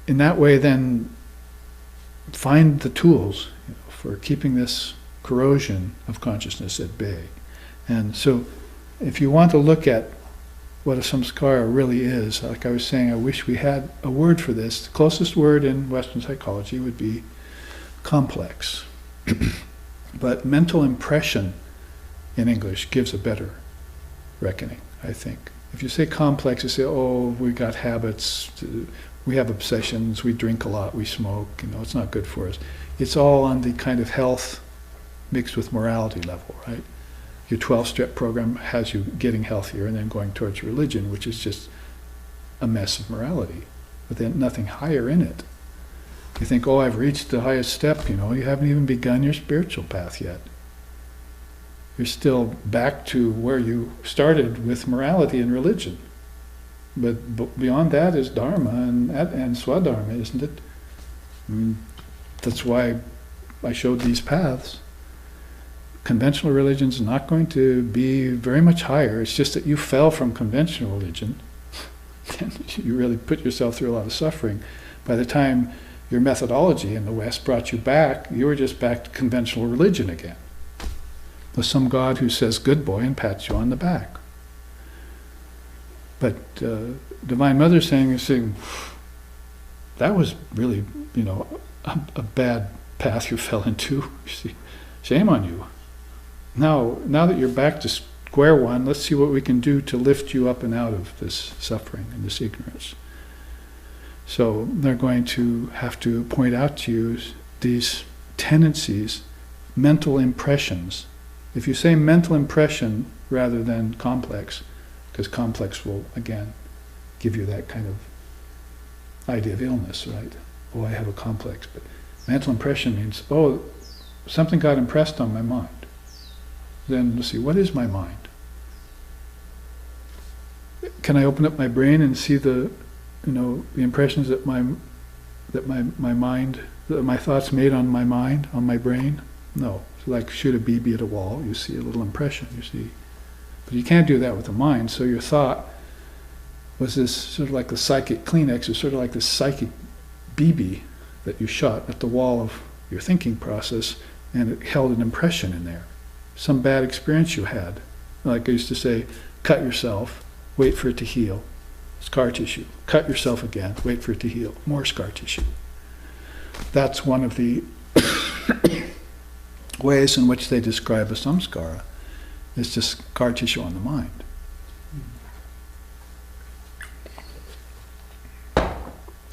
Speaker 1: in that way then find the tools for keeping this corrosion of consciousness at bay. And so if you want to look at what a samskara really is, like I was saying, I wish we had a word for this. The closest word in Western psychology would be complex. But mental impression in English gives a better reckoning, I think. If you say complex, you say, oh, we got habits, we have obsessions, we drink a lot, we smoke, it's not good for us. It's all on the kind of health mixed with morality level, right? Your 12-step program has you getting healthier and then going towards religion, which is just a mess of morality, but then nothing higher in it. You think, oh, I've reached the highest step, you haven't even begun your spiritual path yet. You're still back to where you started with morality and religion. But beyond that is Dharma and Swadharma, isn't it? That's why I showed these paths. Conventional religion is not going to be very much higher. It's just that you fell from conventional religion and you really put yourself through a lot of suffering. By the time your methodology in the West brought you back, you were just back to conventional religion again. With some God who says, good boy, and pats you on the back. But Divine Mother saying, that was really, a bad path you fell into. You see, shame on you. Now that you're back to square one, let's see what we can do to lift you up and out of this suffering and this ignorance. So they're going to have to point out to you these tendencies, mental impressions. If you say mental impression rather than complex, because complex will, again, give you that kind of idea of illness, right? Oh, I have a complex. But mental impression means, oh, something got impressed on my mind. Then let's see, what is my mind? Can I open up my brain and see the impressions that my mind, that my thoughts made on my mind, on my brain? No. It's like shoot a BB at a wall, you see a little impression, you see. But you can't do that with the mind, so your thought was this sort of like the psychic Kleenex, or sort of like this psychic BB that you shot at the wall of your thinking process, and it held an impression in there. Some bad experience you had. Like I used to say, cut yourself, wait for it to heal. Scar tissue. Cut yourself again, wait for it to heal. More scar tissue. That's one of the ways in which they describe a samskara. It's just scar tissue on the mind.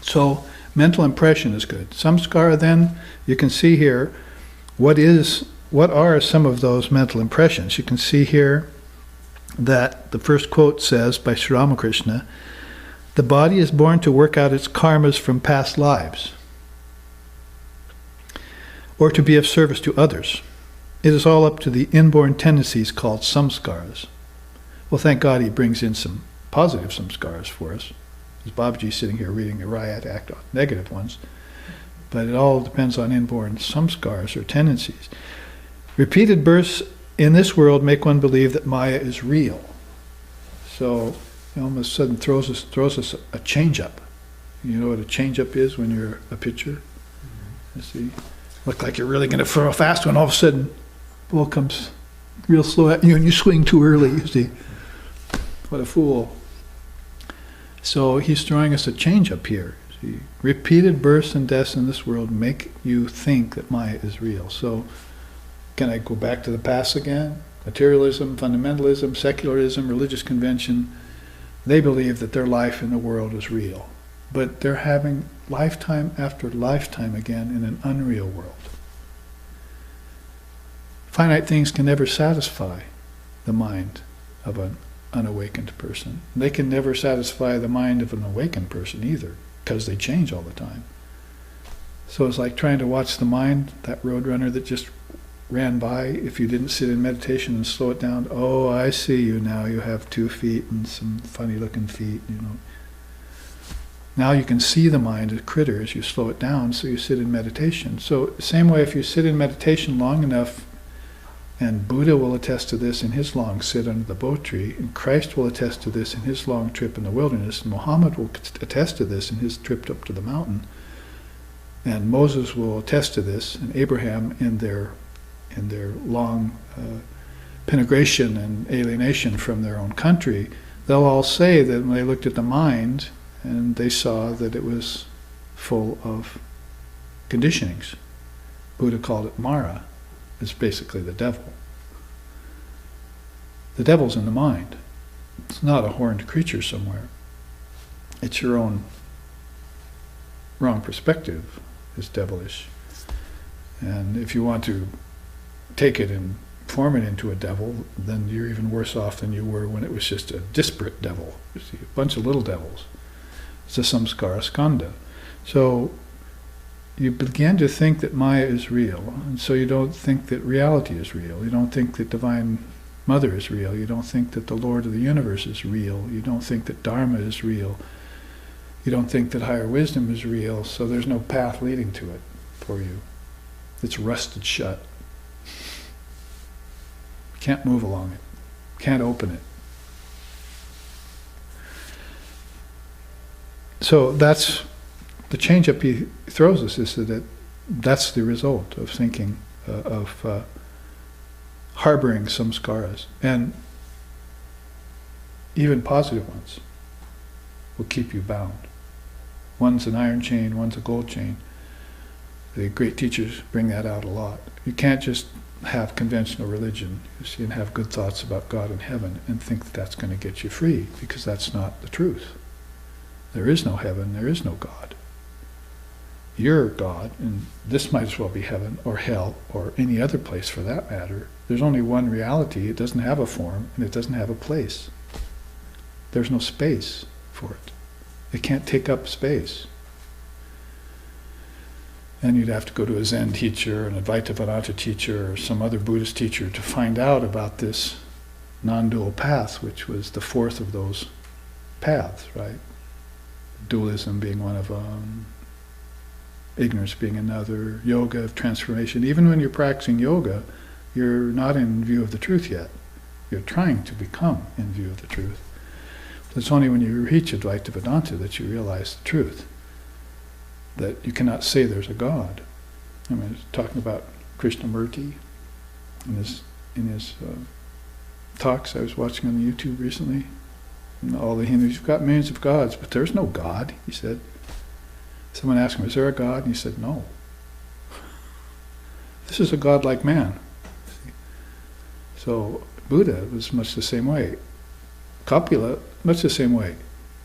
Speaker 1: So mental impression is good. Samskara, then, you can see here, what are some of those mental impressions? You can see here that the first quote says by Sri Ramakrishna, the body is born to work out its karmas from past lives, or to be of service to others. It is all up to the inborn tendencies called samskaras. Well, thank God he brings in some positive samskaras for us. As Babaji's sitting here reading a riot act on negative ones. But it all depends on inborn samskaras or tendencies. Repeated births in this world make one believe that Maya is real. So it all of a sudden throws us a change-up. You know what a change-up is when you're a pitcher? You see, look like you're really going to throw a fast one. All of a sudden, ball comes real slow at you and you swing too early, you see. What a fool. So he's throwing us a change-up here. See? Repeated births and deaths in this world make you think that Maya is real. So can I go back to the past again? Materialism, fundamentalism, secularism, religious convention, they believe that their life in the world is real. But they're having lifetime after lifetime again in an unreal world. Finite things can never satisfy the mind of an unawakened person. They can never satisfy the mind of an awakened person either, because they change all the time. So it's like trying to watch the mind, that roadrunner that just ran by. If you didn't sit in meditation and slow it down, oh, I see you now. You have 2 feet and some funny looking feet, Now you can see the mind, a critter, as you slow it down, so you sit in meditation. So same way, if you sit in meditation long enough, and Buddha will attest to this in his long sit under the bo tree, and Christ will attest to this in his long trip in the wilderness, and Muhammad will attest to this in his trip up to the mountain, and Moses will attest to this, and Abraham in their long penetration and alienation from their own country. They'll all say that when they looked at the mind, and they saw that it was full of conditionings. Buddha called it Mara. It's basically the devil. The devil's in the mind. It's not a horned creature somewhere. It's your own wrong perspective is devilish. And if you want to take it and form it into a devil, then you're even worse off than you were when it was just a disparate devil. You see, a bunch of little devils. It's a samskara skanda. So you begin to think that Maya is real, and so you don't think that reality is real. You don't think that Divine Mother is real. You don't think that the Lord of the universe is real. You don't think that Dharma is real. You don't think that higher wisdom is real, so there's no path leading to it for you. It's rusted shut. Can't move along it. Can't open it. So that's the change up he throws us, is that that's the result of thinking, of harboring samskaras. And even positive ones will keep you bound. One's an iron chain, one's a gold chain. The great teachers bring that out a lot. You can't just have conventional religion, you see, and have good thoughts about God and heaven and think that that's going to get you free, because that's not the truth. There is no heaven, there is no God. You're God, and this might as well be heaven or hell or any other place for that matter. There's only one reality. It doesn't have a form and it doesn't have a place. There's no space for it. It can't take up space. And you'd have to go to a Zen teacher, an Advaita Vedanta teacher, or some other Buddhist teacher to find out about this non-dual path, which was the fourth of those paths, right? Dualism being one of them, ignorance being another, yoga of transformation. Even when you're practicing yoga, you're not in view of the truth yet. You're trying to become in view of the truth. But it's only when you reach Advaita Vedanta that you realize the truth, that you cannot say there's a God. I mean, talking about Krishnamurti in his talks I was watching on YouTube recently. And all the Hindus, you've got millions of gods, but there's no God, he said. Someone asked him, is there a God? And he said, no. This is a godlike man. So Buddha was much the same way. Kapila, much the same way.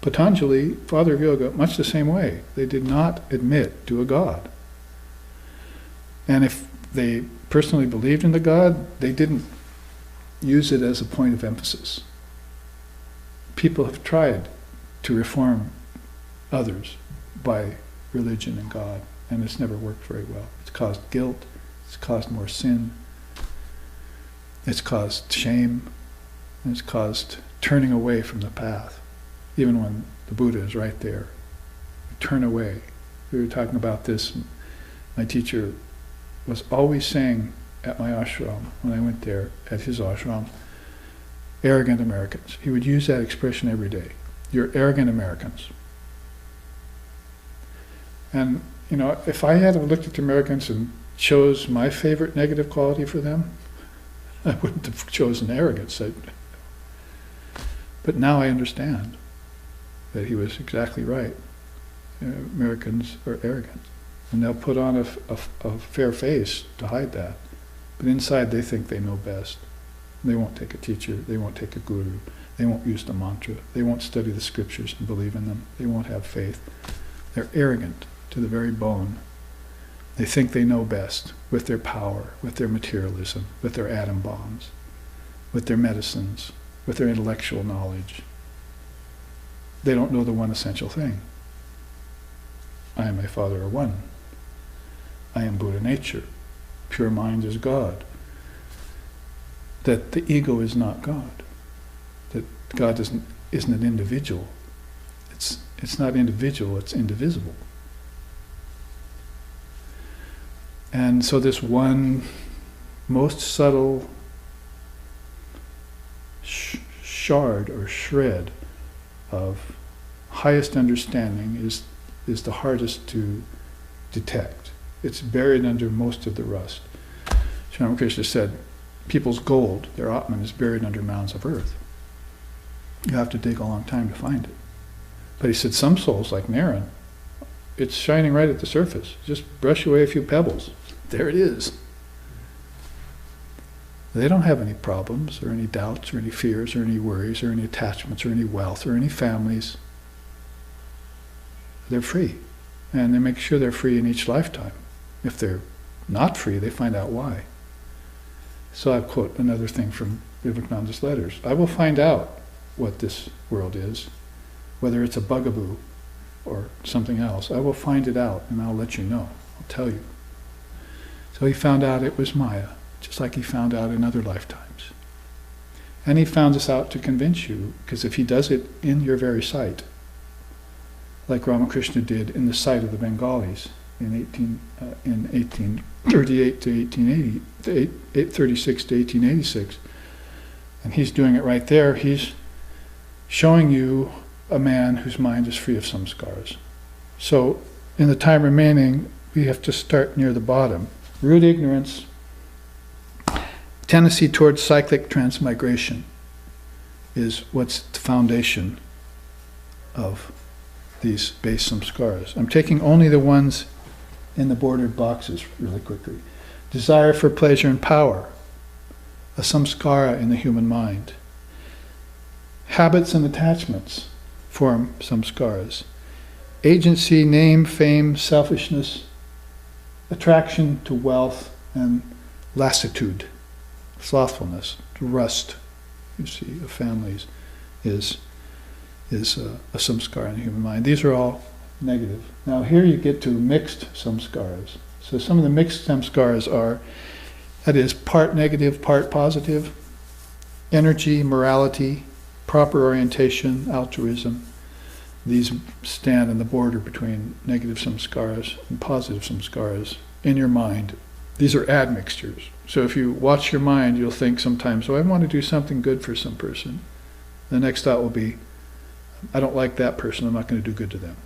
Speaker 1: Patanjali, father of yoga, much the same way. They did not admit to a God. And if they personally believed in the God, they didn't use it as a point of emphasis. People have tried to reform others by religion and God, and it's never worked very well. It's caused guilt, it's caused more sin, it's caused shame, and it's caused turning away from the path. Even when the Buddha is right there, turn away. We were talking about this. My teacher was always saying at my ashram, when I went there, at his ashram, arrogant Americans. He would use that expression every day. You're arrogant Americans. And, you know, if I had looked at the Americans and chose my favorite negative quality for them, I wouldn't have chosen arrogance. But now I understand that he was exactly right. Americans are arrogant. And they'll put on a fair face to hide that. But inside they think they know best. They won't take a teacher, they won't take a guru, they won't use the mantra, they won't study the scriptures and believe in them, they won't have faith. They're arrogant to the very bone. They think they know best with their power, with their materialism, with their atom bombs, with their medicines, with their intellectual knowledge. They don't know the one essential thing. I and my Father are one. I am Buddha nature. Pure mind is God. That the ego is not God. That God isn't an individual. It's not individual, it's indivisible. And so this one most subtle shard or shred of highest understanding is the hardest to detect. It's buried under most of the rust. Sri Ramakrishna said, people's gold, their Atman, is buried under mounds of earth. You have to dig a long time to find it. But he said some souls, like Naren, it's shining right at the surface. Just brush away a few pebbles. There it is. They don't have any problems or any doubts or any fears or any worries or any attachments or any wealth or any families. They're free. And they make sure they're free in each lifetime. If they're not free, they find out why. So I quote another thing from Vivekananda's letters. I will find out what this world is, whether it's a bugaboo or something else. I will find it out and I'll let you know. I'll tell you. So he found out it was Maya, just like he found out in other lifetimes. And he found this out to convince you, because if he does it in your very sight, like Ramakrishna did in the sight of the Bengalis in 1838 to 1880, 836 to 1886, and he's doing it right there, he's showing you a man whose mind is free of samskaras. So in the time remaining, we have to start near the bottom. Root ignorance, tendency towards cyclic transmigration is what's the foundation of these base samskaras. I'm taking only the ones in the bordered boxes really quickly. Desire for pleasure and power, a samskara in the human mind. Habits and attachments form samskaras. Agency, name, fame, selfishness, attraction to wealth, and lassitude, slothfulness, rust, you see, of families is a samskara in the human mind. These are all negative. Now here you get to mixed samskaras. So some of the mixed samskaras are, that is, part negative, part positive, energy, morality, proper orientation, altruism. These stand in the border between negative samskaras and positive samskaras in your mind. These are admixtures. So if you watch your mind, you'll think sometimes, oh, I want to do something good for some person. The next thought will be, I don't like that person, I'm not going to do good to them.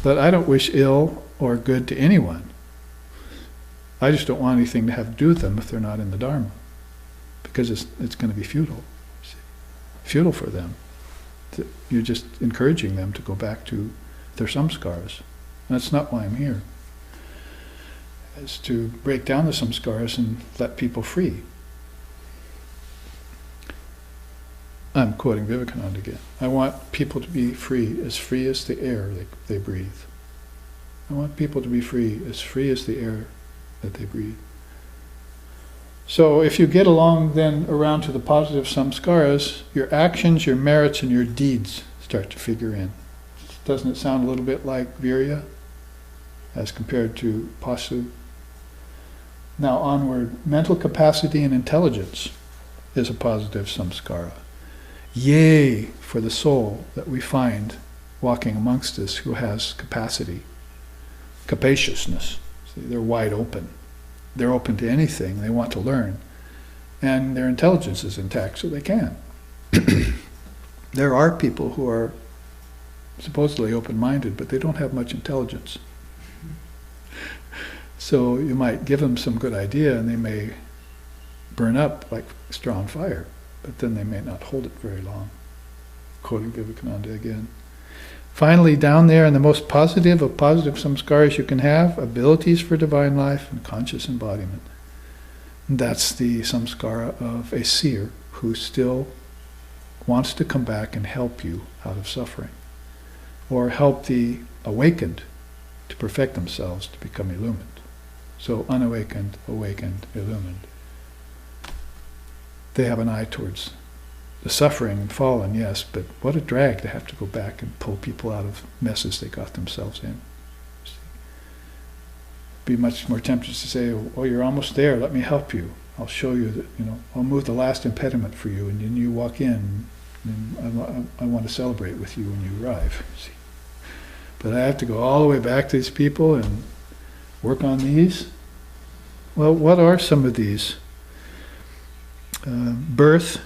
Speaker 1: But I don't wish ill or good to anyone. I just don't want anything to have to do with them if they're not in the Dharma. Because it's going to be futile. Futile for them. You're just encouraging them to go back to their samskaras. And that's not why I'm here. It's to break down the samskaras and let people free. I'm quoting Vivekananda again. I want people to be free as the air they breathe. I want people to be free as the air that they breathe. So if you get along then around to the positive samskaras, your actions, your merits, and your deeds start to figure in. Doesn't it sound a little bit like virya as compared to pasu? Now onward, mental capacity and intelligence is a positive samskara. Yay for the soul that we find walking amongst us who has capacity, capaciousness. See, they're wide open. They're open to anything. They want to learn. And their intelligence is intact, so they can. There are people who are supposedly open-minded, but they don't have much intelligence. So you might give them some good idea, and they may burn up like straw on fire, but then they may not hold it very long. Quoting Vivekananda again. Finally, down there in the most positive of positive samskaras you can have, abilities for divine life and conscious embodiment. And that's the samskara of a seer who still wants to come back and help you out of suffering, or help the awakened to perfect themselves to become illumined. So unawakened, awakened, illumined. They have an eye towards the suffering and fallen, yes, but what a drag to have to go back and pull people out of messes they got themselves in. Be much more tempted to say, oh, you're almost there, let me help you. I'll show you that, I'll move the last impediment for you, and then you walk in, and I want to celebrate with you when you arrive. See? But I have to go all the way back to these people and work on these. Well, what are some of these? Birth,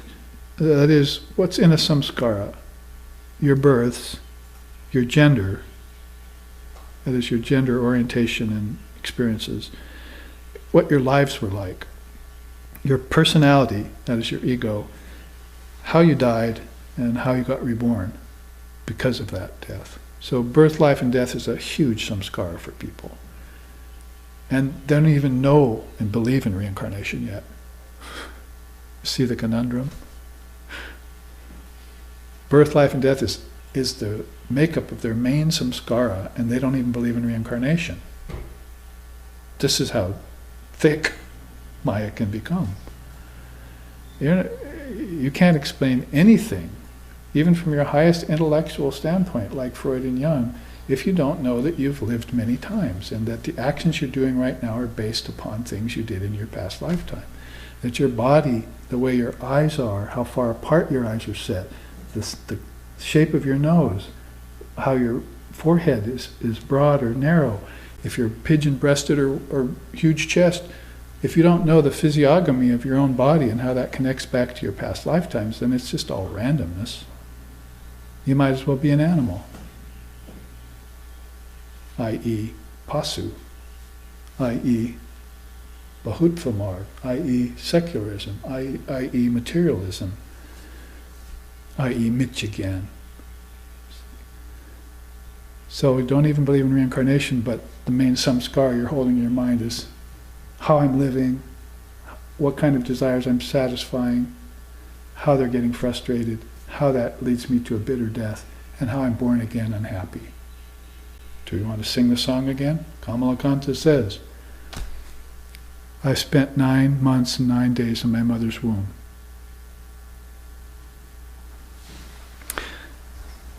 Speaker 1: that is, what's in a samskara? Your births, your gender, that is your gender orientation and experiences, what your lives were like, your personality, that is your ego, how you died and how you got reborn because of that death. So birth, life, and death is a huge samskara for people. And they don't even know and believe in reincarnation yet. See the conundrum? Birth, life, and death is the makeup of their main samskara, and they don't even believe in reincarnation. This is how thick Maya can become. You can't explain anything, even from your highest intellectual standpoint, like Freud and Jung, if you don't know that you've lived many times and that the actions you're doing right now are based upon things you did in your past lifetime. That your body, the way your eyes are, how far apart your eyes are set, the shape of your nose, how your forehead is broad or narrow, if you're pigeon-breasted or huge chest, if you don't know the physiognomy of your own body and how that connects back to your past lifetimes, then it's just all randomness. You might as well be an animal, i.e. Pasu, i.e. Bahutvamarg, i.e. secularism, i.e. materialism, i.e. Michigan. So we don't even believe in reincarnation, but the main samskara you're holding in your mind is how I'm living, what kind of desires I'm satisfying, how they're getting frustrated, how that leads me to a bitter death, and how I'm born again unhappy. Do you want to sing the song again? Kamalakanta says, I spent 9 months and 9 days in my mother's womb.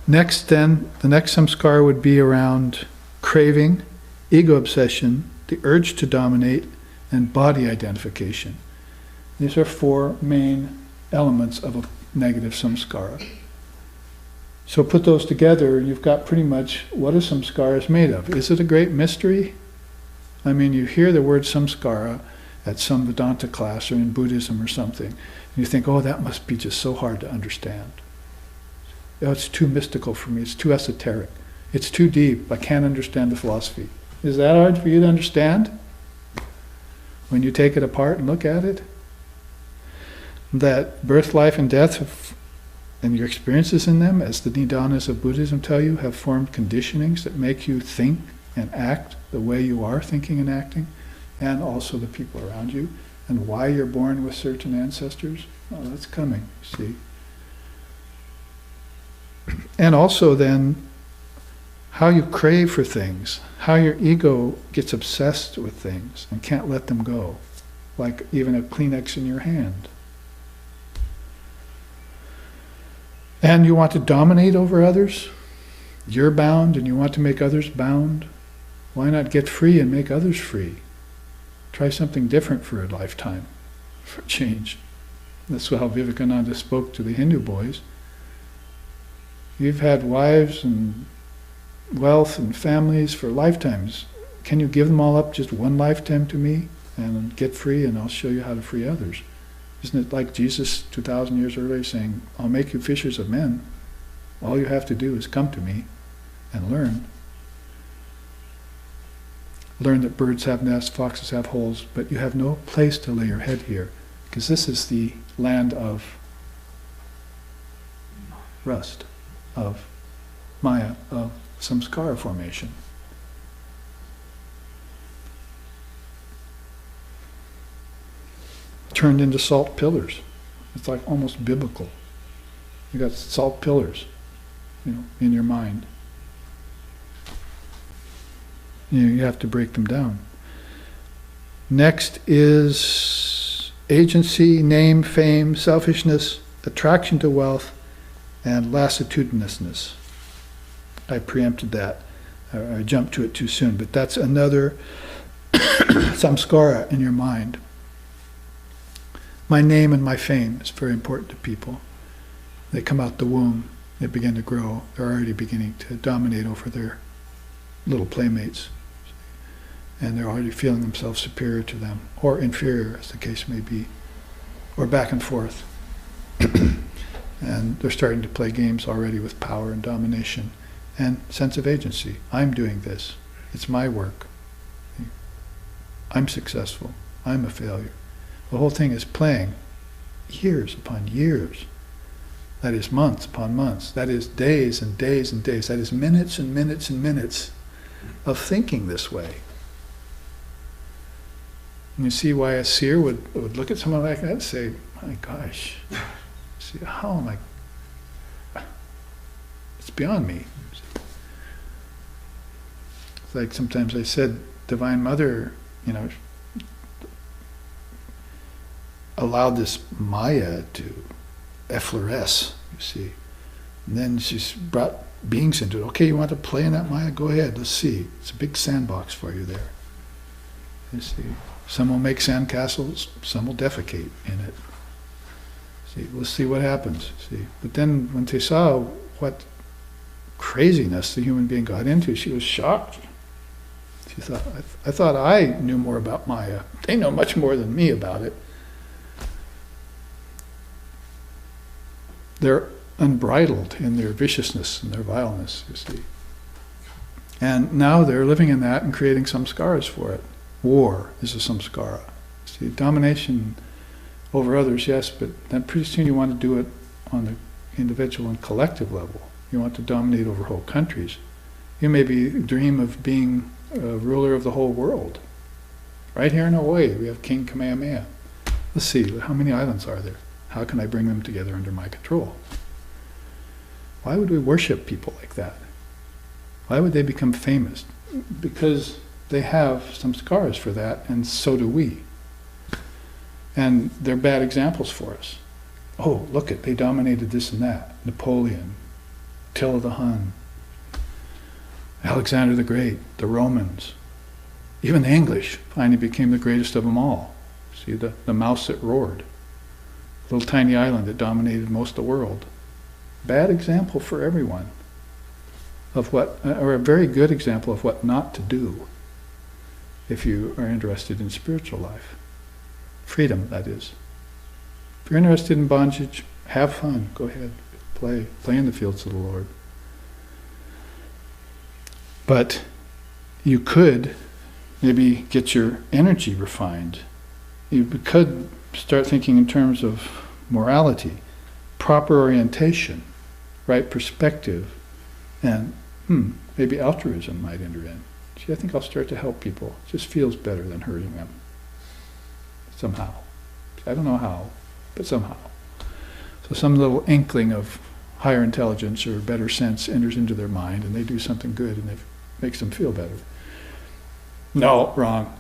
Speaker 1: Next then, the next samskara would be around craving, ego obsession, the urge to dominate, and body identification. These are 4 main elements of a negative samskara. So put those together, you've got pretty much what a samskara is made of. Is it a great mystery? I mean, you hear the word samskara at some Vedanta class or in Buddhism or something, and you think, oh, that must be just so hard to understand. Oh, it's too mystical for me, it's too esoteric, it's too deep, I can't understand the philosophy. Is that hard for you to understand? When you take it apart and look at it? That birth, life, and death and your experiences in them, as the Nidanas of Buddhism tell you, have formed conditionings that make you think and act the way you are thinking and acting, and also the people around you, and why you're born with certain ancestors. Oh, that's coming, see? And also then, how you crave for things, how your ego gets obsessed with things and can't let them go, like even a Kleenex in your hand. And you want to dominate over others. You're bound and you want to make others bound. Why not get free and make others free? Try something different for a lifetime, for change. That's how Vivekananda spoke to the Hindu boys. You've had wives and wealth and families for lifetimes. Can you give them all up just one lifetime to me and get free, and I'll show you how to free others? Isn't it like Jesus 2,000 years earlier saying, I'll make you fishers of men. All you have to do is come to me and learn. Learn that birds have nests, foxes have holes, but you have no place to lay your head here, because this is the land of rust, of Maya, of samskara formation. Turned into salt pillars. It's like almost biblical. You got salt pillars, in your mind. You have to break them down. Next is agency, name, fame, selfishness, attraction to wealth, and lassitudinousness. I preempted that. I jumped to it too soon, but that's another samskara in your mind. My name and my fame is very important to people. They come out the womb, they begin to grow, they're already beginning to dominate over their little playmates. And they're already feeling themselves superior to them, or inferior, as the case may be, or back and forth. And they're starting to play games already with power and domination and sense of agency. I'm doing this. It's my work. I'm successful. I'm a failure. The whole thing is playing years upon years. That is months upon months. That is days and days and days. That is minutes and minutes and minutes of thinking this way. And you see why a seer would look at someone like that and say, my gosh, see, how am I? It's beyond me. It's like sometimes I said, Divine Mother, allowed this Maya to effloresce, you see. And then she's brought beings into it. Okay, you want to play in that Maya? Go ahead, let's see. It's a big sandbox for you there. You see. Some will make sandcastles, some will defecate in it. See, we'll see what happens. See. But then when they saw what craziness the human being got into, she was shocked. She thought, I thought I knew more about Maya. They know much more than me about it. They're unbridled in their viciousness and their vileness, you see. And now they're living in that and creating samskaras for it. War is a samskara. See, domination over others, yes, but then pretty soon you want to do it on the individual and collective level. You want to dominate over whole countries. You maybe dream of being a ruler of the whole world. Right here in Hawaii, we have King Kamehameha. Let's see, how many islands are there? How can I bring them together under my control? Why would we worship people like that? Why would they become famous? Because they have some scars for that, and so do we. And they're bad examples for us. Oh, look they dominated this and that. Napoleon, Attila the Hun, Alexander the Great, the Romans. Even the English finally became the greatest of them all. See, the mouse that roared. Little tiny island that dominated most of the world. Bad example for everyone of what, or a very good example of what not to do if you are interested in spiritual life. Freedom, that is. If you're interested in bondage, have fun. Go ahead, play in the fields of the Lord. But you could maybe get your energy refined. You could start thinking in terms of morality, proper orientation, right perspective, and maybe altruism might enter in. Gee, I think I'll start to help people. It just feels better than hurting them. Somehow. I don't know how, but somehow. So some little inkling of higher intelligence or better sense enters into their mind, and they do something good, and it makes them feel better. No, wrong.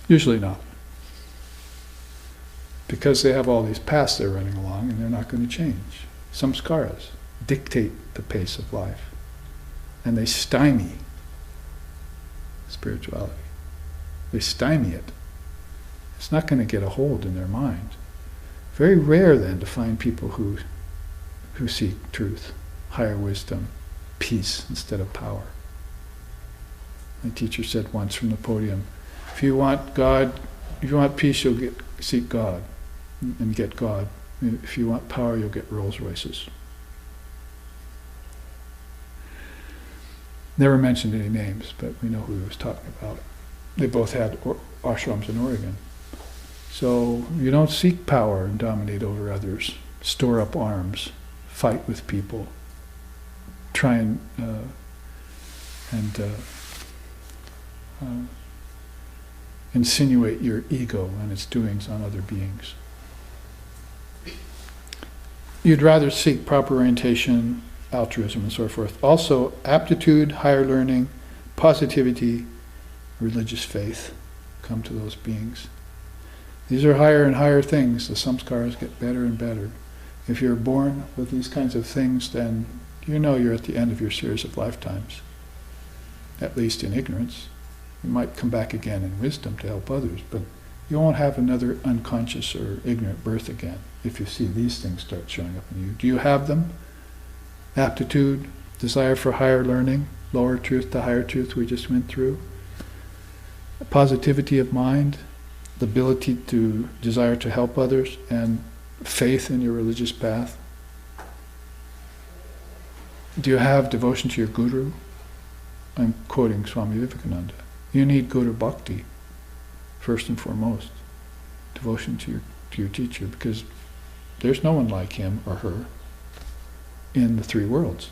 Speaker 1: Usually not. Because they have all these paths they're running along, and they're not going to change. Samskaras dictate the pace of life, and they stymie spirituality. They stymie it. It's not going to get a hold in their mind. Very rare then to find people who seek truth, higher wisdom, peace instead of power. My teacher said once from the podium, if you want peace, you'll seek God and get God. If you want power, you'll get Rolls Royces. Never mentioned any names, but we know who he was talking about. They both had ashrams in Oregon. So you don't seek power and dominate over others, store up arms, fight with people, try and insinuate your ego and its doings on other beings. You'd rather seek proper orientation, altruism, and so forth. Also, aptitude, higher learning, positivity, religious faith come to those beings. These are higher and higher things. The samskaras get better and better. If you're born with these kinds of things, then you know you're at the end of your series of lifetimes, at least in ignorance. You might come back again in wisdom to help others, but you won't have another unconscious or ignorant birth again if you see these things start showing up in you. Do you have them? Aptitude, desire for higher learning, lower truth to higher truth we just went through. Positivity of mind, the ability to desire to help others, and faith in your religious path. Do you have devotion to your guru? I'm quoting Swami Vivekananda. You need Guru Bhakti, first and foremost. Devotion to your teacher, because there's no one like him or her in the three worlds.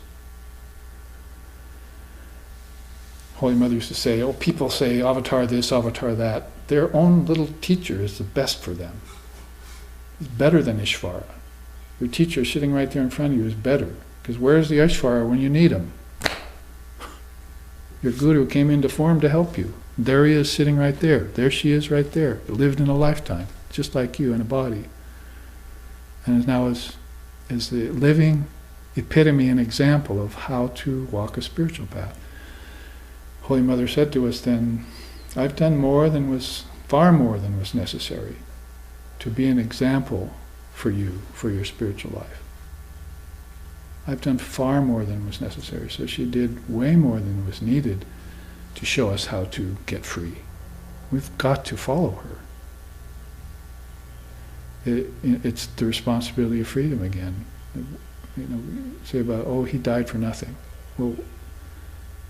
Speaker 1: Holy Mother used to say, oh, people say avatar this, avatar that. Their own little teacher is the best for them. It's better than Ishvara. Your teacher sitting right there in front of you is better. Because where's the Ishvara when you need him? Your guru came into form to help you. There he is sitting right there. There she is right there. Lived in a lifetime, just like you in a body. And now is the living epitome and example of how to walk a spiritual path. Holy Mother said to us then, I've done far more than was necessary to be an example for you, for your spiritual life. I've done far more than was necessary. So she did way more than was needed to show us how to get free. We've got to follow her. It's the responsibility of freedom again. We say about, oh, he died for nothing. Well,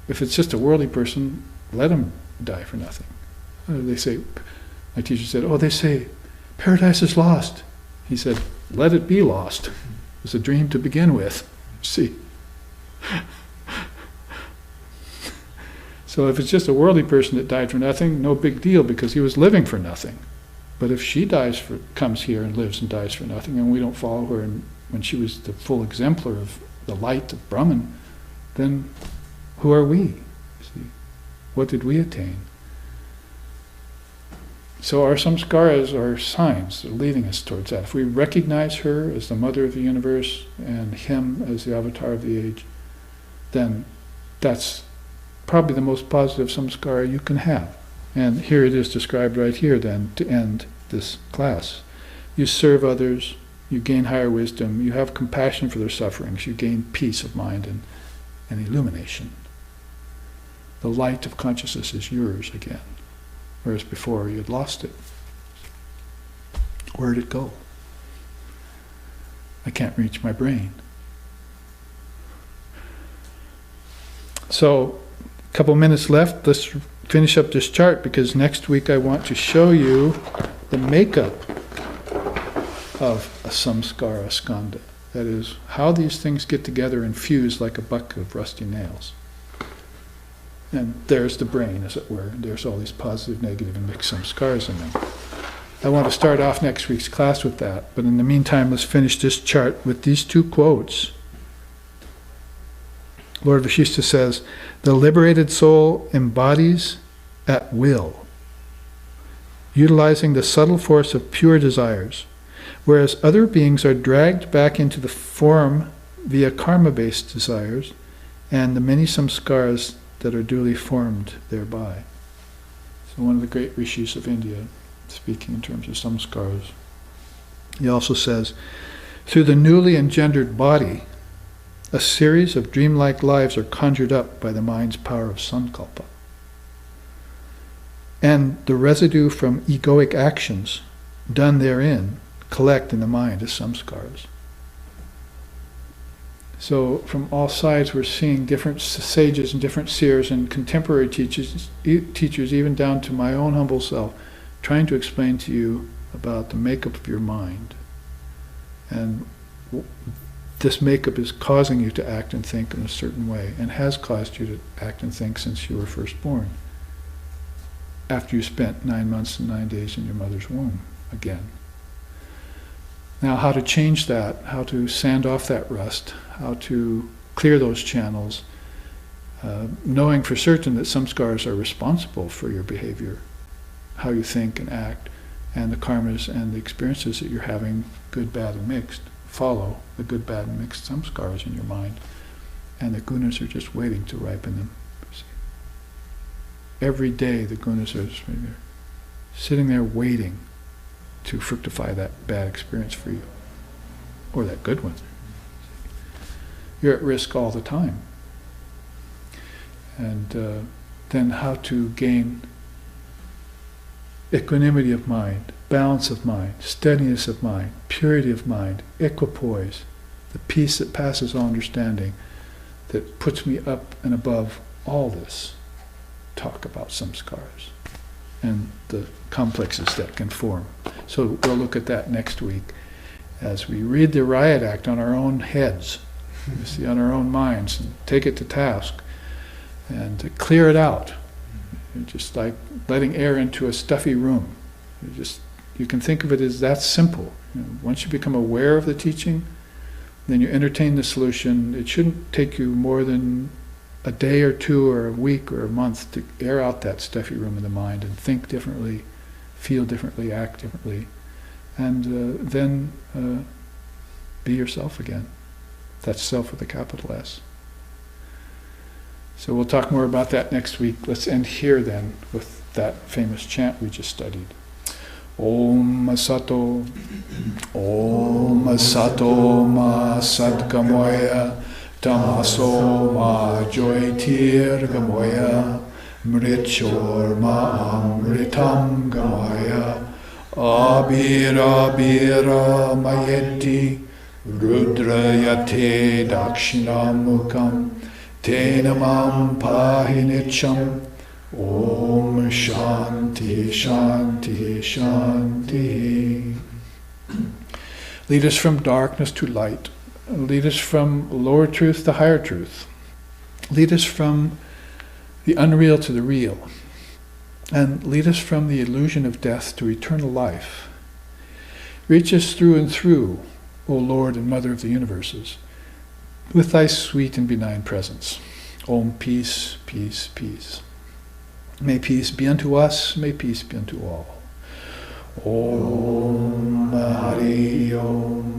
Speaker 1: if it's just a worldly person, let him die for nothing. They say, my teacher said, oh, they say, paradise is lost. He said, let it be lost. It was a dream to begin with. See? So if it's just a worldly person that died for nothing, no big deal, because he was living for nothing. But if she comes here and lives and dies for nothing, and we don't follow her, and when she was the full exemplar of the light of Brahman, then who are we? See? What did we attain? So our samskaras are signs that are leading us towards that. If we recognize her as the mother of the universe and him as the avatar of the age, then that's probably the most positive samskara you can have. And here it is described right here then to end this class. You serve others, you gain higher wisdom, you have compassion for their sufferings, you gain peace of mind and illumination. The light of consciousness is yours again. Whereas before you'd lost it. Where'd it go? I can't reach my brain. So, a couple minutes left. Let's finish up this chart, because next week I want to show you the makeup of a samskara skandha. That is, how these things get together and fuse like a bucket of rusty nails. And there's the brain, as it were. There's all these positive, negative, and mixed samskaras in them. I want to start off next week's class with that. But in the meantime, let's finish this chart with these two quotes. Lord Vashishta says, the liberated soul embodies at will, utilizing the subtle force of pure desires, whereas other beings are dragged back into the form via karma-based desires and the many samskaras that are duly formed thereby. So one of the great rishis of India, speaking in terms of samskaras, he also says, through the newly engendered body, a series of dreamlike lives are conjured up by the mind's power of sankalpa. And the residue from egoic actions done therein collect in the mind as samskaras. So from all sides we're seeing different sages and different seers and contemporary teachers, even down to my own humble self, trying to explain to you about the makeup of your mind. And this makeup is causing you to act and think in a certain way, and has caused you to act and think since you were first born, after you spent 9 months and 9 days in your mother's womb again. Now, how to change that, how to sand off that rust, how to clear those channels, knowing for certain that samskaras are responsible for your behavior, how you think and act, and the karmas and the experiences that you're having, good, bad, and mixed. Follow the good, bad, and mixed samskaras in your mind, and the gunas are just waiting to ripen them. Every day the gunas are sitting there waiting to fructify that bad experience for you, or that good one. You're at risk all the time. And then how to gain equanimity of mind, balance of mind, steadiness of mind, purity of mind, equipoise, the peace that passes all understanding, that puts me up and above all this talk about samskaras and the complexes that can form. So we'll look at that next week as we read the Riot Act on our own heads, you see, on our own minds, and take it to task, and to clear it out. Just like letting air into a stuffy room. You can think of it as that simple. Once you become aware of the teaching, then you entertain the solution. It shouldn't take you more than a day or two or a week or a month to air out that stuffy room of the mind and think differently, feel differently, act differently, and then be yourself again. That's self with a capital S. So we'll talk more about that next week. Let's end here then with that famous chant we just studied. Om Sato Ma Sadgamoya Tamaso Ma Joytir Gamoya Mrichor Ma Amritam Gamoya Abira Bira Mayeti Rudrayate Dakshinamukam Tenamam Pahinicham Om Shanti Shanti Shanti. Lead us from darkness to light. Lead us from lower truth to higher truth. Lead us from the unreal to the real. And lead us from the illusion of death to eternal life. Reach us through and through, O Lord and Mother of the universes, with thy sweet and benign presence. Om, peace, peace, peace. May peace be unto us, may peace be unto all. Om Hari Om.